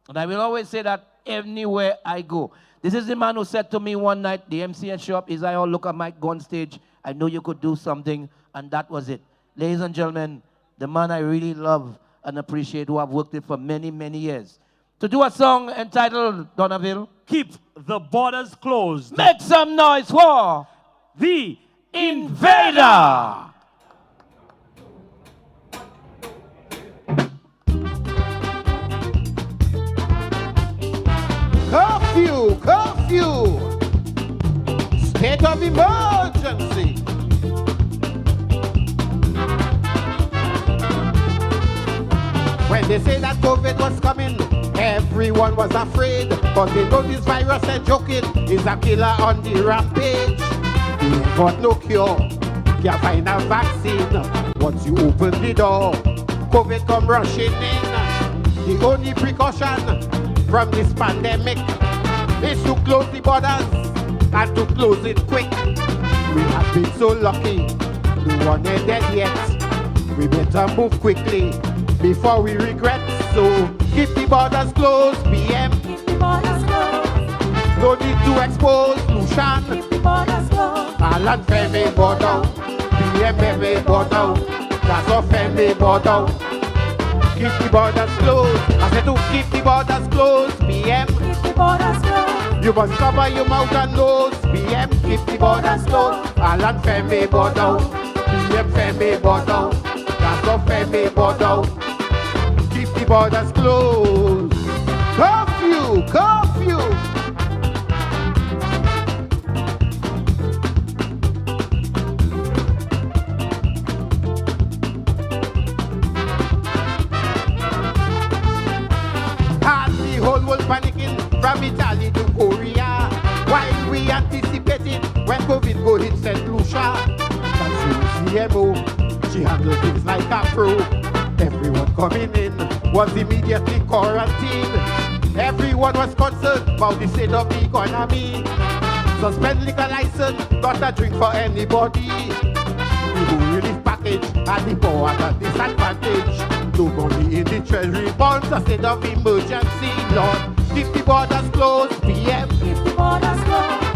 S2: and I will always say that anywhere I go. This is the man who said to me one night, the MCN shop, Isaiah Hall, look at Mike, go on stage. I know you could do something, and that was it. Ladies and gentlemen, the man I really love and appreciate, who I've worked with for many, many years. To do a song entitled, Donaville,
S3: Keep the Borders Closed.
S2: Make some noise for
S3: The
S2: Invader.
S18: Curfew, curfew, state of emergency. When they say that COVID was coming, everyone was afraid, but they know this virus ain't joking, is a killer on the rampage. He ain't got no cure, can't find a vaccine. Once you open the door, COVID come rushing in. The only precaution from this pandemic is to close the borders and to close it quick. We have been so lucky, no one ain't dead yet. We better move quickly before we regret. So keep the borders closed, PM. Keep the borders closed. No need to expose Lucian. Keep the borders closed. Alan Femi border, PM Femi border. That's all Femi border. Keep the borders closed. I said to keep the borders closed, PM. Keep the borders closed.
S20: You must cover your mouth and nose. PM, keep the borders closed. Alan Femi border. PM Femi border. Gaston Femi border. Keep the borders closed. Curfew, curfew. The whole world panicking from Italy to Korea, while we anticipated when COVID go hit St. Lucia. That's CMO, she handled things like a pro. Everyone coming in was immediately quarantined. Everyone was concerned about the state of the economy. Suspend liquor license, not a drink for anybody. The whole relief package and the poor at a disadvantage. No money in the treasury bonds, a state of emergency, Lord. Keep the borders closed, PM. Keep the borders closed.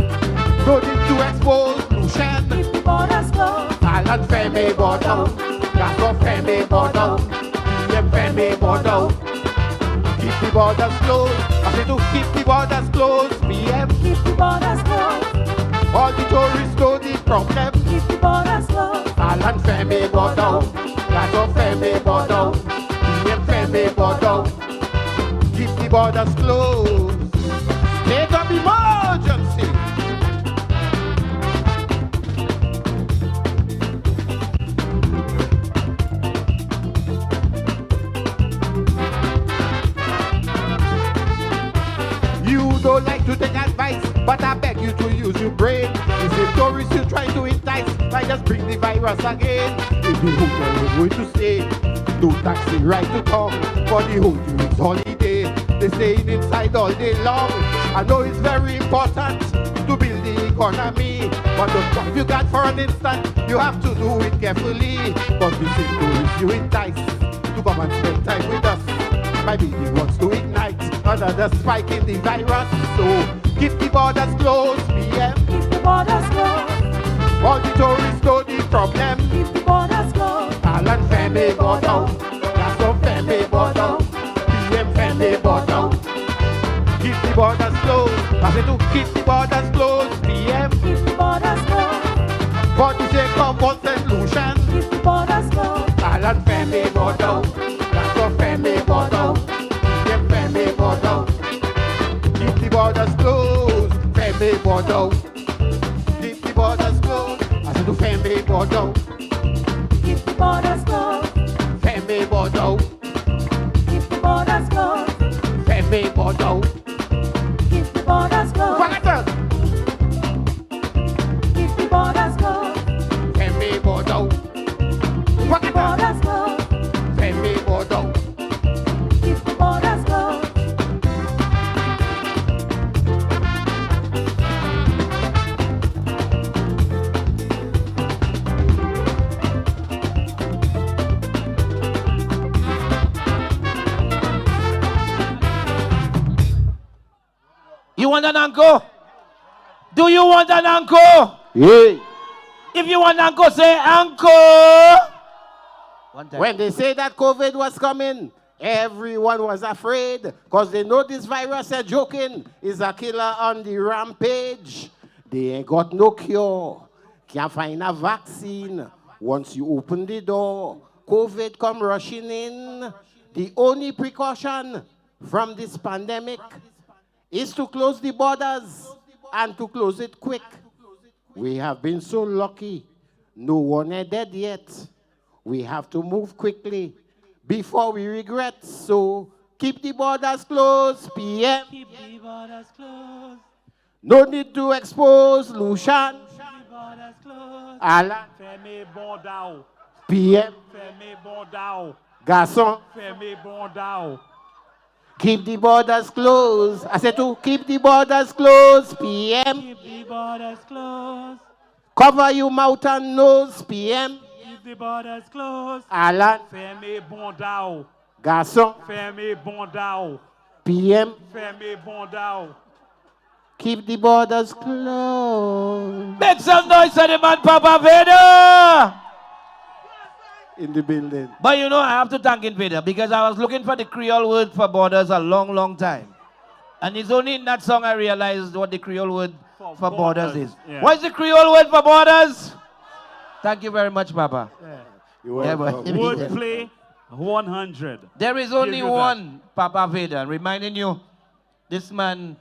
S20: No need to expose Lucian. Keep the borders closed. Alan Femi border. Gaston Femi border. PM Femi border. Keep the borders closed. I say to keep the borders closed, PM. Keep the borders closed. All the tourists know the problem. Keep the borders closed. Alan Femi border. Gaston Femi border. PM Femi border. Keep the borders closed. State of emergency. You don't like to take advice, but I beg you to use your brain. If the tourists you try to entice, I just bring the virus again. If the hotel we're going to stay, no taxi right to come for the whole 2 weeks holiday. They staying inside all day long. I know it's very important to build the economy, but don't jump you got for an instant. You have to do it carefully, because the same tourists you entice to come and spend time with us. Maybe he wants to ignite another spike in the virus. So keep the borders closed, PM. Keep the borders closed. All the tourists know the problem. Keep the borders closed. Alan Femi border. Gaston Femi border. PM Femi border. Keep the borders closed. I say to keep the borders closed, PM. Keep the borders closed. For the sake of one solution. Keep the borders closed. Alan Femi border. Gaston Femi border. PM Femi border. Keep the borders closed. Femi border. Keep the borders closed. I said to Femi border. Keep the borders closed. Femi border. Keep the borders closed. Femi border. Keep the borders closed. Keep the borders closed. Femi border. Keep the borders closed. Femi border. Keep the borders closed.
S2: You want an encore? Do you want an encore?
S20: Yeah.
S2: If you want an encore, say encore.
S20: When they say that COVID was coming, everyone was afraid, because they know this virus, they're joking, is a killer on the rampage. They ain't got no cure. Can't find a vaccine. Once you open the door, COVID come rushing in. The only precaution from this pandemic is to close the borders and to close it quick. We have been so lucky. No one is dead yet. We have to move quickly before we regret. So keep the borders closed, PM.
S3: Keep the borders closed.
S20: No need to expose Lucian.
S3: Keep the borders closed.
S20: Alan.
S3: Femi Bondao.
S20: PM.
S3: Femi Bondao.
S20: Garçon.
S3: Femi Bondao.
S20: Keep the borders closed. I said to keep the borders closed, PM.
S3: Keep the borders closed.
S20: Cover your mouth and nose, PM.
S3: Keep the borders closed.
S20: Alan.
S3: Femi Bondao.
S20: Garçon.
S3: Femi Bondao.
S20: PM.
S3: Femi Bondao.
S20: Keep the borders closed.
S2: Make some noise for the man, Papa Vader.
S20: In the building.
S2: But you know, I have to thank Invader because I was looking for the Creole word for borders a long, long time. And it's only in that song I realized what the Creole word for borders is.
S3: Yeah.
S2: What is the Creole word for borders? Thank you very much, Papa.
S3: Yeah.
S2: Yeah, but-
S3: Wordplay 100.
S2: There is
S3: Give
S2: only
S3: you that.
S2: one Papa Veda. Reminding you, this man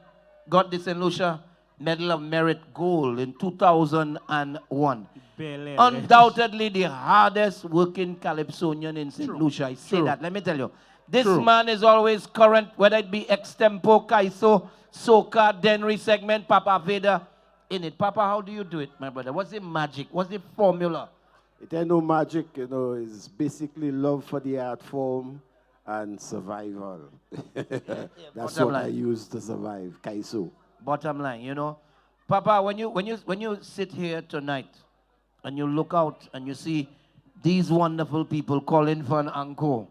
S2: got the St. Lucia Medal of Merit Gold in 2001. Undoubtedly the hardest working calypsonian in St. Lucia. I say that. Let me tell you. This man is always current, whether it be extempo, kaiso, soca, denry segment, Papa Veda in it. Papa, how do you do it, my brother? What's the magic? What's the formula?
S21: It ain't no magic, you know, it's basically love for the art form and survival. That's
S2: bottom
S21: what I
S2: line.
S21: use to survive, Kaiso.
S2: Bottom line, you know. Papa, when you sit here tonight and you look out and you see these wonderful people calling for an encore,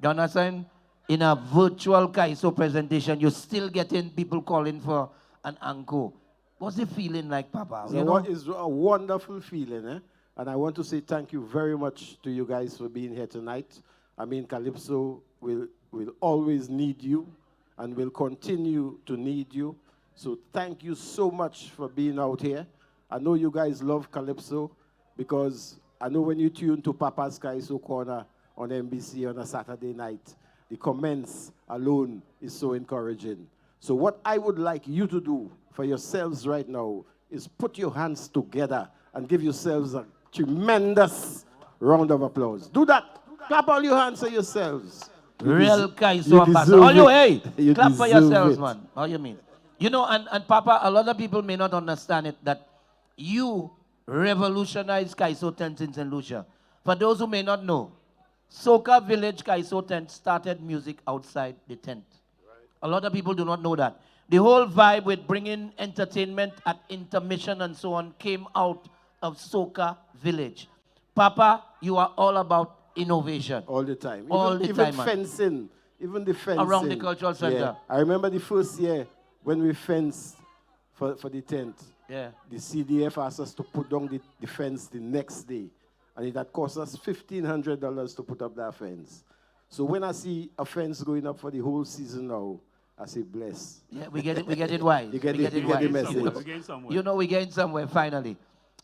S2: you understand? In a virtual Kaiso presentation, you're still getting people calling for an encore. What's the feeling like, Papa? You know?
S21: It's a wonderful feeling, eh? And I want to say thank you very much to you guys for being here tonight. I mean, Calypso will always need you and will continue to need you. So thank you so much for being out here. I know you guys love Calypso because I know when you tune to Papa's Kaiso Corner on NBC on a Saturday night, the comments alone is so encouraging. So what I would like you to do for yourselves right now is put your hands together and give yourselves a tremendous round of applause. Do that. Clap all your hands for yourselves.
S2: Real Kaiso ambassador. All you, hey, clap for
S21: deserve
S2: yourselves,
S21: it.
S2: man. How you mean? You know, and Papa, a lot of people may not understand it, that you revolutionized Kaiso tents in St. Lucia. For those who may not know, Soca Village Kaiso tent started music outside the tent. A lot of people do not know that. The whole vibe with bringing entertainment at intermission and so on came out of Soca Village. Papa, you are all about innovation.
S21: All the time.
S2: All the
S21: even
S2: time, man.
S21: fencing. Even the fencing.
S2: Around the cultural center.
S21: Yeah. I remember the first year when we fenced for the tent.
S2: Yeah.
S21: The CDF asked us to put down the fence the next day. And it had cost us $1,500 to put up that fence. So when I see a fence going up for the whole season now, I say bless.
S2: Yeah, we get it why.
S21: You get the message.
S2: You know we're getting somewhere finally.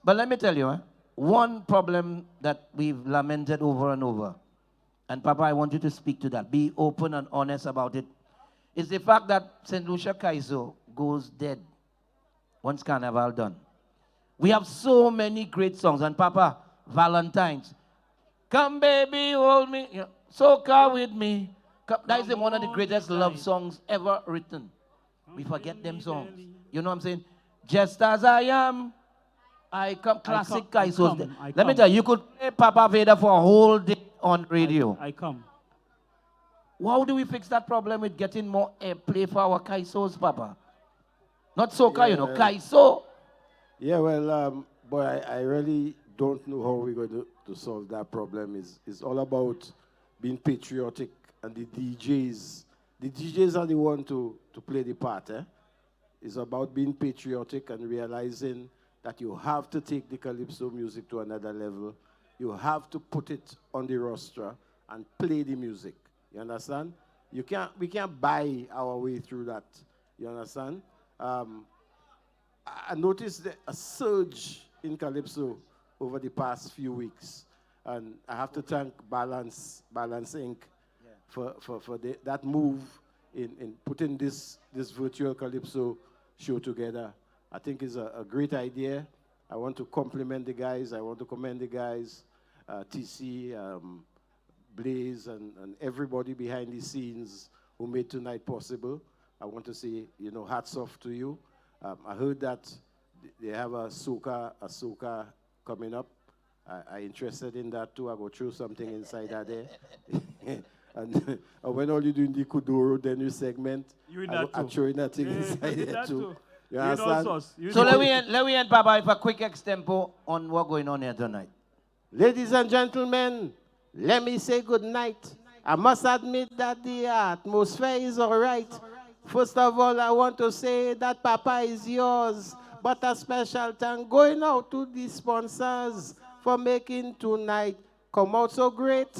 S2: But let me tell you, one problem that we've lamented over and over, and Papa, I want you to speak to that, be open and honest about it, is the fact that St. Lucia Kaiso goes dead once Carnival done. We have so many great songs, and Papa, Valentine's, come baby, hold me, you know, soca with me. That is one of the greatest love songs ever written. We forget them songs. You know what I'm saying? Just as I am, I come. Classic Kaisos. Let me tell you, you could play Papa Veda for a whole day on radio.
S3: I come.
S2: How do we fix that problem with getting more airplay for our Kaisos, Papa? Not soca, you know, Kaiso.
S21: Yeah, well, boy, I really don't know how we're going to solve that problem. It's all about being patriotic, and the DJs are the one to play the part. It's about being patriotic and realizing that you have to take the Calypso music to another level. You have to put it on the roster and play the music. You understand? We can't buy our way through that. You understand? I noticed a surge in Calypso over the past few weeks. And I have to thank Balance Inc. for that move in putting this virtual Calypso show together. I think it's a great idea. I want to compliment the guys. I want to commend the guys, TC, Blaze, and everybody behind the scenes who made tonight possible. I want to say, hats off to you. I heard that they have a soca coming up. I'm interested in that too. I go through something inside that there. And when all you do in the Kuduro, then you segment, I'm throwing that thing inside there too. You understand?
S2: So let me end, Papa, with a quick extempo on what's going on here tonight.
S21: Ladies and gentlemen, let me say good night. I must admit that the atmosphere is all right. First of all, I want to say that Papa is yours, but a special thank going out to the sponsors for making tonight come out so great.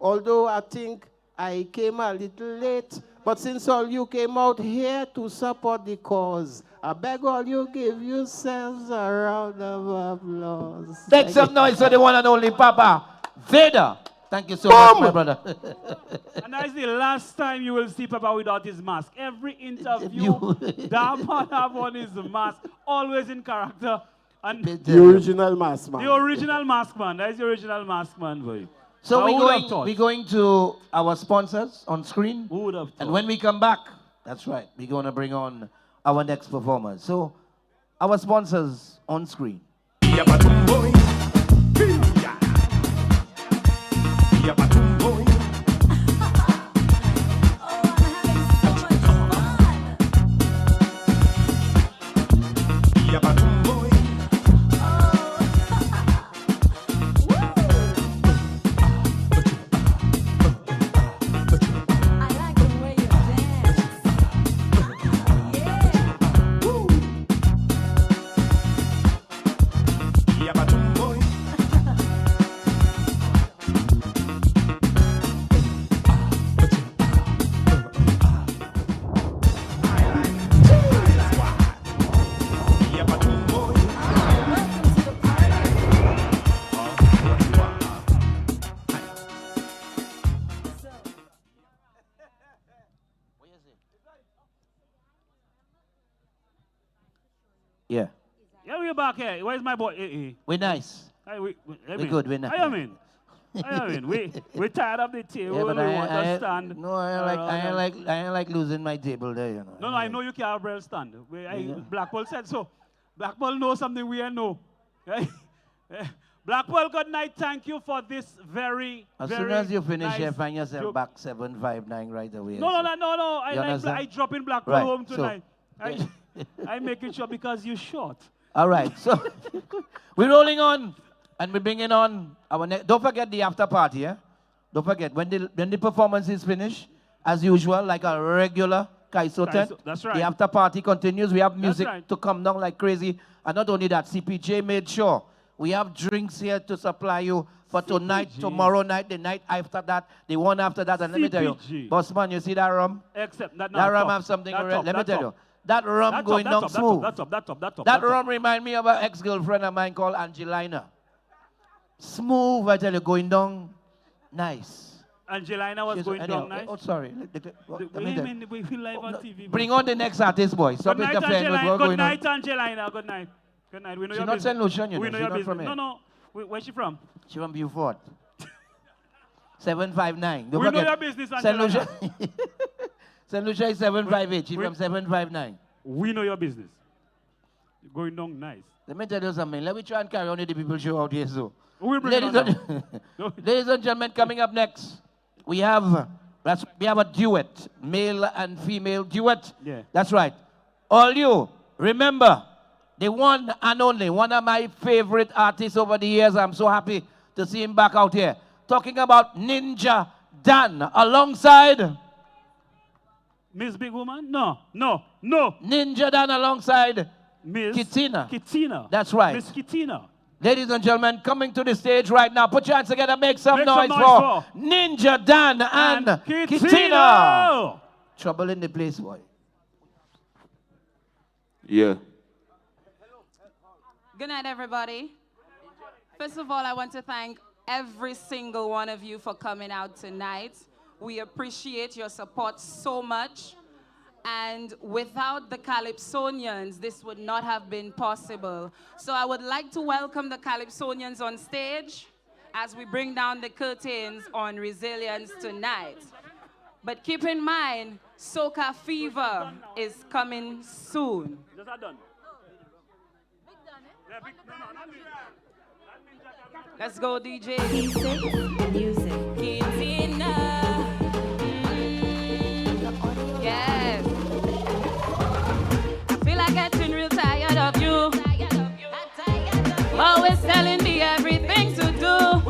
S21: Although I think I came a little late,
S20: But since all you came out here to support the cause, I beg all you give yourselves a round of applause.
S2: Make some noise for the one and only Papa Vader. Thank you so
S20: Boom!
S2: much, my brother.
S3: And that is the last time you will see Papa without his mask. Every interview, that man have on his mask, always in character. And
S21: The original mask man.
S3: the original mask man. That is the original mask man for you.
S2: So
S3: Who would have thought?
S2: we're going to our sponsors on screen.
S3: Who would have
S2: And
S3: thought?
S2: when we come back, that's right, we're going to bring on our next performers. So our sponsors on screen. Yeah.
S3: Yeah, we're back here. Where's my boy?
S2: We're nice.
S3: Hey,
S2: We're good, we're nice.
S3: I mean, we're tired of the table.
S2: Yeah, but
S3: we want to stand.
S2: No, I ain't like losing my table there, you know.
S3: No, I know you can't have stand. Blackpool said so. Blackpool knows something we ain't know. Blackpool, good night. Thank you for this very,
S2: As
S3: very
S2: soon as you finish
S3: nice
S2: here, find yourself
S3: joke.
S2: back 759 right away.
S3: No.
S2: You understand?
S3: I drop in Blackpool
S2: Right,
S3: home
S2: so-
S3: tonight. I make it sure because you're short.
S2: All right, so we're rolling on, and we're bringing on our next. Don't forget the after party, yeah? Don't forget, when the performance is finished, as usual, like a regular CALYPSO tent,
S3: that's right.
S2: the after party continues. We have music
S3: right.
S2: to come down like crazy. And not only that, CPJ made sure we have drinks here to supply you for tonight, tomorrow night, the night after that, the one after that. And let me tell you,
S3: CPG.
S2: Bossman, you see that rum?
S3: Except that
S2: That rum have something, let me tell you. That rum going down smooth. That rum remind me of an ex-girlfriend of mine called Angelina. Smooth, I tell you, going down nice.
S3: Angelina was going down nice.
S2: Oh, sorry.
S3: We feel live on TV.
S2: Bring on the next artist, boy. Stop
S3: Good night,
S2: interfering with what's
S3: Good
S2: going on.
S3: night, Angelina. Good night. Good night. We know
S2: She
S3: your
S2: not
S3: business.
S2: St. Lucian, you
S3: We
S2: know.
S3: know
S2: She
S3: your
S2: not from
S3: business.
S2: here.
S3: No. Where's she from?
S2: She from Beaufort. 759. Don't
S3: We know
S2: forget.
S3: your business,
S2: St.
S3: Angelina.
S2: Lucia. St. Lucia is 758. She from 759.
S3: We know your business. You're going down nice.
S2: Let me tell you something. Let me try and carry on with the people show out here. So,
S3: We'll bring it
S2: ladies and gentlemen, coming up next, we have a duet, male and female duet.
S3: Yeah.
S2: That's right. All you remember the one and only, one of my favorite artists over the years. I'm so happy to see him back out here. Talking about Ninja Dan alongside
S3: Miss Big Woman? No.
S2: Ninja Dan alongside
S3: Miss
S2: Kitina. That's right.
S3: Miss Kitina.
S2: Ladies and gentlemen, coming to the stage right now. Put your hands together, make some noise for Ninja Dan and Kitina. Trouble in the place, boy.
S1: Yeah.
S22: Good night, everybody. First of all, I want to thank every single one of you for coming out tonight. We appreciate your support so much. And without the Calypsonians, this would not have been possible. So I would like to welcome the Calypsonians on stage as we bring down the curtains on resilience tonight. But keep in mind, Soca Fever is coming soon. Let's go, DJ. Music. Yes. I feel like getting real tired of you. Always telling me everything to do.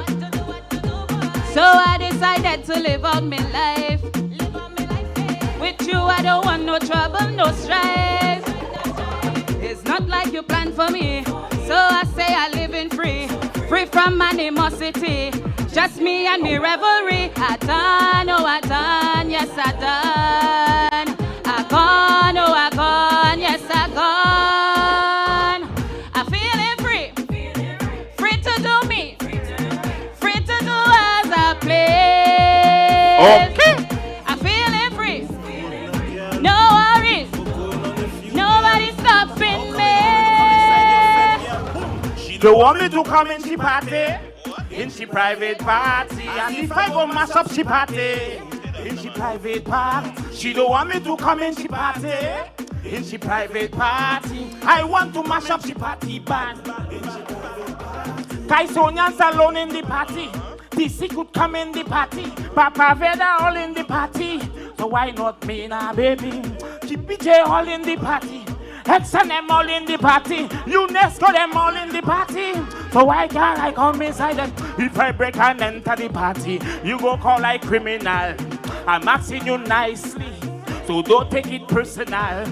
S22: So I decided to live out my life. With you, I don't want no trouble, no strife. It's not like you planned for me. So I say I live in free from animosity. Just me and me revelry. I done, oh I done, yes I done. I gone, oh I gone, yes I gone. I feeling free, free to do me, free to do as I please.
S4: Okay.
S22: I feeling free, no worries, nobody stopping me.
S20: She don't want me to come in she party, in she private party. And if I go mash up she party, in she private party. She don't want me to come in she party, in she private party. I want to mash up she party band. Kaisonians alone in the party. DC could come in the party. Papa Veda all in the party. So why not me now, baby? Chippy J all in the party. X&M all in the party. UNESCO them all in the party. So why can't I come inside them? If I break and enter the party, you go call like criminal. I'm asking you nicely, so don't take it personal.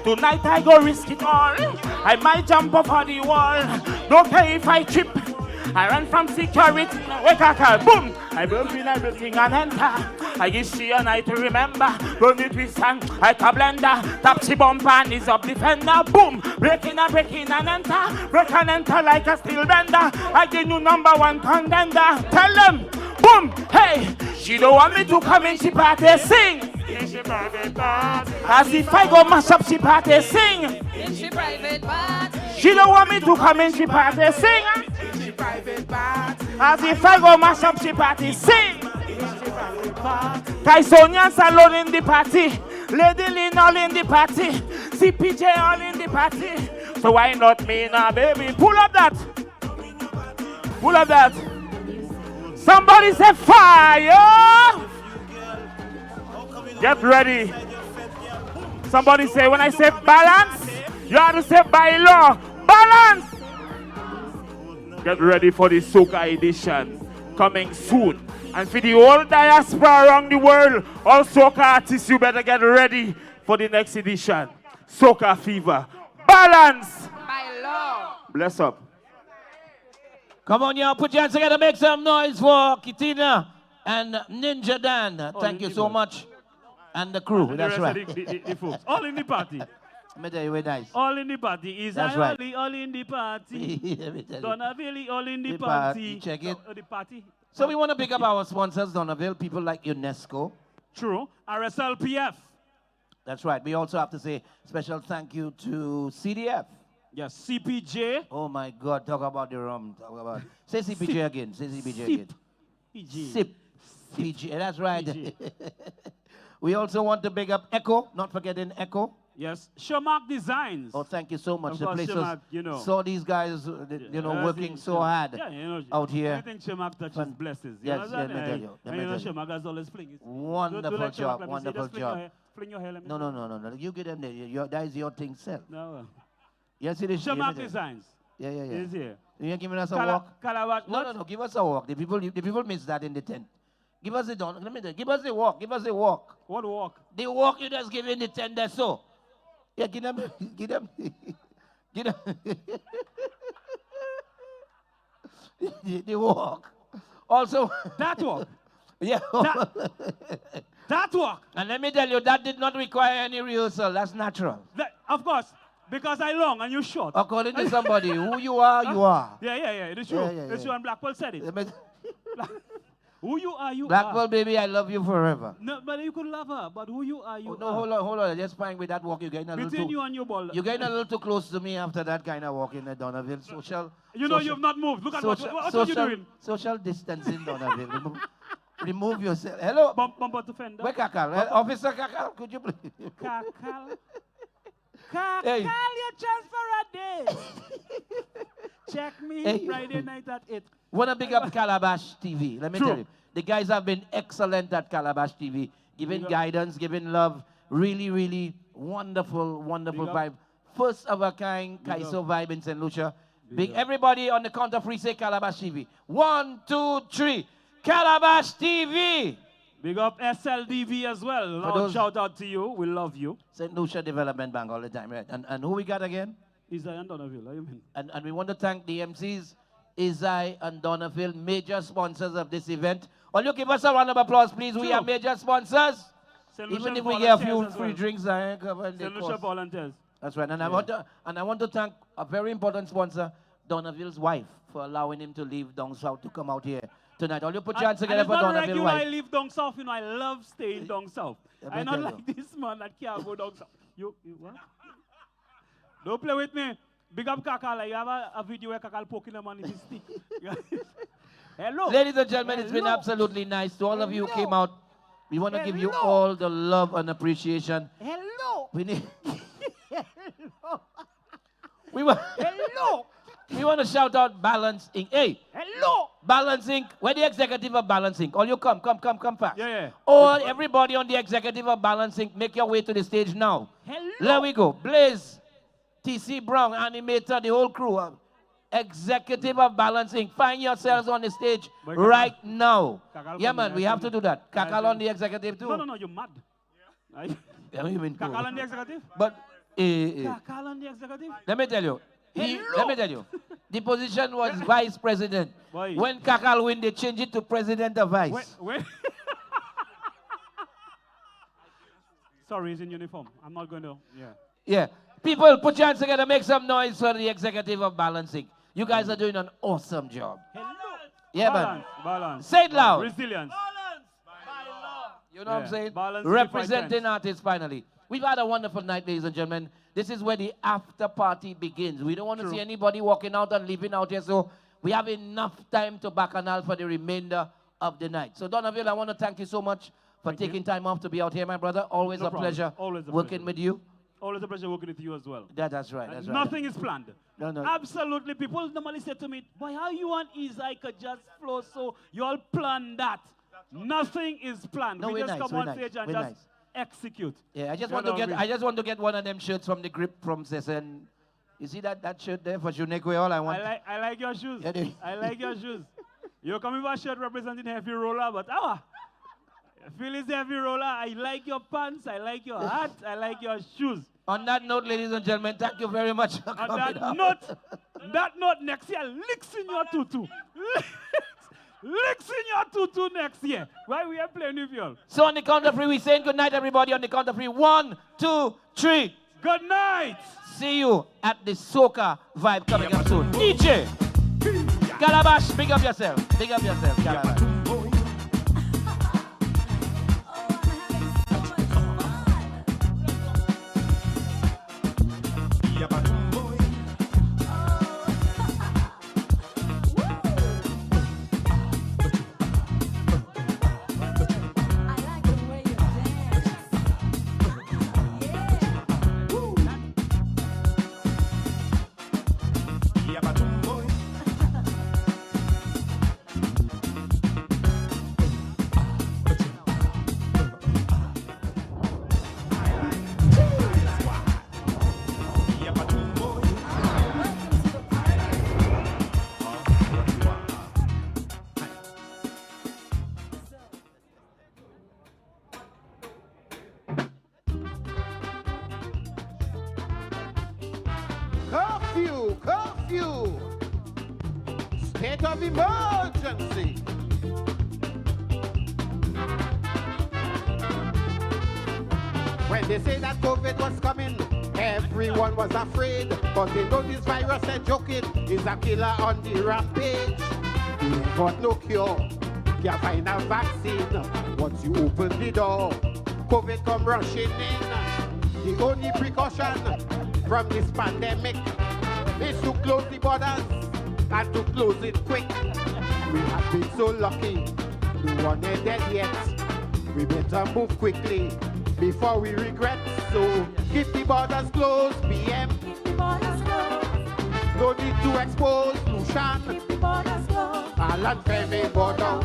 S20: Tonight I go risk it all. I might jump over the wall. Don't care if I trip. I run from security, wake up, boom! I bump in everything and enter. I give she a night to remember. Run it with sand, like a blender. Tap she bump and is up defender, boom! Breaking and enter. Break and enter like a steel bender. I give you #1 contender. Tell them, boom, hey! She don't want me to come in, she party, sing! In she private party. As if I go mash up, she party, sing!
S22: In she private party.
S20: She don't want me to come in, she party, sing!
S22: Private party.
S20: As if I go mash up, she party, sing! Kaisonians alone in the party. Lady Lynn all in the party. CPJ all in the party. So why not me now, baby? Pull up that. Pull up that. Somebody say fire! Get ready. Somebody say, when I say balance, you have to say by law. Balance! Get ready for the Soca edition coming soon. And for the whole diaspora around the world, all soca artists, you better get ready for the next edition. Soca Fever. Balance!
S22: By law.
S20: Bless up.
S2: Come on, y'all, put your hands together, make some noise for Kitina and Ninja Dan. Thank you so much. And the crew,
S3: And
S2: that's
S3: the
S2: right.
S3: rest of the folks. All in the party.
S2: Let me tell you, we're nice.
S3: All in the party. Is
S2: That's
S3: I
S2: right.
S3: all in the party.
S2: Let me tell you.
S3: Donnaville all in the
S2: The
S3: party.
S2: check it.
S3: The party.
S2: So we want to pick up our sponsors, Donnaville, people like UNESCO.
S3: True. RSLPF.
S2: That's right. We also have to say special thank you to CDF.
S3: Yes, CPJ.
S2: Oh my God, talk about the rum. Talk about. Say CPJ again. Say CPJ again.
S3: PG.
S2: SIP. PG. That's right. We also want to big up Echo, not forgetting Echo.
S3: Yes, Showmark Designs.
S2: Oh, thank you so much.
S3: Of
S2: The
S3: course,
S2: place
S3: Showmark, you know.
S2: saw these guys, working so hard out here.
S3: Anything Showmark touches blesses. You
S2: Yes,
S3: understand?
S2: let me tell you. Let
S3: And
S2: me
S3: you know
S2: tell you.
S3: Showmark has always fling it.
S2: Wonderful
S3: like
S2: job,
S3: Showmark, let me see.
S2: wonderful
S3: Just fling your
S2: job.
S3: hair. Fling your hair, let me
S2: No,
S3: see.
S2: no. You get them there. That is your thing, self.
S3: No.
S2: Yes, it is.
S3: Showmark Designs.
S2: Yeah.
S3: It is here.
S2: You're giving us a
S3: Cala-
S2: walk?
S3: Calabash,
S2: No,
S3: what?
S2: no. Give us a walk. The people miss that in the tent. Give us the don. Let me tell you. Give us the walk. Give us the walk.
S3: What walk?
S2: The walk you just give in the tent there, so. Yeah, give them. Give them. The walk. Also.
S3: That walk.
S2: Yeah.
S3: That walk.
S2: And let me tell you, that did not require any rehearsal. That's natural.
S3: Of course. Because I long and you short.
S2: According to somebody, who you are, you are.
S3: Yeah. It's true. It's true. And Blackwell said it. Who you are, you
S2: Blackwell,
S3: are.
S2: baby, I love you forever.
S3: No, but you could love her. But who you are, you
S2: No,
S3: are.
S2: hold on. Just fine with that walk. You're getting a little
S3: Between
S2: too,
S3: you and your ball.
S2: You're getting a little too close to me after that kind of walk in the Donnaville.
S3: You know you've not moved. Look at what are you doing?
S2: Social distancing, Donnaville. Remove yourself. Hello.
S3: Bumper to fender.
S2: Where Kakal? Officer Kakal, could you please?
S3: Kakal.
S2: Hey.
S3: Your chance for a day. Check me Friday night at 8.
S2: Want to big up Calabash TV. Let me tell you. The guys have been excellent at Calabash TV, giving guidance, giving love. Really, really wonderful vibe. First of a kind Kaiso vibe in St. Lucia. Big everybody on the count of 3 say Calabash TV. 1, 2, 3. Calabash TV.
S3: Big up SLDV as well. Loud shout out to you. We love you.
S2: St. Lucia Development Bank all the time, right? And who we got again?
S3: Is Zion Donnaville, you mean?
S2: And we want to thank the MCs, Izai and Donaville, major sponsors of this event. Will you give us a round of applause, please? We are major sponsors. Even if we get a few free drinks, I ain't covering the cost.
S3: Volunteers.
S2: That's right. And I want to thank a very important sponsor, Donaville's wife, for allowing him to leave down south to come out here tonight. All you put your hands together for Donaville's wife.
S3: I live down south, I love staying down south. I not like this man that can't go down south. You what? Don't play with me. Big up Kakal. You have a video where Kakal poking a man in his stick. Hello.
S2: Ladies and gentlemen, it's been absolutely nice. To all of you who came out, we want to give you all the love and appreciation.
S16: Hello.
S2: We need...
S16: Hello.
S2: We want...
S16: Hello.
S2: We want to shout out Balance Inc. Hey.
S16: Hello.
S2: Balance Inc. Where the executive of Balance Inc. All you come fast.
S3: Yeah.
S2: All everybody on the executive of Balance Inc. Make your way to the stage now.
S16: Hello.
S2: There we go. Blaze, TC Brown, animator, the whole crew. Executive of Balance Inc. Find yourselves on the stage right now. Yeah, man, we have to do that. Kakal on the executive too.
S3: No, you're mad.
S2: Yeah, you mean
S3: Kakal on the executive?
S2: But
S3: Kakal on the executive?
S2: let me tell you. The position was vice president. When Kakal win, they change it to president of vice.
S3: Sorry, he's in uniform. I'm not going to.
S2: Yeah. People, put your hands together, make some noise for the executive of Balancing. You guys are doing an awesome job.
S3: Hello.
S2: Yeah, man.
S3: Balance.
S2: Say it loud.
S3: Resilience.
S2: You know what I'm saying?
S3: Balance.
S2: Representing artists finally. We've had a wonderful night, ladies and gentlemen. This is where the after party begins. We don't want to see anybody walking out and leaving out here, so we have enough time to bacchanal for the remainder of the night. So, Donaville, I want to thank you so much for taking time off to be out here, my brother. Always a pleasure working with you.
S3: Always a pleasure working with you as well.
S2: That's right. That's right.
S3: Nothing is planned.
S2: No.
S3: Absolutely. People normally say to me, boy, how you want Izai could just flow so you all plan that. Nothing is planned.
S2: No,
S3: we just
S2: nice,
S3: come on stage and just execute.
S2: Yeah, I just want to get one of them shirts from the grip from Sesen. You see that shirt there for Junekwe? All I want.
S3: I like your shoes.
S2: Yeah,
S3: I like your shoes. You're coming with a shirt representing Heavy Roller, but Philly's Heavy Roller. I like your pants. I like your hat. I like your shoes.
S2: On that note, ladies and gentlemen, thank you very much for coming out.
S3: That note, next year, licks in your tutu. Licks in your tutu next year. Why we are playing with you?
S2: So on the count of three, we saying good night, everybody. On the count of three. 1, 2, 3.
S3: Good night.
S2: See you at the soca vibe coming up soon. DJ Calabash, big up yourself. Big up yourself, Calabash.
S20: Curfew! State of emergency! When they say that COVID was coming, everyone was afraid, but they know this virus ain't joking, is a killer on the rampage. We ain't got no cure, can't find a vaccine. Once you open the door, COVID come rushing in. The only precaution from this pandemic is to close the borders and to close it quick. We have been so lucky, no one is dead yet. We better move quickly before we regret. So keep the borders closed, BM. Keep the borders closed. No need to expose Lucian. Keep the borders closed. Alan Femi border,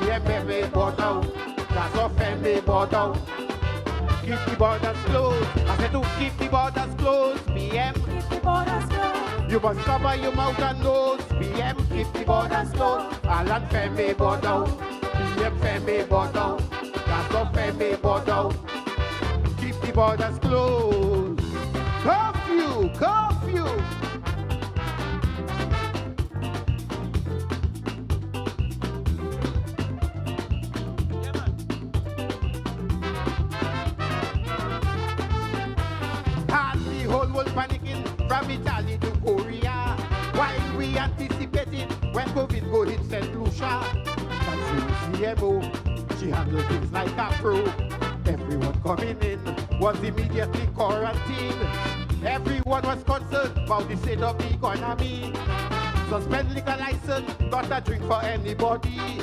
S20: BM Femi border. That's all Femi border. Keep the borders closed. I said to keep the borders closed, BM. Keep the borders closed. You must cover your mouth and nose, BM. Keep the borders closed. Alan Femi border, BM Femi border. That's all Femi border. Keep the borders closed. Curfew! people panicking from Italy to Korea. While we anticipated when COVID go hit St. Lucia. That's CMO, she handled things like a pro. Everyone coming in was immediately quarantined. Everyone was concerned about the state of the economy. Suspend liquor license, not a drink for anybody.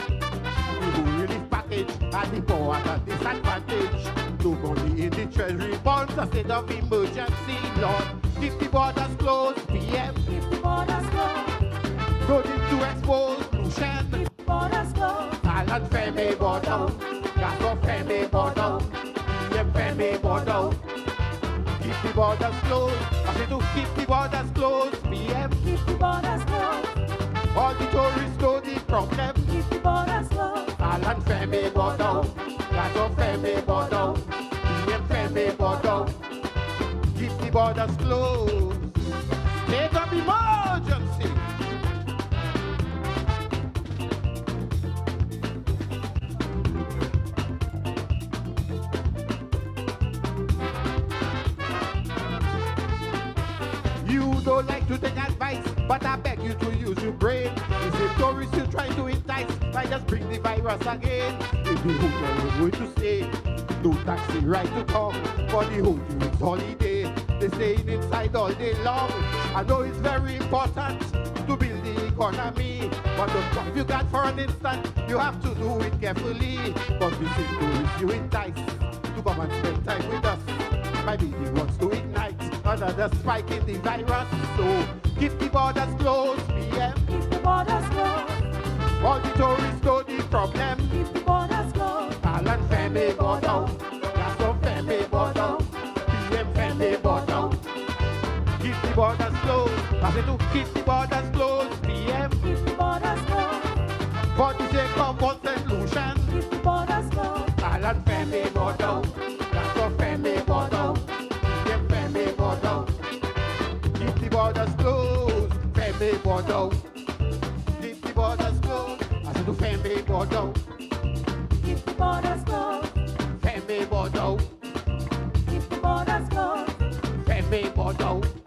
S20: The relief package and the poor at a disadvantage. Nobody in the treasury bonds a state of emergency. Lord, keep the borders closed, PM. Keep the borders closed. No need to expose pollution. Keep the borders closed. Island Femi border. Gas of Femi border. PM Femi border. Keep the borders closed. I say to keep the borders closed, PM. Keep the borders closed. All the tourists know the problem. Keep the borders closed. Island Femi border. Gas of Femi border. PM Femi border. Keep the borders closed. State of emergency. You don't like to take advice, but I beg you to use your brain. If the tourists you try to entice, I just bring the virus again. If the hotel is going to stay, no taxi right to come for the whole 2 weeks holiday. They staying inside all day long. I know it's very important to build the economy, but the stuff you got for an instant, you have to do it carefully. But we see tourists you entice to come and spend time with us. Maybe he wants to ignite another spike in the virus. So keep the borders closed, PM. Keep the borders closed. All the tourists know the problem. Keep the borders closed. Island Femi border. Gas of Femi border. PM Femi border. Keep the borders closed. I say to keep the borders closed, PM. Keep the borders closed. For the sake of one solution. Keep the borders closed. Island Femi border. Gas of Femi border. PM Femi border. Keep the borders closed. Femi border. Keep the borders closed. I said to Femi border. Keep the borders closed. Femi border. Keep the borders closed. Femi border.